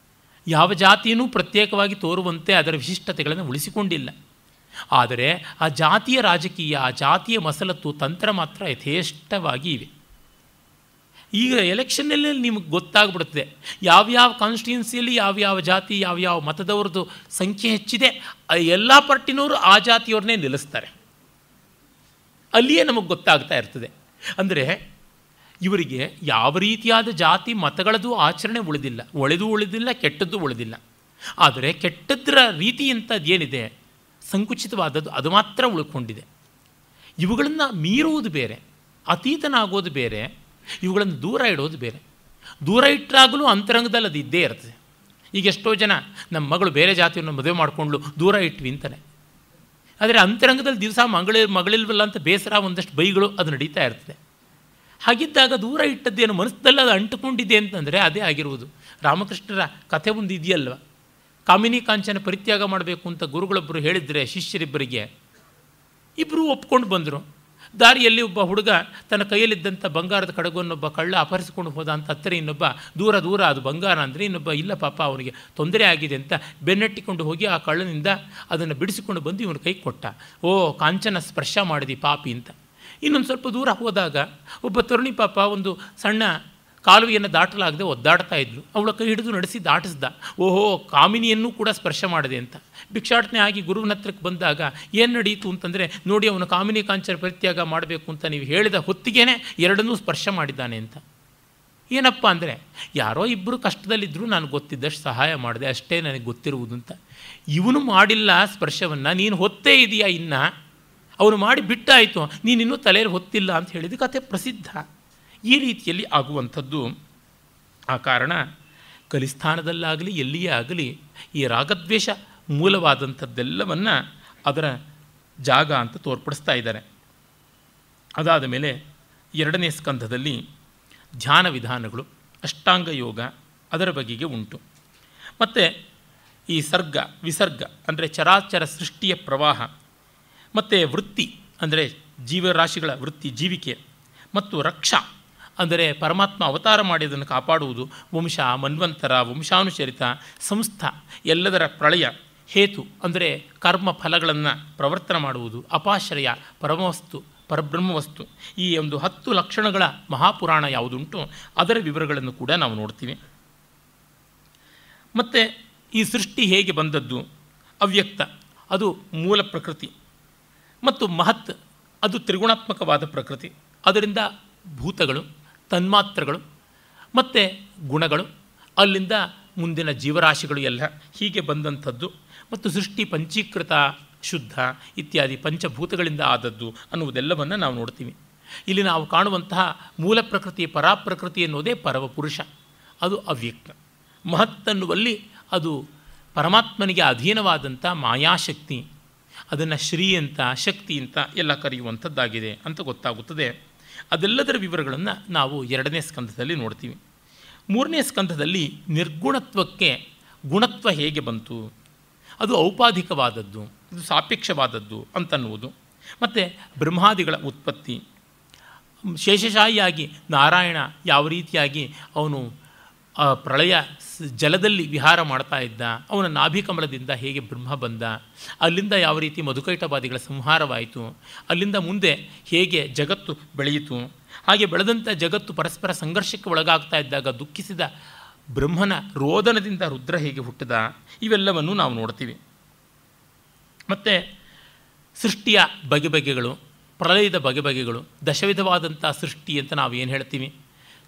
ಯಾವ ಜಾತಿಯೂ ಪ್ರತ್ಯೇಕವಾಗಿ ತೋರುವಂತೆ ಅದರ ವಿಶಿಷ್ಟತೆಗಳನ್ನು ಉಳಿಸಿಕೊಂಡಿಲ್ಲ. ಆದರೆ ಆ ಜಾತಿಯ ರಾಜಕೀಯ, ಆ ಜಾತಿಯ ಮಸಲತ್ತು, ತಂತ್ರ ಮಾತ್ರ ಯಥೇಷ್ಟವಾಗಿ ಇವೆ. ಈಗ ಎಲೆಕ್ಷನ್ನಲ್ಲಿ ನಿಮಗೆ ಗೊತ್ತಾಗ್ಬಿಡುತ್ತದೆ ಯಾವ್ಯಾವ ಕಾನ್ಸ್ಟಿಟ್ಯೂನ್ಸಿಯಲ್ಲಿ ಯಾವ್ಯಾವ ಜಾತಿ, ಯಾವ್ಯಾವ ಮತದವ್ರದ್ದು ಸಂಖ್ಯೆ ಹೆಚ್ಚಿದೆ, ಎಲ್ಲ ಪಾರ್ಟಿನವರು ಆ ಜಾತಿಯವ್ರನ್ನೇ ನಿಲ್ಲಿಸ್ತಾರೆ. ಅಲ್ಲಿಯೇ ನಮಗೆ ಗೊತ್ತಾಗ್ತಾ ಇರ್ತದೆ. ಅಂದರೆ ಇವರಿಗೆ ಯಾವ ರೀತಿಯಾದ ಜಾತಿ ಮತಗಳದ್ದು ಆಚರಣೆ ಉಳಿದಿಲ್ಲ. ಒಳ್ಳೆಯದು ಉಳಿದಿಲ್ಲ, ಕೆಟ್ಟದ್ದು ಉಳಿದಿಲ್ಲ. ಆದರೆ ಕೆಟ್ಟದ್ದರ ರೀತಿ ಅಂತದ್ದೇನಿದೆ, ಸಂಕುಚಿತವಾದದ್ದು, ಅದು ಮಾತ್ರ ಉಳ್ಕೊಂಡಿದೆ. ಇವುಗಳನ್ನು ಮೀರುವುದು ಬೇರೆ, ಅತೀತನಾಗೋದು ಬೇರೆ, ಇವುಗಳನ್ನು ದೂರ ಇಡೋದು ಬೇರೆ. ದೂರ ಇಟ್ಟರಾಗಲೂ ಅಂತರಂಗದಲ್ಲಿ ಅದು ಇದ್ದೇ ಇರ್ತದೆ. ಈಗ ಎಷ್ಟೋ ಜನ ನಮ್ಮ ಮಗಳು ಬೇರೆ ಜಾತಿಯನ್ನು ಮದುವೆ ಮಾಡಿಕೊಂಡು ದೂರ ಇಟ್ವಿ ಅಂತಾನೆ. ಆದರೆ ಅಂತರಂಗದಲ್ಲಿ ದಿವಸ ಮಗಳಿಲ್ವಲ್ಲ ಅಂತ ಬೇಸರ, ಒಂದಷ್ಟು ಬೈಗಳು ಅದು ನಡೀತಾ ಇರ್ತದೆ. ಹಾಗಿದ್ದಾಗ ದೂರ ಇಟ್ಟದ್ದೇನು ಮನಸ್ಸಲ್ಲಿ ಅದು ಅಂಟುಕೊಂಡಿದೆ ಅಂತಂದರೆ ಅದೇ ಆಗಿರುವುದು. ರಾಮಕೃಷ್ಣರ ಕಥೆ ಒಂದು ಇದೆಯಲ್ವ, ಕಾಮಿನಿ ಕಾಂಚನ ಪರಿತ್ಯಾಗ ಮಾಡಬೇಕು ಅಂತ ಗುರುಗಳೊಬ್ಬರು ಹೇಳಿದರೆ ಶಿಷ್ಯರಿಬ್ಬರಿಗೆ, ಇಬ್ಬರು ಒಪ್ಕೊಂಡು ಬಂದರು. ದಾರಿಯಲ್ಲಿ ಒಬ್ಬ ಹುಡುಗ ತನ್ನ ಕೈಯಲ್ಲಿದ್ದಂಥ ಬಂಗಾರದ ಕಡಗನ್ನೊಬ್ಬ ಕಳ್ಳ ಅಪಹರಿಸಿಕೊಂಡು ಹೋದ ಅಂತ ಹತ್ತಿರ ಇನ್ನೊಬ್ಬ ದೂರ ಅದು ಬಂಗಾರ ಅಂದರೆ ಇನ್ನೊಬ್ಬ ಇಲ್ಲ ಪಾಪ ಅವನಿಗೆ ತೊಂದರೆ ಆಗಿದೆ ಅಂತ ಬೆನ್ನಟ್ಟಿಕೊಂಡು ಹೋಗಿ ಆ ಕಳ್ಳನಿಂದ ಅದನ್ನು ಬಿಡಿಸಿಕೊಂಡು ಬಂದು ಇವನ ಕೈ ಕೊಟ್ಟ. ಓ ಕಾಂಚನ ಸ್ಪರ್ಶ ಮಾಡಿದಿ ಪಾಪಿ ಅಂತ. ಇನ್ನೊಂದು ಸ್ವಲ್ಪ ದೂರ ಹೋದಾಗ ಒಬ್ಬ ತರುಣಿ ಪಾಪ ಒಂದು ಸಣ್ಣ ಕಾಲುವೆಯನ್ನು ದಾಟಲಾಗದೆ ಒದ್ದಾಡ್ತಾ ಇದ್ಲು. ಅವಳ ಕೈ ಹಿಡಿದು ನಡೆಸಿ ದಾಟಿಸ್ದ. ಓಹೋ, ಕಾಮಿನಿಯನ್ನು ಕೂಡ ಸ್ಪರ್ಶ ಮಾಡಿದೆ ಅಂತ. ಭಿಕ್ಷಾಟನೆ ಆಗಿ ಗುರುವಿನ ಹತ್ರಕ್ಕೆ ಬಂದಾಗ ಏನು ನಡೀತು ಅಂತಂದರೆ, ನೋಡಿ ಅವನು ಕಾಮಿನಿ ಕಾಂಚನ ಪರಿತ್ಯಾಗ ಮಾಡಬೇಕು ಅಂತ ನೀವು ಹೇಳಿದ ಹೊತ್ತಿಗೇನೆ ಎರಡನ್ನೂ ಸ್ಪರ್ಶ ಮಾಡಿದ್ದಾನೆ ಅಂತ. ಏನಪ್ಪ ಅಂದರೆ, ಯಾರೋ ಇಬ್ಬರು ಕಷ್ಟದಲ್ಲಿದ್ದರೂ ನಾನು ಗೊತ್ತಿದ್ದಷ್ಟು ಸಹಾಯ ಮಾಡಿದೆ, ಅಷ್ಟೇ ನನಗೆ ಗೊತ್ತಿರುವುದು ಅಂತ. ಇವನು ಮಾಡಿಲ್ಲ ಸ್ಪರ್ಶವನ್ನು, ನೀನು ಹೊತ್ತೇ ಇದೆಯಾ, ಇನ್ನು ಅವನು ಮಾಡಿ ಬಿಟ್ಟಾಯಿತು, ನೀನಿನ್ನೂ ತಲೆಯಲ್ಲಿ ಹೊತ್ತಿಲ್ಲ ಅಂತ ಹೇಳಿದ ಕಥೆ ಪ್ರಸಿದ್ಧ. ಈ ರೀತಿಯಲ್ಲಿ ಆಗುವಂಥದ್ದು. ಆ ಕಾರಣ ಕಲಿಸ್ಥಾನದಲ್ಲಾಗಲಿ ಎಲ್ಲಿಯೇ ಆಗಲಿ ಈ ರಾಗದ್ವೇಷ ಮೂಲವಾದಂಥದ್ದೆಲ್ಲವನ್ನು ಅದರ ಜಾಗ ಅಂತ ತೋರ್ಪಡಿಸ್ತಾ ಇದ್ದಾರೆ. ಅದಾದ ಮೇಲೆ 2ನೇ ಸ್ಕಂಧದಲ್ಲಿ ಧ್ಯಾನ ವಿಧಾನಗಳು, ಅಷ್ಟಾಂಗ ಯೋಗ ಅದರ ಬಗೆಗೆ ಉಂಟು. ಮತ್ತು ಈ ಸರ್ಗ ವಿಸರ್ಗ ಅಂದರೆ ಚರಾಚರ ಸೃಷ್ಟಿಯ ಪ್ರವಾಹ, ಮತ್ತು ವೃತ್ತಿ ಅಂದರೆ ಜೀವರಾಶಿಗಳ ವೃತ್ತಿ ಜೀವಿಕೆ, ಮತ್ತು ರಕ್ಷಾ ಅಂದರೆ ಪರಮಾತ್ಮ ಅವತಾರ ಮಾಡಿ ಅದನ್ನು ಕಾಪಾಡುವುದು, ವಂಶ ಮನ್ವಂತರ ವಂಶಾನುಚರಿತ ಸಂಸ್ಥ ಎಲ್ಲದರ ಪ್ರಳಯ, ಹೇತು ಅಂದರೆ ಕರ್ಮ ಫಲಗಳನ್ನು ಪ್ರವರ್ತನ ಮಾಡುವುದು, ಅಪಾಶ್ರಯ ಪರಮವಸ್ತು ಪರಬ್ರಹ್ಮವಸ್ತು, ಈ ಒಂದು 10 ಲಕ್ಷಣಗಳ ಮಹಾಪುರಾಣ ಯಾವುದುಂಟು ಅದರ ವಿವರಗಳನ್ನು ಕೂಡ ನಾವು ನೋಡ್ತೀವಿ. ಮತ್ತು ಈ ಸೃಷ್ಟಿ ಹೇಗೆ ಬಂದದ್ದು, ಅವ್ಯಕ್ತ ಅದು ಮೂಲ ಪ್ರಕೃತಿ, ಮತ್ತು ಮಹತ್ ಅದು ತ್ರಿಗುಣಾತ್ಮಕವಾದ ಪ್ರಕೃತಿ, ಅದರಿಂದ ಭೂತಗಳು, ತನ್ಮಾತ್ರಗಳು ಮತ್ತು ಗುಣಗಳು, ಅಲ್ಲಿಂದ ಮುಂದಿನ ಜೀವರಾಶಿಗಳು ಎಲ್ಲ ಹೀಗೆ ಬಂದಂಥದ್ದು. ಮತ್ತು ಸೃಷ್ಟಿ ಪಂಚೀಕೃತ ಶುದ್ಧ ಇತ್ಯಾದಿ ಪಂಚಭೂತಗಳಿಂದ ಆದದ್ದು ಅನ್ನುವುದೆಲ್ಲವನ್ನು ನಾವು ನೋಡ್ತೀವಿ. ಇಲ್ಲಿ ನಾವು ಕಾಣುವಂತಹ ಮೂಲ ಪ್ರಕೃತಿ ಪರಾಪ್ರಕೃತಿ ಎನ್ನುವುದೇ ಪರಮಪುರುಷ, ಅದು ಅವ್ಯಕ್ತ. ಮಹತ್ತನ್ನುವಲ್ಲಿ ಅದು ಪರಮಾತ್ಮನಿಗೆ ಅಧೀನವಾದಂಥ ಮಾಯಾಶಕ್ತಿ, ಅದನ್ನು ಶ್ರೀ ಅಂತ ಶಕ್ತಿ ಅಂತ ಎಲ್ಲ ಕರೆಯುವಂಥದ್ದಾಗಿದೆ ಅಂತ ಗೊತ್ತಾಗುತ್ತದೆ. ಅದೆಲ್ಲದರ ವಿವರಗಳನ್ನು ನಾವು 2ನೇ ಸ್ಕಂಧದಲ್ಲಿ ನೋಡ್ತೀವಿ. 3ನೇ ಸ್ಕಂಧದಲ್ಲಿ ನಿರ್ಗುಣತ್ವಕ್ಕೆ ಗುಣತ್ವ ಹೇಗೆ ಬಂತು, ಅದು ಔಪಾಧಿಕವಾದದ್ದು, ಇದು ಸಾಪೇಕ್ಷವಾದದ್ದು ಅಂತನ್ನುವುದು. ಮತ್ತು ಬ್ರಹ್ಮಾದಿಗಳ ಉತ್ಪತ್ತಿ, ಶೇಷಶಾಹಿಯಾಗಿ ನಾರಾಯಣ ಯಾವ ರೀತಿಯಾಗಿ ಅವನು ಪ್ರಳಯ ಜಲದಲ್ಲಿ ವಿಹಾರ ಮಾಡ್ತಾ ಇದ್ದ, ಅವನ ನಾಭಿಕಮಲದಿಂದ ಹೇಗೆ ಬ್ರಹ್ಮ ಬಂದ, ಅಲ್ಲಿಂದ ಯಾವ ರೀತಿ ಮಧುಕೈಟವಾದಿಗಳ ಸಂಹಾರವಾಯಿತು, ಅಲ್ಲಿಂದ ಮುಂದೆ ಹೇಗೆ ಜಗತ್ತು ಬೆಳೆಯಿತು, ಹಾಗೆ ಬೆಳೆದಂಥ ಜಗತ್ತು ಪರಸ್ಪರ ಸಂಘರ್ಷಕ್ಕೆ ಒಳಗಾಗ್ತಾ ಇದ್ದಾಗ ದುಃಖಿಸಿದ ಬ್ರಹ್ಮನ ರೋದನದಿಂದ ರುದ್ರ ಹೇಗೆ ಹುಟ್ಟಿದ, ಇವೆಲ್ಲವನ್ನು ನಾವು ನೋಡ್ತೀವಿ. ಮತ್ತು ಸೃಷ್ಟಿಯ ಬಗೆ ಬಗೆಗಳು, ಪ್ರಳಯದ ಬಗೆ ಬಗೆಗಳು, ದಶವಿಧವಾದಂಥ ಸೃಷ್ಟಿ ಅಂತ ನಾವು ಏನು ಹೇಳ್ತೀವಿ,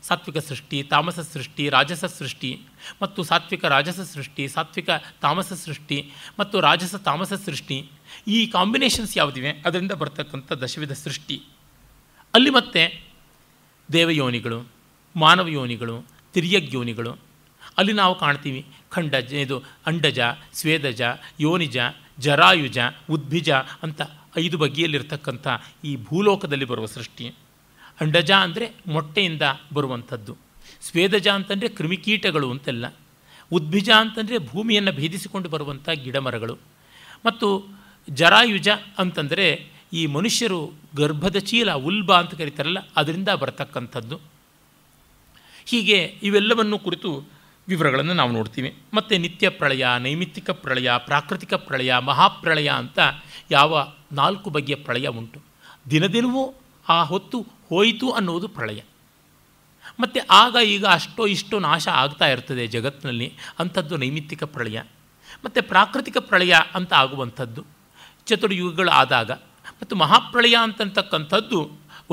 ಸಾತ್ವಿಕ ಸೃಷ್ಟಿ, ತಾಮಸ ಸೃಷ್ಟಿ, ರಾಜಸ ಸೃಷ್ಟಿ ಮತ್ತು ಸಾತ್ವಿಕ ರಾಜಸ ಸೃಷ್ಟಿ, ಸಾತ್ವಿಕ ತಾಮಸ ಸೃಷ್ಟಿ ಮತ್ತು ರಾಜಸ ತಾಮಸ ಸೃಷ್ಟಿ, ಈ ಕಾಂಬಿನೇಷನ್ಸ್ ಯಾವುದಿವೆ ಅದರಿಂದ ಬರ್ತಕ್ಕಂಥ ದಶವಿಧ ಸೃಷ್ಟಿ. ಅಲ್ಲಿ ಮತ್ತೆ ದೇವಯೋನಿಗಳು, ಮಾನವ ಯೋನಿಗಳು, ತಿರ್ಯಗ್ಯೋನಿಗಳು, ಅಲ್ಲಿ ನಾವು ಕಾಣ್ತೀವಿ ಅಂಡಜ, ಸ್ವೇದಜ, ಯೋನಿಜ, ಜರಾಯುಜ, ಉದ್ಭಿಜ ಅಂತ 5 ಬಗೆಯಲ್ಲಿರ್ತಕ್ಕಂಥ ಈ ಭೂಲೋಕದಲ್ಲಿ ಬರುವ ಸೃಷ್ಟಿ. ಅಂಡಜ ಅಂದರೆ ಮೊಟ್ಟೆಯಿಂದ ಬರುವಂಥದ್ದು, ಸ್ವೇದಜ ಅಂತಂದರೆ ಕ್ರಿಮಿಕೀಟಗಳು ಅಂತೆಲ್ಲ, ಉದ್ಭಿಜ ಅಂತಂದರೆ ಭೂಮಿಯನ್ನು ಭೇದಿಸಿಕೊಂಡು ಬರುವಂಥ ಗಿಡಮರಗಳು, ಮತ್ತು ಜರಾಯುಜ ಅಂತಂದರೆ ಈ ಮನುಷ್ಯರು ಗರ್ಭದ ಚೀಲ ಉಲ್ಬ ಅಂತ ಕರೀತಾರಲ್ಲ ಅದರಿಂದ ಬರತಕ್ಕಂಥದ್ದು. ಹೀಗೆ ಇವೆಲ್ಲವನ್ನು ಕುರಿತು ವಿವರಗಳನ್ನು ನಾವು ನೋಡ್ತೀವಿ. ಮತ್ತು ನಿತ್ಯ ಪ್ರಳಯ, ನೈಮಿತ್ತಿಕ ಪ್ರಳಯ, ಪ್ರಾಕೃತಿಕ ಪ್ರಳಯ, ಮಹಾಪ್ರಳಯ ಅಂತ ಯಾವ 4 ಬಗೆಯ ಪ್ರಳಯ ಉಂಟು. ದಿನದಿನವೂ ಆ ಹೊತ್ತು ಹೋಯಿತು ಅನ್ನೋದು ಪ್ರಳಯ. ಮತ್ತು ಆಗ ಈಗ ಅಷ್ಟೋ ಇಷ್ಟೋ ನಾಶ ಆಗ್ತಾ ಇರ್ತದೆ ಜಗತ್ತಿನಲ್ಲಿ, ಅಂಥದ್ದು ನೈಮಿತ್ತಿಕ ಪ್ರಳಯ. ಮತ್ತು ಪ್ರಾಕೃತಿಕ ಪ್ರಳಯ ಅಂತ ಆಗುವಂಥದ್ದು ಚತುರ್ಯುಗಗಳು ಆದಾಗ. ಮತ್ತು ಮಹಾಪ್ರಳಯ ಅಂತಕ್ಕಂಥದ್ದು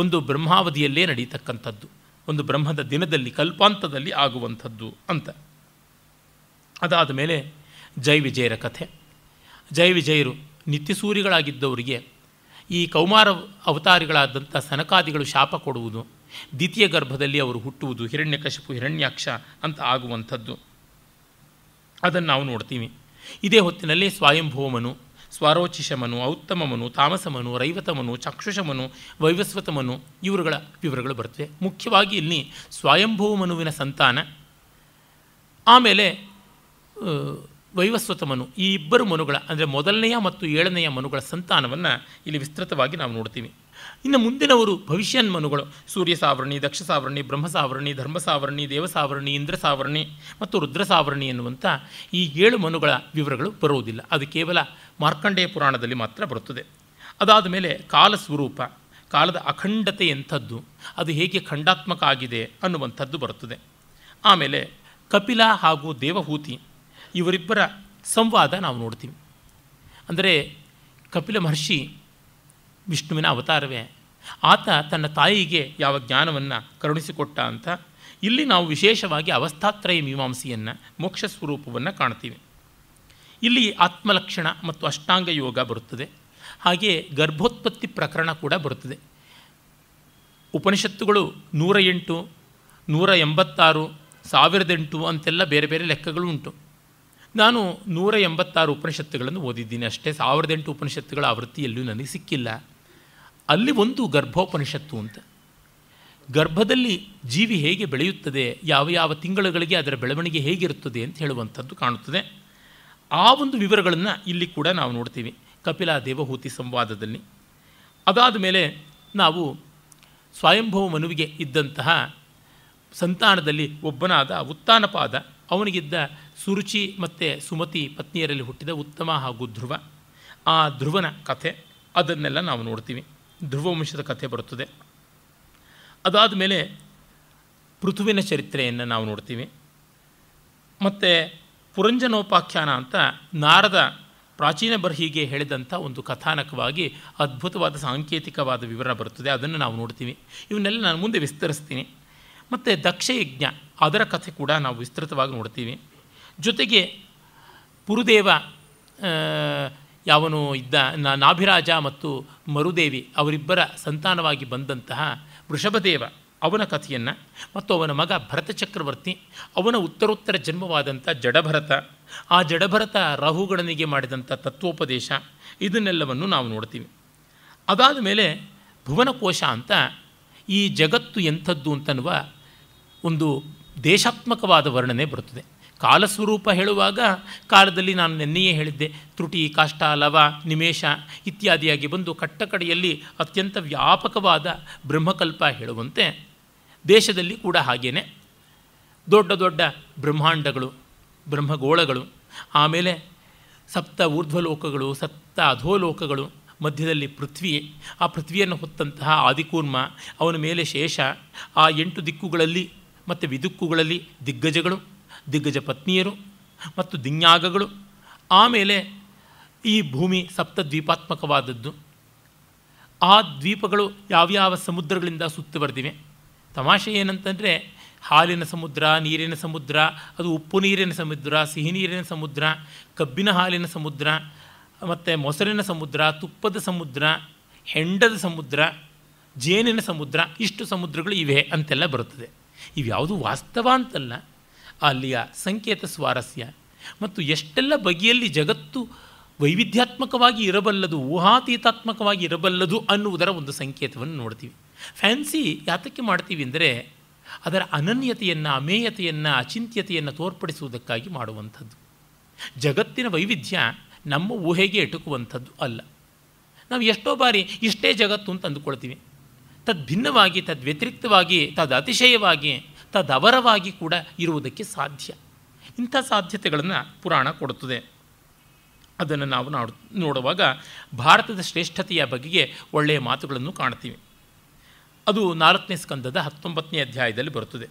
ಒಂದು ಬ್ರಹ್ಮಾವಧಿಯಲ್ಲೇ ನಡೀತಕ್ಕಂಥದ್ದು, ಒಂದು ಬ್ರಹ್ಮದ ದಿನದಲ್ಲಿ ಕಲ್ಪಾಂತದಲ್ಲಿ ಆಗುವಂಥದ್ದು ಅಂತ. ಅದಾದ ಮೇಲೆ ಜಯವಿಜಯರ ಕಥೆ. ಜಯವಿಜಯರು ನಿತ್ಯಸೂರಿಗಳಾಗಿದ್ದವರಿಗೆ ಈ ಕೌಮಾರ ಅವತಾರಿಗಳಾದಂಥ ಸನಕಾದಿಗಳು ಶಾಪ ಕೊಡುವುದು, ದ್ವಿತೀಯ ಗರ್ಭದಲ್ಲಿ ಅವರು ಹುಟ್ಟುವುದು, ಹಿರಣ್ಯಕಶಿಪು ಹಿರಣ್ಯಾಕ್ಷ ಅಂತ ಆಗುವಂಥದ್ದು, ಅದನ್ನು ನಾವು ನೋಡ್ತೀವಿ. ಇದೇ ಹೊತ್ತಿನಲ್ಲಿ ಸ್ವಯಂಭೂಮನು, ಸ್ವಾರೋಚಿಷಮನು, ಔತ್ತಮಮನು, ತಾಮಸಮನು, ರೈವತಮನು, ಚಕ್ಷುಷಮನು, ವೈವಸ್ವತಮನು ಇವರುಗಳ ವಿವರಗಳು ಬರ್ತವೆ. ಮುಖ್ಯವಾಗಿ ಇಲ್ಲಿ ಸ್ವಯಂಭೂಮನುವಿನ ಸಂತಾನ, ಆಮೇಲೆ ವೈವಸ್ವತಮನು, ಈ ಇಬ್ಬರು ಮನುಗಳ ಅಂದರೆ ಮೊದಲನೆಯ ಮತ್ತು 7ನೆಯ ಮನುಗಳ ಸಂತಾನವನ್ನು ಇಲ್ಲಿ ವಿಸ್ತೃತವಾಗಿ ನಾವು ನೋಡ್ತೀವಿ. ಇನ್ನು ಮುಂದಿನವರು ಭವಿಷ್ಯನ್ ಮನುಗಳು, ಸೂರ್ಯ ಸಾವರ್ಣಿ, ದಕ್ಷ ಸಾವರ್ಣಿ, ಬ್ರಹ್ಮ ಸಾವರ್ಣಿ, ಧರ್ಮ ಸಾವರ್ಣಿ, ದೇವ ಸಾವರ್ಣಿ, ಇಂದ್ರ ಸಾವರ್ಣಿ ಮತ್ತು ರುದ್ರ ಸಾವರ್ಣಿ ಎನ್ನುವಂಥ ಈ 7 ಮನುಗಳ ವಿವರಗಳು ಬರುವುದಿಲ್ಲ. ಅದು ಕೇವಲ ಮಾರ್ಕಂಡೇಯ ಪುರಾಣದಲ್ಲಿ ಮಾತ್ರ ಬರುತ್ತದೆ. ಅದಾದ ಮೇಲೆ ಕಾಲ ಸ್ವರೂಪ, ಕಾಲದ ಅಖಂಡತೆ ಎಂಥದ್ದು, ಅದು ಹೇಗೆ ಖಂಡಾತ್ಮಕ ಆಗಿದೆ ಅನ್ನುವಂಥದ್ದು ಬರುತ್ತದೆ. ಆಮೇಲೆ ಕಪಿಲ ಹಾಗೂ ದೇವಹೂತಿ ಇವರಿಬ್ಬರ ಸಂವಾದ ನಾವು ನೋಡ್ತೀವಿ. ಅಂದರೆ ಕಪಿಲ ಮಹರ್ಷಿ ವಿಷ್ಣುವಿನ ಅವತಾರವೇ, ಆತ ತನ್ನ ತಾಯಿಗೆ ಯಾವ ಜ್ಞಾನವನ್ನು ಕರುಣಿಸಿಕೊಟ್ಟ ಅಂತ ಇಲ್ಲಿ ನಾವು ವಿಶೇಷವಾಗಿ ಅವಸ್ಥಾತ್ರಯ ಮೀಮಾಂಸೆಯನ್ನು, ಮೋಕ್ಷ ಸ್ವರೂಪವನ್ನು ಕಾಣ್ತೀವಿ. ಇಲ್ಲಿ ಆತ್ಮಲಕ್ಷಣ ಮತ್ತು ಅಷ್ಟಾಂಗ ಯೋಗ ಬರುತ್ತದೆ. ಹಾಗೆ ಗರ್ಭೋತ್ಪತ್ತಿ ಪ್ರಕರಣ ಕೂಡ ಬರುತ್ತದೆ. ಉಪನಿಷತ್ತುಗಳು 108, 186, 1008 ಅಂತೆಲ್ಲ ಬೇರೆ ಬೇರೆ ಲೆಕ್ಕಗಳು ಉಂಟು. ನಾನು 186 ಉಪನಿಷತ್ತುಗಳನ್ನು ಓದಿದ್ದೀನಿ ಅಷ್ಟೇ. 1008 ಉಪನಿಷತ್ತುಗಳ ಆವೃತ್ತಿಯಲ್ಲೂ ನನಗೆ ಸಿಕ್ಕಿಲ್ಲ. ಅಲ್ಲಿ ಒಂದು ಗರ್ಭೋಪನಿಷತ್ತು ಅಂತ, ಗರ್ಭದಲ್ಲಿ ಜೀವಿ ಹೇಗೆ ಬೆಳೆಯುತ್ತದೆ, ಯಾವ ಯಾವ ತಿಂಗಳುಗಳಿಗೆ ಅದರ ಬೆಳವಣಿಗೆ ಹೇಗಿರುತ್ತದೆ ಅಂತ ಹೇಳುವಂಥದ್ದು ಕಾಣುತ್ತದೆ. ಆ ಒಂದು ವಿವರಗಳನ್ನು ಇಲ್ಲಿ ಕೂಡ ನಾವು ನೋಡ್ತೀವಿ ಕಪಿಲ ದೇವಹೂತಿ ಸಂವಾದದಲ್ಲಿ. ಅದಾದ ಮೇಲೆ ನಾವು ಸ್ವಯಂಭವ ಮನುವಿಗೆ ಇದ್ದಂತಹ ಸಂತಾನದಲ್ಲಿ ಒಬ್ಬನಾದ ಉತ್ತಾನಪಾದ, ಅವನಿಗಿದ್ದ ಸುರುಚಿ ಮತ್ತು ಸುಮತಿ ಪತ್ನಿಯರಲ್ಲಿ ಹುಟ್ಟಿದ ಉತ್ತಮ ಹಾಗೂ ಧ್ರುವ, ಆ ಧ್ರುವನ ಕಥೆ ಅದನ್ನೆಲ್ಲ ನಾವು ನೋಡ್ತೀವಿ. ಧ್ರುವವಂಶದ ಕಥೆ ಬರುತ್ತದೆ. ಅದಾದ ಮೇಲೆ ಪೃಥುವಿನ ಚರಿತ್ರೆಯನ್ನು ನಾವು ನೋಡ್ತೀವಿ. ಮತ್ತು ಪುರಂಜನೋಪಾಖ್ಯಾನ ಅಂತ ನಾರದ ಪ್ರಾಚೀನ ಬರ್ಹಿಗೆ ಹೇಳಿದಂಥ ಒಂದು ಕಥಾನಕವಾಗಿ ಅದ್ಭುತವಾದ ಸಾಂಕೇತಿಕವಾದ ವಿವರ ಬರುತ್ತದೆ, ಅದನ್ನು ನಾವು ನೋಡ್ತೀವಿ. ಇವನ್ನೆಲ್ಲ ನಾನು ಮುಂದೆ ವಿಸ್ತರಿಸ್ತೀನಿ. ಮತ್ತು ದಕ್ಷಯಜ್ಞ ಅದರ ಕಥೆ ಕೂಡ ನಾವು ವಿಸ್ತೃತವಾಗಿ ನೋಡ್ತೀವಿ. ಜೊತೆಗೆ ಪುರುದೇವ ಯಾವನು ಇದ್ದ ನಾಭಿರಾಜ ಮತ್ತು ಮರುದೇವಿ ಅವರಿಬ್ಬರ ಸಂತಾನವಾಗಿ ಬಂದಂತಹ ವೃಷಭದೇವ ಅವನ ಕಥೆಯನ್ನು, ಮತ್ತು ಅವನ ಮಗ ಭರತ ಚಕ್ರವರ್ತಿ, ಅವನ ಉತ್ತರೋತ್ತರ ಜನ್ಮವಾದಂಥ ಜಡಭರತ, ಆ ಜಡಭರತ ರಾಹುಗಣನಿಗೆ ಮಾಡಿದಂಥ ತತ್ವೋಪದೇಶ, ಇದನ್ನೆಲ್ಲವನ್ನು ನಾವು ನೋಡ್ತೀವಿ. ಅದಾದ ಮೇಲೆ ಭುವನಕೋಶ ಅಂತ ಈ ಜಗತ್ತು ಎಂಥದ್ದು ಅಂತನ್ನುವ ಒಂದು ದೇಶಾತ್ಮಕವಾದ ವರ್ಣನೆ ಬರುತ್ತದೆ. ಕಾಲಸ್ವರೂಪ ಹೇಳುವಾಗ ಕಾಲದಲ್ಲಿ ನಾನು ನೆನ್ನೆಯೇ ಹೇಳಿದ್ದೆ, ತ್ರುಟಿ, ಕಾಷ್ಟ, ಲವ, ನಿಮೇಷ ಇತ್ಯಾದಿಯಾಗಿ ಬಂದು ಕಟ್ಟಕಡೆಯಲ್ಲಿ ಅತ್ಯಂತ ವ್ಯಾಪಕವಾದ ಬ್ರಹ್ಮಕಲ್ಪ ಹೇಳುವಂತೆ ದೇಶದಲ್ಲಿ ಕೂಡ ಹಾಗೇನೆ ದೊಡ್ಡ ದೊಡ್ಡ ಬ್ರಹ್ಮಾಂಡಗಳು, ಬ್ರಹ್ಮಗೋಳಗಳು, ಆಮೇಲೆ ಸಪ್ತ ಊರ್ಧ್ವಲೋಕಗಳು, ಸಪ್ತ ಅಧೋಲೋಕಗಳು, ಮಧ್ಯದಲ್ಲಿ ಪೃಥ್ವಿ, ಆ ಪೃಥ್ವಿಯನ್ನು ಹೊತ್ತಂತಹ ಆದಿಕೂರ್ಮ, ಅವನ ಮೇಲೆ ಶೇಷ, ಆ 8 ದಿಕ್ಕುಗಳಲ್ಲಿ ಮತ್ತು ವಿದಿಕ್ಕುಗಳಲ್ಲಿ ದಿಗ್ಗಜಗಳು, ದಿಗ್ಗಜ ಪತ್ನಿಯರು ಮತ್ತು ದಿನ್ಯಾಗಗಳು, ಆಮೇಲೆ ಈ ಭೂಮಿ ಸಪ್ತದ್ವೀಪಾತ್ಮಕವಾದದ್ದು, ಆ ದ್ವೀಪಗಳು ಯಾವ್ಯಾವ ಸಮುದ್ರಗಳಿಂದ ಸುತ್ತುವರೆದಿವೆ. ತಮಾಷೆ ಏನಂತಂದರೆ ಹಾಲಿನ ಸಮುದ್ರ, ನೀರಿನ ಸಮುದ್ರ, ಅದು ಉಪ್ಪು ನೀರಿನ ಸಮುದ್ರ, ಸಿಹಿ ನೀರಿನ ಸಮುದ್ರ, ಕಬ್ಬಿನ ಹಾಲಿನ ಸಮುದ್ರ, ಮತ್ತು ಮೊಸರಿನ ಸಮುದ್ರ, ತುಪ್ಪದ ಸಮುದ್ರ, ಹೆಂಡದ ಸಮುದ್ರ, ಜೇನಿನ ಸಮುದ್ರ, ಇಷ್ಟು ಸಮುದ್ರಗಳು ಇವೆ ಅಂತೆಲ್ಲ ಬರುತ್ತದೆ. ಇವ್ಯಾವುದು ವಾಸ್ತವ ಅಂತಲ್ಲ, ಅಲ್ಲಿಯ ಸಂಕೇತ ಸ್ವಾರಸ್ಯ ಮತ್ತು ಎಷ್ಟೆಲ್ಲ ಬಗೆಯಲ್ಲಿ ಜಗತ್ತು ವೈವಿಧ್ಯಾತ್ಮಕವಾಗಿ ಇರಬಲ್ಲದು, ಊಹಾತೀತಾತ್ಮಕವಾಗಿ ಇರಬಲ್ಲದು ಅನ್ನುವುದರ ಒಂದು ಸಂಕೇತವನ್ನು ನೋಡ್ತೀವಿ. ಫ್ಯಾನ್ಸಿ ಯಾತಕ್ಕೆ ಮಾಡ್ತೀವಿ ಅಂದರೆ ಅದರ ಅನನ್ಯತೆಯನ್ನು, ಅಮೇಯತೆಯನ್ನು, ಅಚಿಂತ್ಯತೆಯನ್ನು ತೋರ್ಪಡಿಸುವುದಕ್ಕಾಗಿ ಮಾಡುವಂಥದ್ದು. ಜಗತ್ತಿನ ವೈವಿಧ್ಯ ನಮ್ಮ ಊಹೆಗೆ ಎಟುಕುವಂಥದ್ದು ಅಲ್ಲ. ನಾವು ಎಷ್ಟೋ ಬಾರಿ ಇಷ್ಟೇ ಜಗತ್ತು ಅಂತ ಅಂದುಕೊಳ್ತೀವಿ. ತದ್ಭಿನ್ನವಾಗಿ, ತದ್ವ್ಯತಿರಿಕ್ತವಾಗಿ, ತದತಿಶಯವಾಗಿ, ತದವರವಾಗಿ ಕೂಡ ಇರುವುದಕ್ಕೆ ಸಾಧ್ಯ. ಇಂಥ ಸಾಧ್ಯತೆಗಳನ್ನು ಪುರಾಣ ಕೊಡುತ್ತದೆ. ಅದನ್ನು ನಾವು ನೋಡುವಾಗ ಭಾರತದ ಶ್ರೇಷ್ಠತೆಯ ಬಗೆಗೆ ಒಳ್ಳೆಯ ಮಾತುಗಳನ್ನು ಕಾಣ್ತೀವಿ. ಅದು 4ನೇ ಸ್ಕಂದದ 19ನೇ ಅಧ್ಯಾಯದಲ್ಲಿ ಬರುತ್ತದೆ.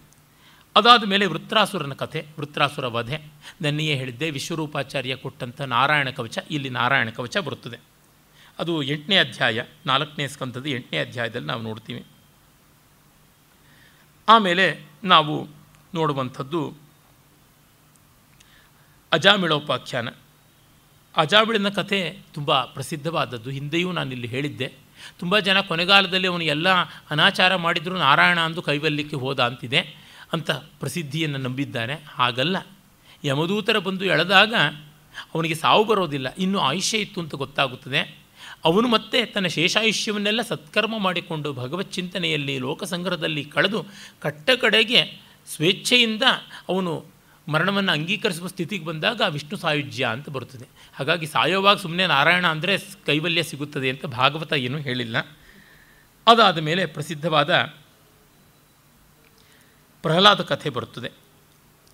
ಅದಾದ ಮೇಲೆ ವೃತ್ರಾಸುರನ ಕಥೆ, ವೃತ್ರಾಸುರ ವಧೆ. ನನ್ನೆಯೇ ಹೇಳಿದ್ದೆ, ವಿಶ್ವರೂಪಾಚಾರ್ಯ ಕೊಟ್ಟಂಥ ನಾರಾಯಣ ಕವಚ, ಇಲ್ಲಿ ನಾರಾಯಣ ಕವಚ ಬರುತ್ತದೆ. ಅದು 8ನೇ ಅಧ್ಯಾಯ, 4ನೇ ಸ್ಕಂದದ 8ನೇ ಅಧ್ಯಾಯದಲ್ಲಿ ನಾವು ನೋಡ್ತೀವಿ. ಆಮೇಲೆ ನಾವು ನೋಡುವಂಥದ್ದು ಅಜಾಮಿಳೋಪಾಖ್ಯಾನ. ಅಜಾಮಿಳನ ಕಥೆ ತುಂಬ ಪ್ರಸಿದ್ಧವಾದದ್ದು. ಹಿಂದೆಯೂ ನಾನಿಲ್ಲಿ ಹೇಳಿದ್ದೆ. ತುಂಬ ಜನ ಕೊನೆಗಾಲದಲ್ಲಿ ಅವನು ಎಲ್ಲ ಅನಾಚಾರ ಮಾಡಿದರೂ ನಾರಾಯಣ ಅಂದು ಕೈವಲ್ಯಕ್ಕೆ ಹೋದ ಅಂತಿದೆ ಅಂತ ಪ್ರಸಿದ್ಧಿಯನ್ನು ನಂಬಿದ್ದಾನೆ. ಹಾಗಲ್ಲ, ಯಮದೂತರ ಬಂದು ಎಳೆದಾಗ ಅವನಿಗೆ ಸಾವು ಬರೋದಿಲ್ಲ, ಇನ್ನೂ ಆಯುಷ್ಯ ಇತ್ತು ಅಂತ ಗೊತ್ತಾಗುತ್ತದೆ. ಅವನು ಮತ್ತೆ ತನ್ನ ಶೇಷಾಯುಷ್ಯವನ್ನೆಲ್ಲ ಸತ್ಕರ್ಮ ಮಾಡಿಕೊಂಡು ಭಗವತ್ ಚಿಂತನೆಯಲ್ಲಿ, ಲೋಕಸಂಗ್ರಹದಲ್ಲಿ ಕಳೆದು ಕಟ್ಟ ಕಡೆಗೆ ಸ್ವೇಚ್ಛೆಯಿಂದ ಅವನು ಮರಣವನ್ನು ಅಂಗೀಕರಿಸುವ ಸ್ಥಿತಿಗೆ ಬಂದಾಗ ವಿಷ್ಣು ಸಾಯುಜ್ಯ ಅಂತ ಬರುತ್ತದೆ. ಹಾಗಾಗಿ ಸಾಯೋವಾಗ ಸುಮ್ಮನೆ ನಾರಾಯಣ ಅಂದರೆ ಕೈವಲ್ಯ ಸಿಗುತ್ತದೆ ಅಂತ ಭಾಗವತ ಏನೂ ಹೇಳಿಲ್ಲ. ಅದಾದ ಮೇಲೆ ಪ್ರಸಿದ್ಧವಾದ ಪ್ರಹ್ಲಾದ ಕಥೆ ಬರುತ್ತದೆ.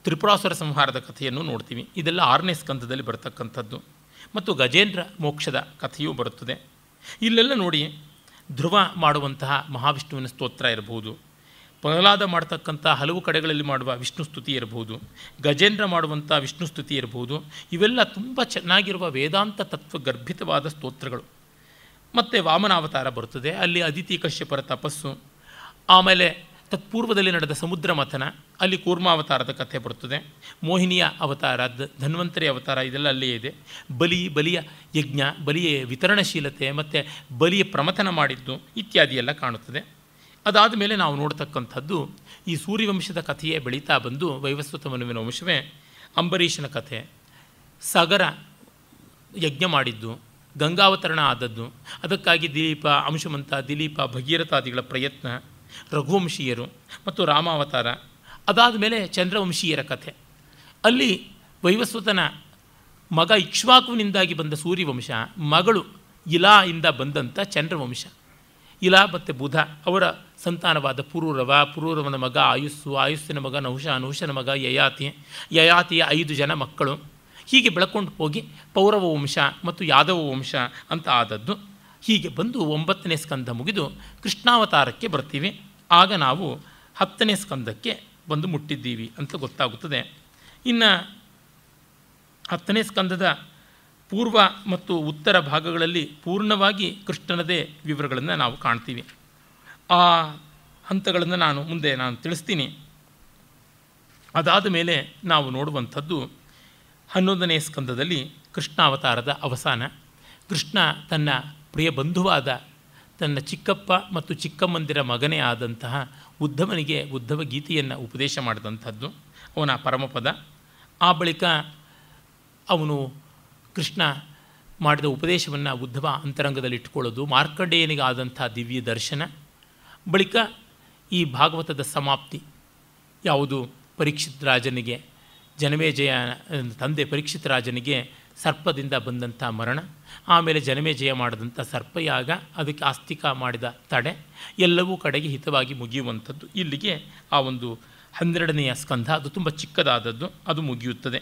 ತ್ರಿಪುರಾಸುರ ಸಂಹಾರದ ಕಥೆಯನ್ನು ನೋಡ್ತೀವಿ. ಇದೆಲ್ಲ 6ನೇ ಸ್ಕಂದದಲ್ಲಿ ಬರತಕ್ಕಂಥದ್ದು. ಮತ್ತು ಗಜೇಂದ್ರ ಮೋಕ್ಷದ ಕಥೆಯೂ ಬರುತ್ತದೆ. ಇಲ್ಲೆಲ್ಲ ನೋಡಿ, ಧ್ರುವ ಮಾಡುವಂತಹ ಮಹಾವಿಷ್ಣುವಿನ ಸ್ತೋತ್ರ ಇರಬಹುದು, ಪ್ರಹ್ಲಾದ ಮಾಡ್ತಕ್ಕಂಥ ಹಲವು ಕಡೆಗಳಲ್ಲಿ ಮಾಡುವ ವಿಷ್ಣು ಸ್ತುತಿ ಇರಬಹುದು, ಗಜೇಂದ್ರ ಮಾಡುವಂಥ ವಿಷ್ಣು ಸ್ತುತಿ ಇರಬಹುದು. ಇವೆಲ್ಲ ತುಂಬ ಚೆನ್ನಾಗಿರುವ ವೇದಾಂತ ತತ್ವಗರ್ಭಿತವಾದ ಸ್ತೋತ್ರಗಳು. ಮತ್ತು ವಾಮನಾವತಾರ ಬರುತ್ತದೆ, ಅಲ್ಲಿ ಅದಿತಿ ಕಶ್ಯಪರ ತಪಸ್ಸು. ಆಮೇಲೆ ತತ್ಪೂರ್ವದಲ್ಲಿ ನಡೆದ ಸಮುದ್ರ ಮಥನ, ಅಲ್ಲಿ ಕೂರ್ಮಾವತಾರದ ಕಥೆ ಬರುತ್ತದೆ. ಮೋಹಿನಿಯ ಅವತಾರ, ಧನ್ವಂತರಿ ಅವತಾರ, ಇದೆಲ್ಲ ಅಲ್ಲಿಯೇ ಇದೆ. ಬಲಿಯ ಯಜ್ಞ, ಬಲಿಯ ವಿತರಣಶೀಲತೆ ಮತ್ತು ಬಲಿಯ ಪ್ರಮಥನ ಮಾಡಿದ್ದು ಇತ್ಯಾದಿ ಎಲ್ಲ ಕಾಣುತ್ತದೆ. ಅದಾದ ಮೇಲೆ ನಾವು ನೋಡ್ತಕ್ಕಂಥದ್ದು ಈ ಸೂರ್ಯವಂಶದ ಕಥೆಯೇ ಬೆಳೀತಾ ಬಂದು ವೈವಸ್ವತ ಮನುವಿನ ವಂಶವೇ ಅಂಬರೀಷನ ಕಥೆ. ಸಾಗರ ಯಜ್ಞ ಮಾಡಿದ್ದು, ಗಂಗಾವತರಣ ಆದದ್ದು, ಅದಕ್ಕಾಗಿ ದಿಲೀಪ, ಅಂಶುಮಂತ, ದಿಲೀಪ, ಭಗೀರಥಾದಿಗಳ ಪ್ರಯತ್ನ, ರಘುವಂಶೀಯರು ಮತ್ತು ರಾಮಾವತಾರ. ಅದಾದ ಮೇಲೆ ಚಂದ್ರವಂಶೀಯರ ಕಥೆ. ಅಲ್ಲಿ ವೈವಸ್ವತನ ಮಗ ಇಕ್ಷ್ವಾಕುವಿನಿಂದಾಗಿ ಬಂದ ಸೂರ್ಯವಂಶ, ಮಗಳು ಇಲಾ ಇಂದ ಬಂದಂಥ ಚಂದ್ರವಂಶ. ಇಲಾ ಮತ್ತು ಬುಧ ಅವರ ಸಂತಾನವಾದ ಪುರೂರವನ ಮಗ ಆಯುಸ್ಸಿನ ಮಗ ನಹುಷನ ಮಗ ಯಯಾತಿಯ 5 ಜನ ಮಕ್ಕಳು. ಹೀಗೆ ಬೆಳ್ಕೊಂಡು ಹೋಗಿ ಪೌರವ ವಂಶ ಮತ್ತು ಯಾದವ ವಂಶ ಅಂತ ಆದದ್ದು. ಹೀಗೆ ಬಂದು 9ನೇ ಸ್ಕಂದ ಮುಗಿದು ಕೃಷ್ಣಾವತಾರಕ್ಕೆ ಬರ್ತೀವಿ. ಆಗ ನಾವು 10ನೇ ಸ್ಕಂದಕ್ಕೆ ಬಂದು ಮುಟ್ಟಿದ್ದೀವಿ ಅಂತ ಗೊತ್ತಾಗುತ್ತದೆ. ಇನ್ನು 10ನೇ ಸ್ಕಂದದ ಪೂರ್ವ ಮತ್ತು ಉತ್ತರ ಭಾಗಗಳಲ್ಲಿ ಪೂರ್ಣವಾಗಿ ಕೃಷ್ಣನದೇ ವಿವರಗಳನ್ನು ನಾವು ಕಾಣ್ತೀವಿ. ಆ ಹಂತಗಳನ್ನು ಮುಂದೆ ನಾನು ತಿಳಿಸ್ತೀನಿ. ಅದಾದ ಮೇಲೆ ನಾವು ನೋಡುವಂಥದ್ದು 11ನೇ ಸ್ಕಂದದಲ್ಲಿ ಕೃಷ್ಣಾವತಾರದ ಅವಸಾನ. ಕೃಷ್ಣ ತನ್ನ ಪ್ರಿಯ ಬಂಧುವಾದ ತನ್ನ ಚಿಕ್ಕಪ್ಪ ಮತ್ತು ಚಿಕ್ಕಮ್ಮಂದಿರ ಮಗನೇ ಆದಂತಹ ಉದ್ಧವನಿಗೆ ಉದ್ಧವ ಗೀತೆಯನ್ನು ಉಪದೇಶ ಮಾಡಿದಂಥದ್ದು ಅವನ ಪರಮಪದ. ಆ ಬಳಿಕ ಅವನು ಕೃಷ್ಣ ಮಾಡಿದ ಉಪದೇಶವನ್ನು ಉದ್ಧವ ಅಂತರಂಗದಲ್ಲಿ ಇಟ್ಕೊಳ್ಳೋದು, ಮಾರ್ಕಂಡೇಯನಿಗೆ ಆದಂಥ ದಿವ್ಯ ದರ್ಶನ. ಬಳಿಕ ಈ ಭಾಗವತದ ಸಮಾಪ್ತಿ ಯಾವುದು, ಪರೀಕ್ಷಿತ್ ರಾಜನಿಗೆ, ಜನಮೇಜಯ ತಂದೆ ಪರೀಕ್ಷಿತ್ ರಾಜನಿಗೆ ಸರ್ಪದಿಂದ ಬಂದಂಥ ಮರಣ, ಆಮೇಲೆ ಜನಮೇಜಯ ಮಾಡಿದಂಥ ಸರ್ಪಯಾಗ, ಅದಕ್ಕೆ ಆಸ್ತಿಕ ಮಾಡಿದ ತಡೆ, ಎಲ್ಲವೂ ಕಡೆಗೆ ಹಿತವಾಗಿ ಮುಗಿಯುವಂಥದ್ದು. ಇಲ್ಲಿಗೆ ಆ ಒಂದು 12ನೆಯ ಸ್ಕಂಧ, ಅದು ತುಂಬ ಚಿಕ್ಕದಾದದ್ದು, ಅದು ಮುಗಿಯುತ್ತದೆ.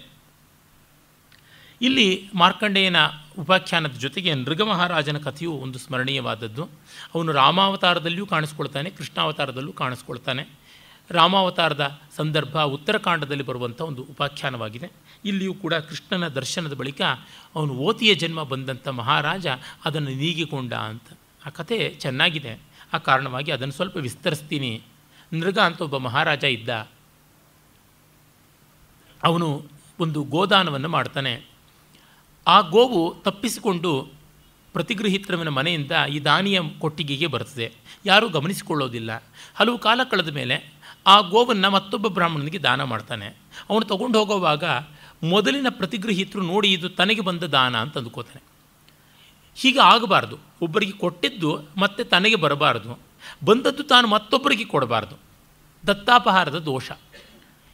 ಇಲ್ಲಿ ಮಾರ್ಕಂಡೇಯನ ಉಪಾಖ್ಯಾನದ ಜೊತೆಗೆ ನೃಗಮಹಾರಾಜನ ಕಥೆಯು ಒಂದು ಸ್ಮರಣೀಯವಾದದ್ದು. ಅವನು ರಾಮಾವತಾರದಲ್ಲಿಯೂ ಕಾಣಿಸ್ಕೊಳ್ತಾನೆ, ಕೃಷ್ಣಾವತಾರದಲ್ಲೂ ಕಾಣಿಸ್ಕೊಳ್ತಾನೆ. ರಾಮಾವತಾರದ ಸಂದರ್ಭ ಉತ್ತರಕಾಂಡದಲ್ಲಿ ಬರುವಂಥ ಒಂದು ಉಪಾಖ್ಯಾನವಾಗಿದೆ. ಇಲ್ಲಿಯೂ ಕೂಡ ಕೃಷ್ಣನ ದರ್ಶನದ ಬಳಿಕ ಅವನು ಓತಿಯ ಜನ್ಮ ಬಂದಂಥ ಮಹಾರಾಜ ಅದನ್ನು ನೀಗಿಕೊಂಡ ಅಂತ ಆ ಕಥೆ ಚೆನ್ನಾಗಿದೆ. ಆ ಕಾರಣವಾಗಿ ಅದನ್ನು ಸ್ವಲ್ಪ ವಿಸ್ತರಿಸ್ತೀನಿ. ನೃಗ ಅಂತ ಒಬ್ಬ ಮಹಾರಾಜ ಇದ್ದ. ಅವನು ಒಂದು ಗೋದಾನವನ್ನು ಮಾಡ್ತಾನೆ. ಆ ಗೋವು ತಪ್ಪಿಸಿಕೊಂಡು ಪ್ರತಿಗೃಹಿತ್ರವನ ಮನೆಯಿಂದ ಈ ದಾನಿಯ ಕೊಟ್ಟಿಗೆಗೆ ಬರ್ತದೆ. ಯಾರೂ ಗಮನಿಸಿಕೊಳ್ಳೋದಿಲ್ಲ. ಹಲವು ಕಾಲ ಕಳೆದ ಮೇಲೆ ಆ ಗೋವನ್ನು ಮತ್ತೊಬ್ಬ ಬ್ರಾಹ್ಮಣನಿಗೆ ದಾನ ಮಾಡ್ತಾನೆ. ಅವನು ತಗೊಂಡು ಹೋಗುವಾಗ ಮೊದಲಿನ ಪ್ರತಿಗೃಹಿತರು ನೋಡಿ ಇದು ತನಗೆ ಬಂದ ದಾನ ಅಂತ ಅಂದ್ಕೋತಾನೆ. ಹೀಗೆ ಆಗಬಾರ್ದು. ಒಬ್ಬರಿಗೆ ಕೊಟ್ಟಿದ್ದು ಮತ್ತೆ ತನಗೆ ಬರಬಾರ್ದು, ಬಂದದ್ದು ತಾನು ಮತ್ತೊಬ್ಬರಿಗೆ ಕೊಡಬಾರ್ದು. ದತ್ತಾಪಹಾರದ ದೋಷ.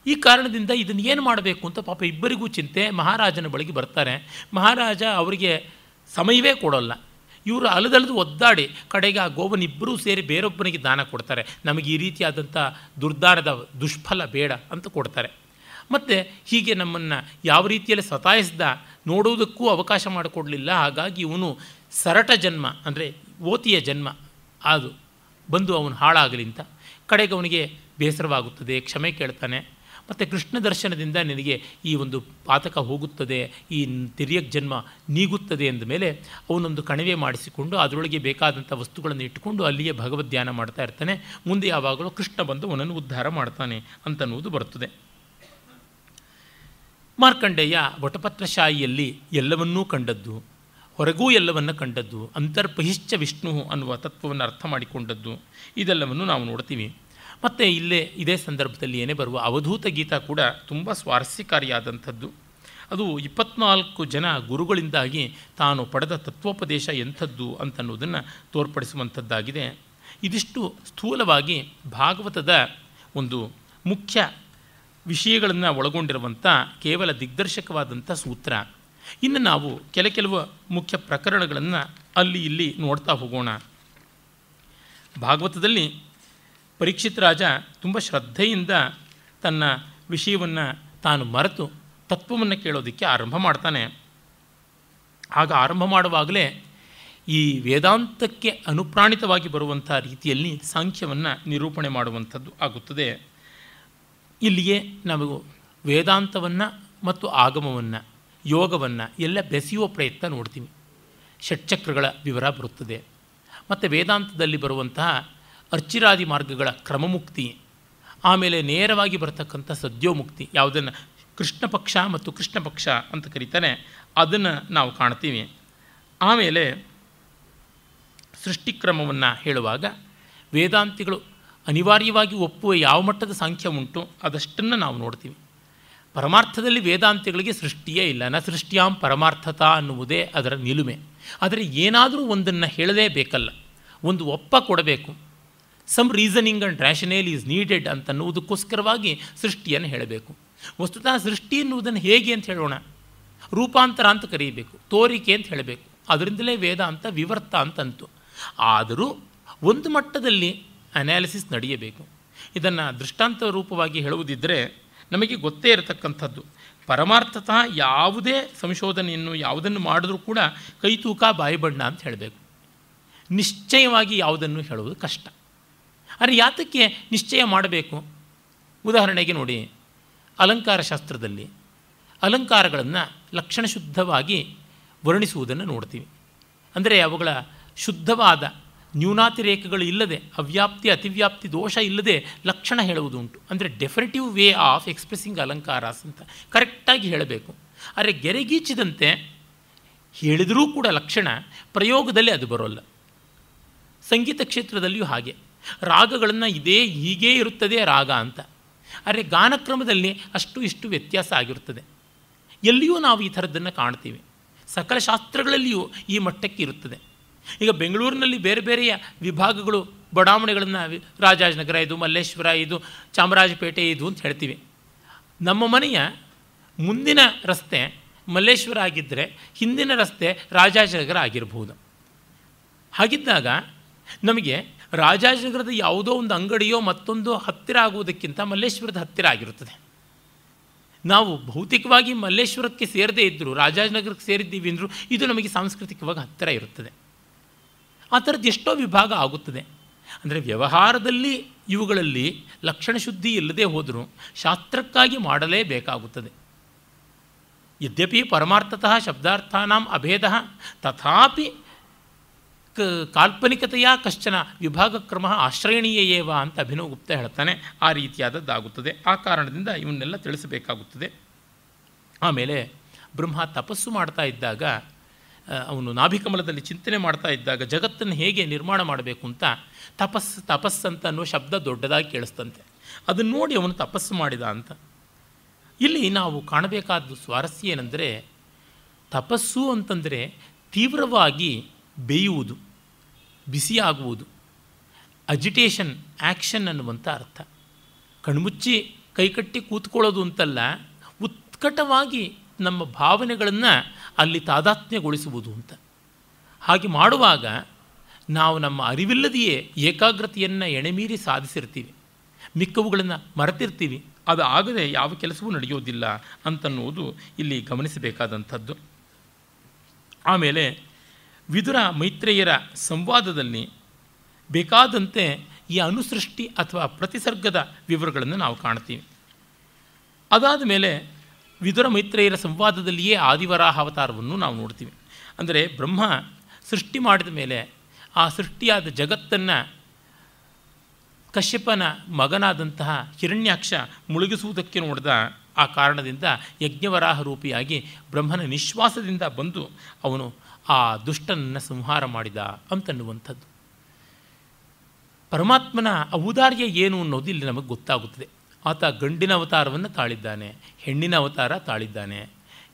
ಈ ಕಾರಣದಿಂದ ಇದನ್ನು ಏನು ಮಾಡಬೇಕು ಅಂತ ಪಾಪ ಇಬ್ಬರಿಗೂ ಚಿಂತೆ. ಮಹಾರಾಜನ ಬಳಿಗೆ ಬರ್ತಾರೆ. ಮಹಾರಾಜ ಅವರಿಗೆ ಸಮಯವೇ ಕೊಡೋಲ್ಲ. ಇವರು ಅಲದಲದು ಒದ್ದಾಡಿ ಕಡೆಗೆ ಆ ಗೋವನಿಬ್ಬರೂ ಸೇರಿ ಬೇರೊಬ್ಬನಿಗೆ ದಾನ ಕೊಡ್ತಾರೆ. ನಮಗೆ ಈ ರೀತಿಯಾದಂಥ ದುರ್ದಾನದ ದುಷ್ಫಲ ಬೇಡ ಅಂತ ಕೊಡ್ತಾರೆ. ಮತ್ತು ಹೀಗೆ ನಮ್ಮನ್ನು ಯಾವ ರೀತಿಯಲ್ಲಿ ಸತಾಯಿಸಿದ ನೋಡುವುದಕ್ಕೂ ಅವಕಾಶ ಮಾಡಿಕೊಡಲಿಲ್ಲ. ಹಾಗಾಗಿ ಇವನು ಸರಟ ಜನ್ಮ ಅಂದರೆ ಓತಿಯ ಜನ್ಮ ಅದು ಬಂದು ಅವನು ಹಾಳಾಗಲಿ ಅಂತ ಕಡೆಗೆ ಅವನಿಗೆ ಬೇಸರವಾಗುತ್ತದೆ. ಕ್ಷಮೆ ಕೇಳ್ತಾನೆ. ಮತ್ತು ಕೃಷ್ಣ ದರ್ಶನದಿಂದ ನಿನಗೆ ಈ ಒಂದು ಪಾತಕ ಹೋಗುತ್ತದೆ, ಈ ತಿರ್ಯಕ್ ಜನ್ಮ ನೀಗುತ್ತದೆ ಅಂದ ಮೇಲೆ ಅವನೊಂದು ಕಣಿವೆ ಮಾಡಿಸಿಕೊಂಡು ಅದರೊಳಗೆ ಬೇಕಾದಂಥ ವಸ್ತುಗಳನ್ನು ಇಟ್ಟುಕೊಂಡು ಅಲ್ಲಿಯೇ ಭಗವದ್ ಧ್ಯಾನ ಮಾಡ್ತಾ ಇರ್ತಾನೆ. ಮುಂದೆ ಯಾವಾಗಲೂ ಕೃಷ್ಣ ಬಂದು ಅವನನ್ನು ಉದ್ಧಾರ ಮಾಡ್ತಾನೆ ಅಂತನ್ನುವುದು ಬರ್ತದೆ. ಮಾರ್ಕಂಡೇಯ ವಟಪತ್ರಶಾಹಿಯಲ್ಲಿ ಎಲ್ಲವನ್ನೂ ಕಂಡದ್ದು, ಹೊರಗೂ ಎಲ್ಲವನ್ನು ಕಂಡದ್ದು, ಅಂತರ್ಬಹಿಶ್ಚ ವಿಷ್ಣು ಅನ್ನುವ ತತ್ವವನ್ನು ಅರ್ಥ ಮಾಡಿಕೊಂಡದ್ದು, ಇದೆಲ್ಲವನ್ನು ನಾವು ನೋಡ್ತೀವಿ. ಮತ್ತು ಇಲ್ಲೇ ಇದೇ ಸಂದರ್ಭದಲ್ಲಿ ಏನೇ ಬರುವ ಅವಧೂತ ಗೀತ ಕೂಡ ತುಂಬ ಸ್ವಾರಸ್ಯಕಾರಿಯಾದಂಥದ್ದು. ಅದು 24 ಜನ ಗುರುಗಳಿಂದಾಗಿ ತಾನು ಪಡೆದ ತತ್ವೋಪದೇಶ ಎಂಥದ್ದು ಅಂತನ್ನುವುದನ್ನು ತೋರ್ಪಡಿಸುವಂಥದ್ದಾಗಿದೆ. ಇದಿಷ್ಟು ಸ್ಥೂಲವಾಗಿ ಭಾಗವತದ ಒಂದು ಮುಖ್ಯ ವಿಷಯಗಳನ್ನು ಒಳಗೊಂಡಿರುವಂಥ ಕೇವಲ ದಿಗ್ದರ್ಶಕವಾದಂಥ ಸೂತ್ರ. ಇನ್ನು ನಾವು ಕೆಲವು ಮುಖ್ಯ ಪ್ರಕರಣಗಳನ್ನು ಅಲ್ಲಿ ಇಲ್ಲಿ ನೋಡ್ತಾ ಹೋಗೋಣ. ಭಾಗವತದಲ್ಲಿ ಪರೀಕ್ಷಿತ್ ರಾಜ ತುಂಬ ಶ್ರದ್ಧೆಯಿಂದ ತನ್ನ ವಿಷಯವನ್ನು ತಾನು ಮರೆತು ತತ್ವವನ್ನು ಕೇಳೋದಕ್ಕೆ ಆರಂಭ ಮಾಡ್ತಾನೆ. ಆಗ ಆರಂಭ ಮಾಡುವಾಗಲೇ ಈ ವೇದಾಂತಕ್ಕೆ ಅನುಪ್ರಾಣಿತವಾಗಿ ಬರುವಂಥ ರೀತಿಯಲ್ಲಿ ಸಾಂಖ್ಯವನ್ನು ನಿರೂಪಣೆ ಮಾಡುವಂಥದ್ದು ಆಗುತ್ತದೆ. ಇಲ್ಲಿಯೇ ನಾವು ವೇದಾಂತವನ್ನು ಮತ್ತು ಆಗಮವನ್ನು, ಯೋಗವನ್ನು ಎಲ್ಲ ಬೆಸೆಯುವ ಪ್ರಯತ್ನ ನೋಡ್ತೀವಿ. ಷಟ್ಚಕ್ರಗಳ ವಿವರ ಬರುತ್ತದೆ. ಮತ್ತು ವೇದಾಂತದಲ್ಲಿ ಬರುವಂತಹ ಅರ್ಚಿರಾದಿ ಮಾರ್ಗಗಳ ಕ್ರಮಮುಕ್ತಿ, ಆಮೇಲೆ ನೇರವಾಗಿ ಬರತಕ್ಕಂಥ ಸದ್ಯೋಮುಕ್ತಿ, ಯಾವುದನ್ನು ಕೃಷ್ಣ ಪಕ್ಷ ಮತ್ತು ಕೃಷ್ಣ ಪಕ್ಷ ಅಂತ ಕರೀತಾನೆ, ಅದನ್ನು ನಾವು ಕಾಣ್ತೀವಿ. ಆಮೇಲೆ ಸೃಷ್ಟಿಕ್ರಮವನ್ನು ಹೇಳುವಾಗ ವೇದಾಂತಿಗಳು ಅನಿವಾರ್ಯವಾಗಿ ಒಪ್ಪುವ ಯಾವ ಮಟ್ಟದ ಸಾಂಖ್ಯ ಉಂಟು ಅದಷ್ಟನ್ನು ನಾವು ನೋಡ್ತೀವಿ. ಪರಮಾರ್ಥದಲ್ಲಿ ವೇದಾಂತಿಗಳಿಗೆ ಸೃಷ್ಟಿಯೇ ಇಲ್ಲ. ನ ಸೃಷ್ಟಿಯಾಂ ಪರಮಾರ್ಥತಾ ಅನ್ನುವುದೇ ಅದರ ನಿಲುಮೆ. ಆದರೆ ಏನಾದರೂ ಒಂದನ್ನು ಹೇಳಲೇಬೇಕಲ್ಲ, ಒಂದು ಒಪ್ಪ ಕೊಡಬೇಕು. Some reasoning and rationale is needed ಅಂತನ್ನುವುದಕ್ಕೋಸ್ಕರವಾಗಿ ಸೃಷ್ಟಿಯನ್ನು ಹೇಳಬೇಕು. ವಸ್ತುತಃ ಸೃಷ್ಟಿ ಎನ್ನುವುದನ್ನು ಹೇಗೆ ಅಂತ ಹೇಳೋಣ? ರೂಪಾಂತರ ಅಂತ ಕರೀಬೇಕು, ತೋರಿಕೆ ಅಂತ ಹೇಳಬೇಕು. ಅದರಿಂದಲೇ ವೇದ ಅಂತ ವಿವರ್ತ ಅಂತಂತು. ಆದರೂ ಒಂದು ಮಟ್ಟದಲ್ಲಿ ಅನಾಲಿಸಿಸ್ ನಡೆಯಬೇಕು. ಇದನ್ನು ದೃಷ್ಟಾಂತ ರೂಪವಾಗಿ ಹೇಳುವುದಿದ್ದರೆ ನಮಗೆ ಗೊತ್ತೇ ಇರತಕ್ಕಂಥದ್ದು. ಪರಮಾರ್ಥತಃ ಯಾವುದೇ ಸಂಶೋಧನೆಯನ್ನು ಯಾವುದನ್ನು ಮಾಡಿದ್ರೂ ಕೂಡ ಕೈತೂಕ ಬಾಯಿಬಣ್ಣ ಅಂತ ಹೇಳಬೇಕು. ನಿಶ್ಚಯವಾಗಿ ಯಾವುದನ್ನು ಹೇಳುವುದು ಕಷ್ಟ. ಆದರೆ ಯಾತಕ್ಕೆ ನಿಶ್ಚಯ ಮಾಡಬೇಕು? ಉದಾಹರಣೆಗೆ ನೋಡಿ, ಅಲಂಕಾರ ಶಾಸ್ತ್ರದಲ್ಲಿ ಅಲಂಕಾರಗಳನ್ನು ಲಕ್ಷಣಶುದ್ಧವಾಗಿ ವರ್ಣಿಸುವುದನ್ನು ನೋಡ್ತೀವಿ. ಅಂದರೆ ಅವುಗಳ ಶುದ್ಧವಾದ ನ್ಯೂನಾತಿರೇಕಗಳು ಇಲ್ಲದೆ, ಅವ್ಯಾಪ್ತಿ ಅತಿವ್ಯಾಪ್ತಿ ದೋಷ ಇಲ್ಲದೆ ಲಕ್ಷಣ ಹೇಳುವುದು ಉಂಟು. ಅಂದರೆ ಡೆಫಿನೆಟಿವ್ ವೇ ಆಫ್ ಎಕ್ಸ್ಪ್ರೆಸ್ಸಿಂಗ್ ಅಲಂಕಾರಾಸ್ ಅಂತ ಕರೆಕ್ಟಾಗಿ ಹೇಳಬೇಕು. ಆದರೆ ಗೆರೆಗೀಚಿದಂತೆ ಹೇಳಿದರೂ ಕೂಡ ಲಕ್ಷಣ ಪ್ರಯೋಗದಲ್ಲಿ ಅದು ಬರೋಲ್ಲ. ಸಂಗೀತ ಕ್ಷೇತ್ರದಲ್ಲಿಯೂ ಹಾಗೆ ರಾಗಗಳನ್ನು ಇದೇ ಹೀಗೇ ಇರುತ್ತದೆ ರಾಗ ಅಂತ. ಆದರೆ ಗಾನಕ್ರಮದಲ್ಲಿ ಅಷ್ಟು ಇಷ್ಟು ವ್ಯತ್ಯಾಸ ಆಗಿರುತ್ತದೆ. ಎಲ್ಲಿಯೂ ನಾವು ಈ ಥರದ್ದನ್ನು ಕಾಣ್ತೀವಿ. ಸಕಲ ಶಾಸ್ತ್ರಗಳಲ್ಲಿಯೂ ಈ ಮಟ್ಟಕ್ಕೆ ಇರುತ್ತದೆ. ಈಗ ಬೆಂಗಳೂರಿನಲ್ಲಿ ಬೇರೆ ಬೇರೆಯ ವಿಭಾಗಗಳು, ಬಡಾವಣೆಗಳನ್ನು ರಾಜಾಜನಗರ ಇದು, ಮಲ್ಲೇಶ್ವರ ಇದು, ಚಾಮರಾಜಪೇಟೆ ಇದು ಅಂತ ಹೇಳ್ತೀವಿ. ನಮ್ಮ ಮನೆಯ ಮುಂದಿನ ರಸ್ತೆ ಮಲ್ಲೇಶ್ವರ ಆಗಿದ್ದರೆ ಹಿಂದಿನ ರಸ್ತೆ ರಾಜಾಜನಗರ ಆಗಿರಬಹುದು. ಹಾಗಿದ್ದಾಗ ನಮಗೆ ರಾಜಾಜನಗರದ ಯಾವುದೋ ಒಂದು ಅಂಗಡಿಯೋ ಮತ್ತೊಂದು ಹತ್ತಿರ ಆಗುವುದಕ್ಕಿಂತ ಮಲ್ಲೇಶ್ವರದ ಹತ್ತಿರ ಆಗಿರುತ್ತದೆ. ನಾವು ಭೌತಿಕವಾಗಿ ಮಲ್ಲೇಶ್ವರಕ್ಕೆ ಸೇರದೇ ಇದ್ದರೂ ರಾಜಾಜನಗರಕ್ಕೆ ಸೇರಿದ್ದೀವಿ ಅಂದರೂ ಇದು ನಮಗೆ ಸಾಂಸ್ಕೃತಿಕವಾಗಿ ಹತ್ತಿರ ಇರುತ್ತದೆ. ಆ ಥರದ್ದು ಎಷ್ಟೋ ವಿಭಾಗ ಆಗುತ್ತದೆ. ಅಂದರೆ ವ್ಯವಹಾರದಲ್ಲಿ ಇವುಗಳಲ್ಲಿ ಲಕ್ಷಣಶುದ್ಧಿ ಇಲ್ಲದೆ ಹೋದರೂ ಶಾಸ್ತ್ರಕ್ಕಾಗಿ ಮಾಡಲೇಬೇಕಾಗುತ್ತದೆ. ಯದ್ಯಪಿ ಪರಮಾರ್ಥತಃ ಶಬ್ದಾರ್ಥಾನಾಂ ಅಭೇದ ತಥಾಪಿ ಕಾಲ್ಪನಿಕತೆಯ ಕಶ್ಚನ ವಿಭಾಗಕ್ರಮ ಆಶ್ರಯಣೀಯ ಏವ ಅಂತ ಅಭಿನವ್ ಗುಪ್ತ ಹೇಳ್ತಾನೆ. ಆ ರೀತಿಯಾದದ್ದಾಗುತ್ತದೆ. ಆ ಕಾರಣದಿಂದ ಇವನ್ನೆಲ್ಲ ತಿಳಿಸಬೇಕಾಗುತ್ತದೆ. ಆಮೇಲೆ ಬ್ರಹ್ಮ ತಪಸ್ಸು ಮಾಡ್ತಾ ಇದ್ದಾಗ, ಅವನು ನಾಭಿಕಮಲದಲ್ಲಿ ಚಿಂತನೆ ಮಾಡ್ತಾ ಇದ್ದಾಗ ಜಗತ್ತನ್ನು ಹೇಗೆ ನಿರ್ಮಾಣ ಮಾಡಬೇಕು ಅಂತ ತಪಸ್ಸಂತ ಅನ್ನೋ ಶಬ್ದ ದೊಡ್ಡದಾಗಿ ಕೇಳಿಸ್ತಂತೆ. ಅದನ್ನು ನೋಡಿ ಅವನು ತಪಸ್ಸು ಮಾಡಿದ ಅಂತ. ಇಲ್ಲಿ ನಾವು ಕಾಣಬೇಕಾದ್ದು ಸ್ವಾರಸ್ಯ ಏನೆಂದರೆ, ತಪಸ್ಸು ಅಂತಂದರೆ ತೀವ್ರವಾಗಿ ಬೇಯುವುದು, ಬಿಸಿಯಾಗುವುದು, ಅಜಿಟೇಷನ್, ಆ್ಯಕ್ಷನ್ ಅನ್ನುವಂಥ ಅರ್ಥ. ಕಣ್ಮುಚ್ಚಿ ಕೈಕಟ್ಟಿ ಕೂತ್ಕೊಳ್ಳೋದು ಅಂತಲ್ಲ, ಉತ್ಕಟವಾಗಿ ನಮ್ಮ ಭಾವನೆಗಳನ್ನು ಅಲ್ಲಿ ತಾದಾತ್ಮ್ಯಗೊಳಿಸುವುದು ಅಂತ. ಹಾಗೆ ಮಾಡುವಾಗ ನಾವು ನಮ್ಮ ಅರಿವಿಲ್ಲದೆಯೇ ಏಕಾಗ್ರತೆಯನ್ನು ಎಣೆಮೀರಿ ಸಾಧಿಸಿರ್ತೀವಿ, ಮಿಕ್ಕವುಗಳನ್ನು ಮರೆತಿರ್ತೀವಿ. ಅದು ಆಗದೆ ಯಾವ ಕೆಲಸವೂ ನಡೆಯೋದಿಲ್ಲ ಅಂತನ್ನುವುದು ಇಲ್ಲಿ ಗಮನಿಸಬೇಕಾದಂಥದ್ದು. ಆಮೇಲೆ ವಿದುರ ಮೈತ್ರೇಯರ ಸಂವಾದದಲ್ಲಿ ಬೇಕಾದಂತೆ ಈ ಅನುಸೃಷ್ಟಿ ಅಥವಾ ಪ್ರತಿಸರ್ಗದ ವಿವರಗಳನ್ನು ನಾವು ಕಾಣ್ತೀವಿ. ಅದಾದ ಮೇಲೆ ವಿದುರ ಮೈತ್ರೇಯರ ಸಂವಾದದಲ್ಲಿಯೇ ಆದಿವರಾಹ ಅವತಾರವನ್ನು ನಾವು ನೋಡ್ತೀವಿ. ಅಂದರೆ ಬ್ರಹ್ಮ ಸೃಷ್ಟಿ ಮಾಡಿದ ಮೇಲೆ ಆ ಸೃಷ್ಟಿಯಾದ ಜಗತ್ತನ್ನು ಕಶ್ಯಪನ ಮಗನಾದಂತಹ ಹಿರಣ್ಯಾಕ್ಷ ಮುಳುಗಿಸುವುದಕ್ಕೆ ನೋಡಿದ. ಆ ಕಾರಣದಿಂದ ಯಜ್ಞವರಾಹ ರೂಪಿಯಾಗಿ ಬ್ರಹ್ಮನ ನಿಶ್ವಾಸದಿಂದ ಬಂದು ಅವನು ಆ ದುಷ್ಟನನ್ನು ಸಂಹಾರ ಮಾಡಿದ ಅಂತನ್ನುವಂಥದ್ದು. ಪರಮಾತ್ಮನ ಔದಾರ್ಯ ಏನು ಅನ್ನೋದು ಇಲ್ಲಿ ನಮಗೆ ಗೊತ್ತಾಗುತ್ತದೆ. ಆತ ಗಂಡಿನ ಅವತಾರವನ್ನು ತಾಳಿದ್ದಾನೆ, ಹೆಣ್ಣಿನ ಅವತಾರ ತಾಳಿದ್ದಾನೆ,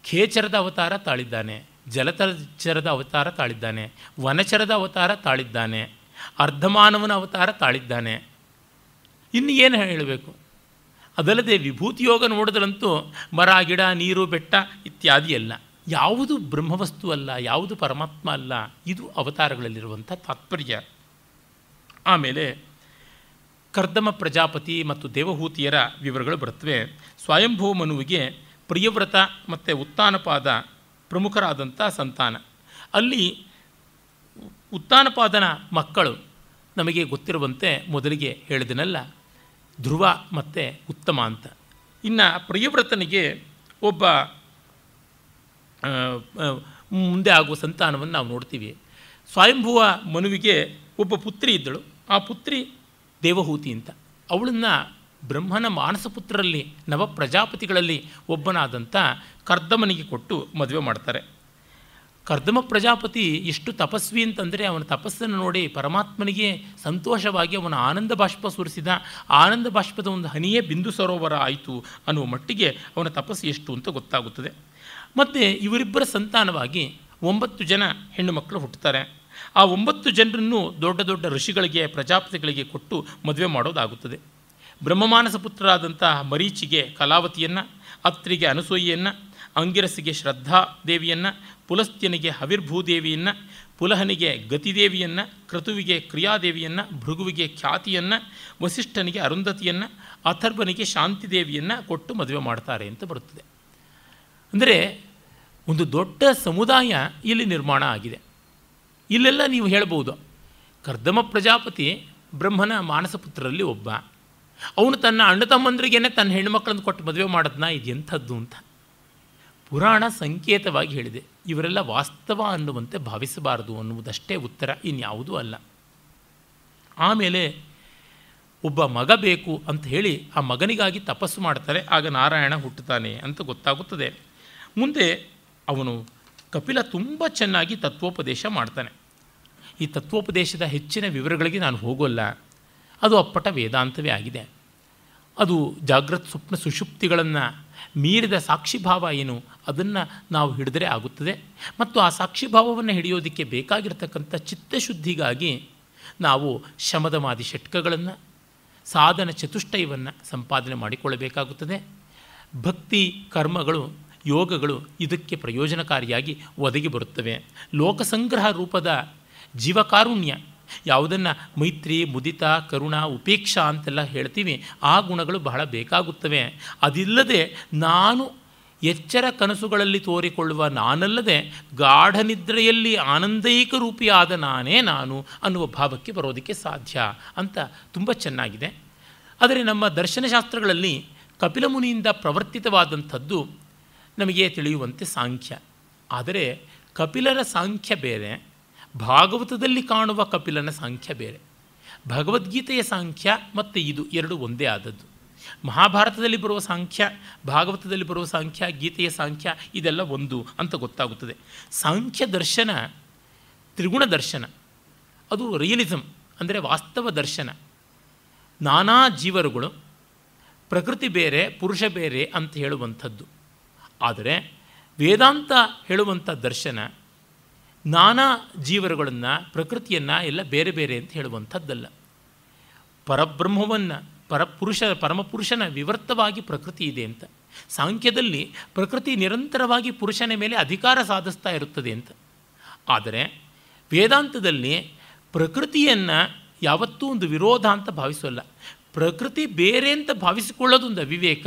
ಖೇಚರದ ಅವತಾರ ತಾಳಿದ್ದಾನೆ, ಜಲಚರದ ಅವತಾರ ತಾಳಿದ್ದಾನೆ, ವನಚರದ ಅವತಾರ ತಾಳಿದ್ದಾನೆ, ಅರ್ಧಮಾನವನ ಅವತಾರ ತಾಳಿದ್ದಾನೆ. ಇನ್ನು ಏನು ಹೇಳಬೇಕು? ಅದಲ್ಲದೆ ವಿಭೂತಿಯೋಗ ನೋಡಿದ್ರಂತೂ ಮರ, ಗಿಡ, ನೀರು, ಬೆಟ್ಟ ಇತ್ಯಾದಿ ಎಲ್ಲ ಯಾವುದು ಬ್ರಹ್ಮವಸ್ತು ಅಲ್ಲ, ಯಾವುದು ಪರಮಾತ್ಮ ಅಲ್ಲ. ಇದು ಅವತಾರಗಳಲ್ಲಿರುವಂಥ ತಾತ್ಪರ್ಯ. ಆಮೇಲೆ ಕರ್ದಮ ಪ್ರಜಾಪತಿ ಮತ್ತು ದೇವಹೂತಿಯರ ವಿವರಗಳು ಬರುತ್ತವೆ. ಸ್ವಯಂಭೂ ಮನುವಿಗೆ ಪ್ರಿಯವ್ರತ ಮತ್ತು ಉತ್ತಾನಪಾದ ಪ್ರಮುಖರಾದಂಥ ಸಂತಾನ. ಅಲ್ಲಿ ಉತ್ತಾನಪಾದನ ಮಕ್ಕಳು ನಮಗೆ ಗೊತ್ತಿರುವಂತೆ ಮೊದಲಿಗೆ ಹೇಳಿದನಲ್ಲ, ಧ್ರುವ ಮತ್ತು ಉತ್ತಮ ಅಂತ. ಇನ್ನು ಪ್ರಿಯವ್ರತನಿಗೆ ಒಬ್ಬ ಮುಂದೆ ಆಗುವ ಸಂತಾನವನ್ನು ನಾವು ನೋಡ್ತೀವಿ. ಸ್ವಯಂಭುವ ಮನುವಿಗೆ ಒಬ್ಬ ಪುತ್ರಿ ಇದ್ದಳು. ಆ ಪುತ್ರಿ ದೇವಹೂತಿ ಅಂತ. ಅವಳನ್ನು ಬ್ರಹ್ಮನ ಮಾನಸಪುತ್ರರಲ್ಲಿ, ನವ ಪ್ರಜಾಪತಿಗಳಲ್ಲಿ ಒಬ್ಬನಾದಂಥ ಕರ್ದಮನಿಗೆ ಕೊಟ್ಟು ಮದುವೆ ಮಾಡ್ತಾರೆ. ಕರ್ದಮ ಪ್ರಜಾಪತಿ ಎಷ್ಟು ತಪಸ್ವಿ ಅಂತಂದರೆ, ಅವನ ತಪಸ್ಸನ್ನು ನೋಡಿ ಪರಮಾತ್ಮನಿಗೆ ಸಂತೋಷವಾಗಿ ಅವನ ಆನಂದ ಬಾಷ್ಪ ಸುರಿಸಿದ. ಆನಂದ ಬಾಷ್ಪದ ಒಂದು ಹನಿಯೇ ಬಿಂದು ಸರೋವರ ಆಯಿತು ಅನ್ನುವ ಮಟ್ಟಿಗೆ ಅವನ ತಪಸ್ಸು ಎಷ್ಟು ಅಂತ ಗೊತ್ತಾಗುತ್ತದೆ. ಮತ್ತು ಇವರಿಬ್ಬರ ಸಂತಾನವಾಗಿ 9 ಜನ ಹೆಣ್ಣು ಮಕ್ಕಳು ಹುಟ್ಟುತ್ತಾರೆ. ಆ 9 ಜನರನ್ನು ದೊಡ್ಡ ದೊಡ್ಡ ಋಷಿಗಳಿಗೆ, ಪ್ರಜಾಪತಿಗಳಿಗೆ ಕೊಟ್ಟು ಮದುವೆ ಮಾಡೋದಾಗುತ್ತದೆ. ಬ್ರಹ್ಮಮಾನಸ ಪುತ್ರರಾದಂತಹ ಮರೀಚಿಗೆ ಕಲಾವತಿಯನ್ನು, ಅತ್ರಿಗೆ ಅನಸೂಯೆಯನ್ನು, ಅಂಗಿರಸಿಗೆ ಶ್ರದ್ಧಾ ದೇವಿಯನ್ನು, ಪುಲಸ್ತ್ಯನಿಗೆ ಹವಿರ್ಭೂದೇವಿಯನ್ನು, ಪುಲಹನಿಗೆ ಗತಿದೇವಿಯನ್ನು, ಕ್ರತುವಿಗೆ ಕ್ರಿಯಾದೇವಿಯನ್ನು, ಭೃಗುವಿಗೆ ಖ್ಯಾತಿಯನ್ನು, ವಸಿಷ್ಠನಿಗೆ ಅರುಂಧತಿಯನ್ನು, ಅಥರ್ವನಿಗೆ ಶಾಂತಿದೇವಿಯನ್ನು ಕೊಟ್ಟು ಮದುವೆ ಮಾಡ್ತಾರೆ ಅಂತ ಬರುತ್ತದೆ. ಅಂದರೆ ಒಂದು ದೊಡ್ಡ ಸಮುದಾಯ ಇಲ್ಲಿ ನಿರ್ಮಾಣ ಆಗಿದೆ. ಇಲ್ಲೆಲ್ಲ ನೀವು ಹೇಳ್ಬೋದು, ಕರ್ದಮ ಪ್ರಜಾಪತಿ ಬ್ರಹ್ಮನ ಮಾನಸಪುತ್ರರಲ್ಲಿ ಒಬ್ಬ, ಅವನು ತನ್ನ ಅಣ್ಣ ತಮ್ಮಂದ್ರಿಗೇನೆ ತನ್ನ ಹೆಣ್ಣುಮಕ್ಕಳನ್ನು ಕೊಟ್ಟು ಮದುವೆ ಮಾಡೋದನ್ನ ಇದು ಎಂಥದ್ದು ಅಂತ ಪುರಾಣ ಸಂಕೇತವಾಗಿ ಹೇಳಿದೆ. ಇವರೆಲ್ಲ ವಾಸ್ತವ ಅನ್ನುವಂತೆ ಭಾವಿಸಬಾರದು ಅನ್ನುವುದಷ್ಟೇ ಉತ್ತರ, ಇನ್ಯಾವುದೂ ಅಲ್ಲ. ಆಮೇಲೆ ಒಬ್ಬ ಮಗ ಬೇಕು ಅಂತ ಹೇಳಿ ಆ ಮಗನಿಗಾಗಿ ತಪಸ್ಸು ಮಾಡ್ತಾರೆ. ಆಗ ನಾರಾಯಣ ಹುಟ್ಟುತ್ತಾನೆ ಅಂತ ಗೊತ್ತಾಗುತ್ತದೆ. ಮುಂದೆ ಅವನು ಕಪಿಲ ತುಂಬ ಚೆನ್ನಾಗಿ ತತ್ವೋಪದೇಶ ಮಾಡ್ತಾನೆ. ಈ ತತ್ವೋಪದೇಶದ ಹೆಚ್ಚಿನ ವಿವರಗಳಿಗೆ ನಾನು ಹೋಗೋಲ್ಲ, ಅದು ಅಪ್ಪಟ ವೇದಾಂತವೇ ಆಗಿದೆ. ಅದು ಜಾಗೃತ್ ಸ್ವಪ್ನ ಸುಷುಪ್ತಿಗಳನ್ನು ಮೀರಿದ ಸಾಕ್ಷಿಭಾವ ಏನು, ಅದನ್ನು ನಾವು ಹಿಡಿದರೆ ಆಗುತ್ತದೆ. ಮತ್ತು ಆ ಸಾಕ್ಷಿಭಾವವನ್ನು ಹಿಡಿಯೋದಕ್ಕೆ ಬೇಕಾಗಿರ್ತಕ್ಕಂಥ ಚಿತ್ತಶುದ್ಧಿಗಾಗಿ ನಾವು ಶಮದಮಾದಿ ಷಟ್ಕಗಳನ್ನು, ಸಾಧನ ಚತುಷ್ಟಯವನ್ನು ಸಂಪಾದನೆ ಮಾಡಿಕೊಳ್ಳಬೇಕಾಗುತ್ತದೆ. ಭಕ್ತಿ ಕರ್ಮಗಳು, ಯೋಗಗಳು ಇದಕ್ಕೆ ಪ್ರಯೋಜನಕಾರಿಯಾಗಿ ಒದಗಿ ಬರುತ್ತವೆ. ಲೋಕಸಂಗ್ರಹ ರೂಪದ ಜೀವಕಾರುಣ್ಯ, ಯಾವುದನ್ನು ಮೈತ್ರಿ, ಮುದಿತ, ಕರುಣ, ಉಪೇಕ್ಷಾ ಅಂತೆಲ್ಲ ಹೇಳ್ತೀವಿ, ಆ ಗುಣಗಳು ಬಹಳ ಬೇಕಾಗುತ್ತವೆ. ಅದಿಲ್ಲದೆ ನಾನು ಎಚ್ಚರ ಕನಸುಗಳಲ್ಲಿ ತೋರಿಕೊಳ್ಳುವ ನಾನಲ್ಲದೆ ಗಾಢನಿದ್ರೆಯಲ್ಲಿ ಆನಂದೈಕ ರೂಪಿಯಾದ ನಾನೇ ನಾನು ಅನ್ನುವ ಭಾವಕ್ಕೆ ಬರೋದಕ್ಕೆ ಸಾಧ್ಯ ಅಂತ ತುಂಬ ಚೆನ್ನಾಗಿದೆ. ಆದರೆ ನಮ್ಮ ದರ್ಶನಶಾಸ್ತ್ರಗಳಲ್ಲಿ ಕಪಿಲ ಮುನಿಯಿಂದ ಪ್ರವರ್ತಿತವಾದಂಥದ್ದು ನಮಗೆ ತಿಳಿಯುವಂತೆ ಸಾಂಖ್ಯ. ಆದರೆ ಕಪಿಲರ ಸಾಂಖ್ಯ ಬೇರೆ, ಭಾಗವತದಲ್ಲಿ ಕಾಣುವ ಕಪಿಲನ ಸಾಂಖ್ಯ ಬೇರೆ, ಭಗವದ್ಗೀತೆಯ ಸಾಂಖ್ಯ ಮತ್ತು ಇದು ಎರಡು ಒಂದೇ ಆದದ್ದು. ಮಹಾಭಾರತದಲ್ಲಿ ಬರುವ ಸಾಂಖ್ಯ, ಭಾಗವತದಲ್ಲಿ ಬರುವ ಸಾಂಖ್ಯ, ಗೀತೆಯ ಸಾಂಖ್ಯ ಇದೆಲ್ಲ ಒಂದು ಅಂತ ಗೊತ್ತಾಗುತ್ತದೆ. ಸಾಂಖ್ಯ ದರ್ಶನ ತ್ರಿಗುಣ ದರ್ಶನ, ಅದು ರಿಯಲಿಸಮ್ ಅಂದರೆ ವಾಸ್ತವ ದರ್ಶನ. ನಾನಾ ಜೀವರುಗಳು, ಪ್ರಕೃತಿ ಬೇರೆ ಪುರುಷ ಬೇರೆ ಅಂತ ಹೇಳುವಂಥದ್ದು. ಆದರೆ ವೇದಾಂತ ಹೇಳುವಂಥ ದರ್ಶನ ನಾನಾ ಜೀವರುಗಳನ್ನು, ಪ್ರಕೃತಿಯನ್ನು ಎಲ್ಲ ಬೇರೆ ಬೇರೆ ಅಂತ ಹೇಳುವಂಥದ್ದಲ್ಲ. ಪರಬ್ರಹ್ಮವನ್ನು, ಪರಮಪುರುಷನ ವಿವರ್ತವಾಗಿ ಪ್ರಕೃತಿ ಇದೆ ಅಂತ. ಸಾಂಖ್ಯದಲ್ಲಿ ಪ್ರಕೃತಿ ನಿರಂತರವಾಗಿ ಪುರುಷನ ಮೇಲೆ ಅಧಿಕಾರ ಸಾಧಿಸ್ತಾ ಇರುತ್ತದೆ ಅಂತ. ಆದರೆ ವೇದಾಂತದಲ್ಲಿ ಪ್ರಕೃತಿಯನ್ನು ಯಾವತ್ತೂ ಒಂದು ವಿರೋಧ ಅಂತ ಭಾವಿಸೋಲ್ಲ. ಪ್ರಕೃತಿ ಬೇರೆ ಅಂತ ಭಾವಿಸಿಕೊಳ್ಳೋದೊಂದು ಅವಿವೇಕ.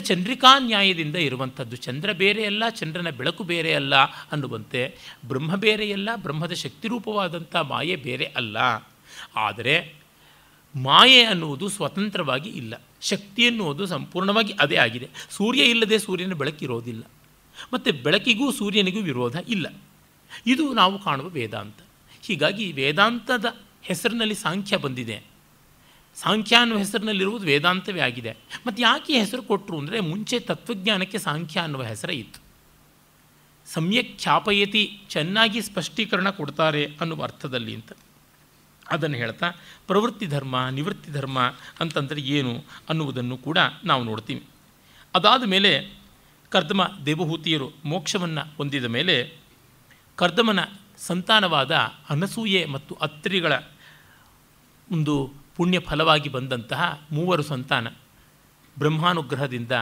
ಚಂದ್ರಿಕಾ ನ್ಯಾಯದಿಂದ ಇರುವಂಥದ್ದು. ಚಂದ್ರ ಬೇರೆ ಅಲ್ಲ, ಚಂದ್ರನ ಬೆಳಕು ಬೇರೆ ಅಲ್ಲ ಅನ್ನುವಂತೆ ಬ್ರಹ್ಮ ಬೇರೆಯಲ್ಲ, ಬ್ರಹ್ಮದ ಶಕ್ತಿರೂಪವಾದಂಥ ಮಾಯೆ ಬೇರೆ ಅಲ್ಲ. ಆದರೆ ಮಾಯೆ ಅನ್ನುವುದು ಸ್ವತಂತ್ರವಾಗಿ ಇಲ್ಲ, ಶಕ್ತಿ ಎನ್ನುವುದು ಸಂಪೂರ್ಣವಾಗಿ ಅದೇ ಆಗಿದೆ. ಸೂರ್ಯ ಇಲ್ಲದೆ ಸೂರ್ಯನ ಬೆಳಕಿರೋದಿಲ್ಲ, ಮತ್ತು ಬೆಳಕಿಗೂ ಸೂರ್ಯನಿಗೂ ವಿರೋಧ ಇಲ್ಲ. ಇದು ನಾವು ಕಾಣುವ ವೇದಾಂತ. ಹೀಗಾಗಿ ವೇದಾಂತದ ಹೆಸರಿನಲ್ಲಿ ಸಾಂಖ್ಯ ಬಂದಿದೆ. ಸಾಂಖ್ಯ ಅನ್ನುವ ಹೆಸರಿನಲ್ಲಿರುವುದು ವೇದಾಂತವೇ ಆಗಿದೆ. ಮತ್ತು ಯಾಕೆ ಹೆಸರು ಕೊಟ್ಟರು ಅಂದರೆ, ಮುಂಚೆ ತತ್ವಜ್ಞಾನಕ್ಕೆ ಸಾಂಖ್ಯ ಅನ್ನುವ ಹೆಸರೇ ಇತ್ತು. ಸಮ್ಯಕ್ ಖ್ಯಾಪಯತಿ, ಚೆನ್ನಾಗಿ ಸ್ಪಷ್ಟೀಕರಣ ಕೊಡ್ತಾರೆ ಅನ್ನುವ ಅರ್ಥದಲ್ಲಿ ಅಂತ ಅದನ್ನು ಹೇಳ್ತಾ, ಪ್ರವೃತ್ತಿ ಧರ್ಮ, ನಿವೃತ್ತಿ ಧರ್ಮ ಅಂತಂದರೆ ಏನು ಅನ್ನುವುದನ್ನು ಕೂಡ ನಾವು ನೋಡ್ತೀವಿ. ಅದಾದ ಮೇಲೆ ಕರ್ದಮ ದೇವಹೂತಿಯರು ಮೋಕ್ಷವನ್ನು ಹೊಂದಿದ ಮೇಲೆ ಕರ್ದಮನ ಸಂತಾನವಾದ ಅನಸೂಯೆ ಮತ್ತು ಅತ್ರಿಗಳ ಒಂದು ಪುಣ್ಯ ಫಲವಾಗಿ ಬಂದಂತಹ ಮೂವರು ಸಂತಾನ, ಬ್ರಹ್ಮಾನುಗ್ರಹದಿಂದ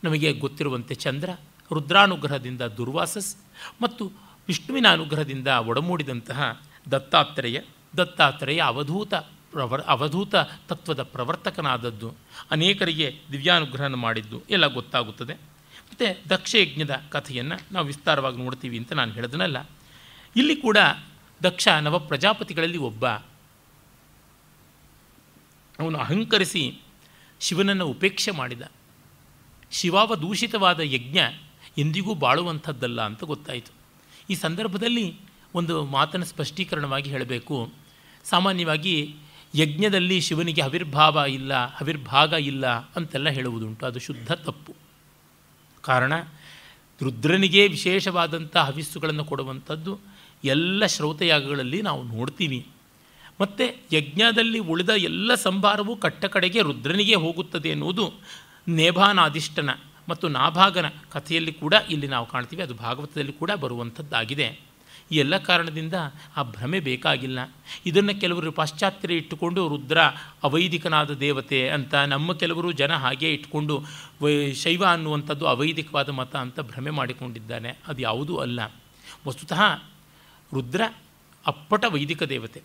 ನಮಗೆ ಗೊತ್ತಿರುವಂತೆ ಚಂದ್ರ, ರುದ್ರಾನುಗ್ರಹದಿಂದ ದುರ್ವಾಸಸ್ ಮತ್ತು ವಿಷ್ಣುವಿನ ಅನುಗ್ರಹದಿಂದ ಒಡಮೂಡಿದಂತಹ ದತ್ತಾತ್ರೇಯ ಅವಧೂತ ತತ್ವದ ಪ್ರವರ್ತಕನಾದದ್ದು, ಅನೇಕರಿಗೆ ದಿವ್ಯಾನುಗ್ರಹನ ಮಾಡಿದ್ದು ಎಲ್ಲ ಗೊತ್ತಾಗುತ್ತದೆ. ಮತ್ತು ದಕ್ಷಯಜ್ಞದ ಕಥೆಯನ್ನು ನಾವು ವಿಸ್ತಾರವಾಗಿ ನೋಡ್ತೀವಿ ಅಂತ ನಾನು ಹೇಳಿದನಲ್ಲ. ಇಲ್ಲಿ ಕೂಡ ದಕ್ಷ ನವ ಪ್ರಜಾಪತಿಗಳಲ್ಲಿ ಒಬ್ಬ. ಅವನು ಅಹಂಕರಿಸಿ ಶಿವನನ್ನು ಉಪೇಕ್ಷೆ ಮಾಡಿದ. ಶಿವಾವದೂಷಿತವಾದ ಯಜ್ಞ ಎಂದಿಗೂ ಬಾಳುವಂಥದ್ದಲ್ಲ ಅಂತ ಗೊತ್ತಾಯಿತು. ಈ ಸಂದರ್ಭದಲ್ಲಿ ಒಂದು ಮಾತನ್ನು ಸ್ಪಷ್ಟೀಕರಣವಾಗಿ ಹೇಳಬೇಕು. ಸಾಮಾನ್ಯವಾಗಿ ಯಜ್ಞದಲ್ಲಿ ಶಿವನಿಗೆ ಹವಿರ್ಭಾಗ ಇಲ್ಲ ಅಂತೆಲ್ಲ ಹೇಳುವುದುಂಟು. ಅದು ಶುದ್ಧ ತಪ್ಪು. ಕಾರಣ, ರುದ್ರನಿಗೆ ವಿಶೇಷವಾದಂಥ ಹವಿಸ್ಸುಗಳನ್ನು ಕೊಡುವಂಥದ್ದು ಎಲ್ಲ ಶ್ರೌತಯಾಗಗಳಲ್ಲಿ ನಾವು ನೋಡ್ತೀವಿ. ಮತ್ತು ಯಜ್ಞದಲ್ಲಿ ಉಳಿದ ಎಲ್ಲ ಸಂಭಾರವೂ ಕಡೆಗೆ ರುದ್ರನಿಗೆ ಹೋಗುತ್ತದೆ ಎನ್ನುವುದು ನೇಭಾನಾದಿಷ್ಟನ ಮತ್ತು ನಾಭಾಗನ ಕಥೆಯಲ್ಲಿ ಕೂಡ ಇಲ್ಲಿ ನಾವು ಕಾಣ್ತೀವಿ. ಅದು ಭಾಗವತದಲ್ಲಿ ಕೂಡ ಬರುವಂಥದ್ದಾಗಿದೆ. ಈ ಎಲ್ಲ ಕಾರಣದಿಂದ ಆ ಭ್ರಮೆ ಬೇಕಾಗಿಲ್ಲ. ಇದನ್ನು ಕೆಲವರು ಪಾಶ್ಚಾತ್ಯರು ಇಟ್ಟುಕೊಂಡು ರುದ್ರ ಅವೈದಿಕನಾದ ದೇವತೆ ಅಂತ, ನಮ್ಮ ಕೆಲವರು ಜನ ಹಾಗೆ ಇಟ್ಕೊಂಡು ಶೈವ ಅನ್ನುವಂಥದ್ದು ಅವೈದಿಕವಾದ ಮತ ಅಂತ ಭ್ರಮೆ ಮಾಡಿಕೊಂಡಿದ್ದಾನೆ. ಅದು ಯಾವುದೂ ಅಲ್ಲ. ವಸ್ತುತಃ ರುದ್ರ ಅಪ್ಪಟ ವೈದಿಕ ದೇವತೆ,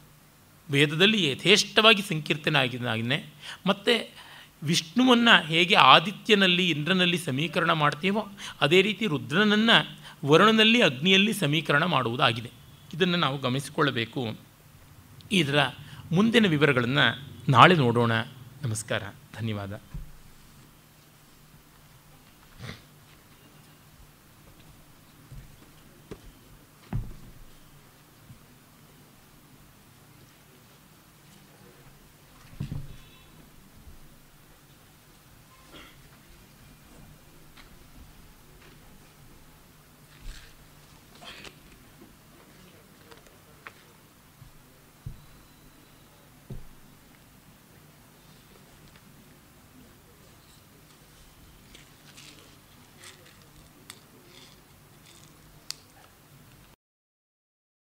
ವೇದದಲ್ಲಿ ಯಥೇಷ್ಟವಾಗಿ ಸಂಕೀರ್ತನೆ ಆಗಿದ್ದಾನೆ. ಮತ್ತು ವಿಷ್ಣುವನ್ನು ಹೇಗೆ ಆದಿತ್ಯನಲ್ಲಿ ಇಂದ್ರನಲ್ಲಿ ಸಮೀಕರಣ ಮಾಡ್ತೀವೋ ಅದೇ ರೀತಿ ರುದ್ರನನ್ನು ವರುಣನಲ್ಲಿ ಅಗ್ನಿಯಲ್ಲಿ ಸಮೀಕರಣ ಮಾಡುವುದಾಗಿದೆ. ಇದನ್ನು ನಾವು ಗಮನಿಸಿಕೊಳ್ಳಬೇಕು. ಇದರ ಮುಂದಿನ ವಿವರಗಳನ್ನು ನಾಳೆ ನೋಡೋಣ. ನಮಸ್ಕಾರ, ಧನ್ಯವಾದ.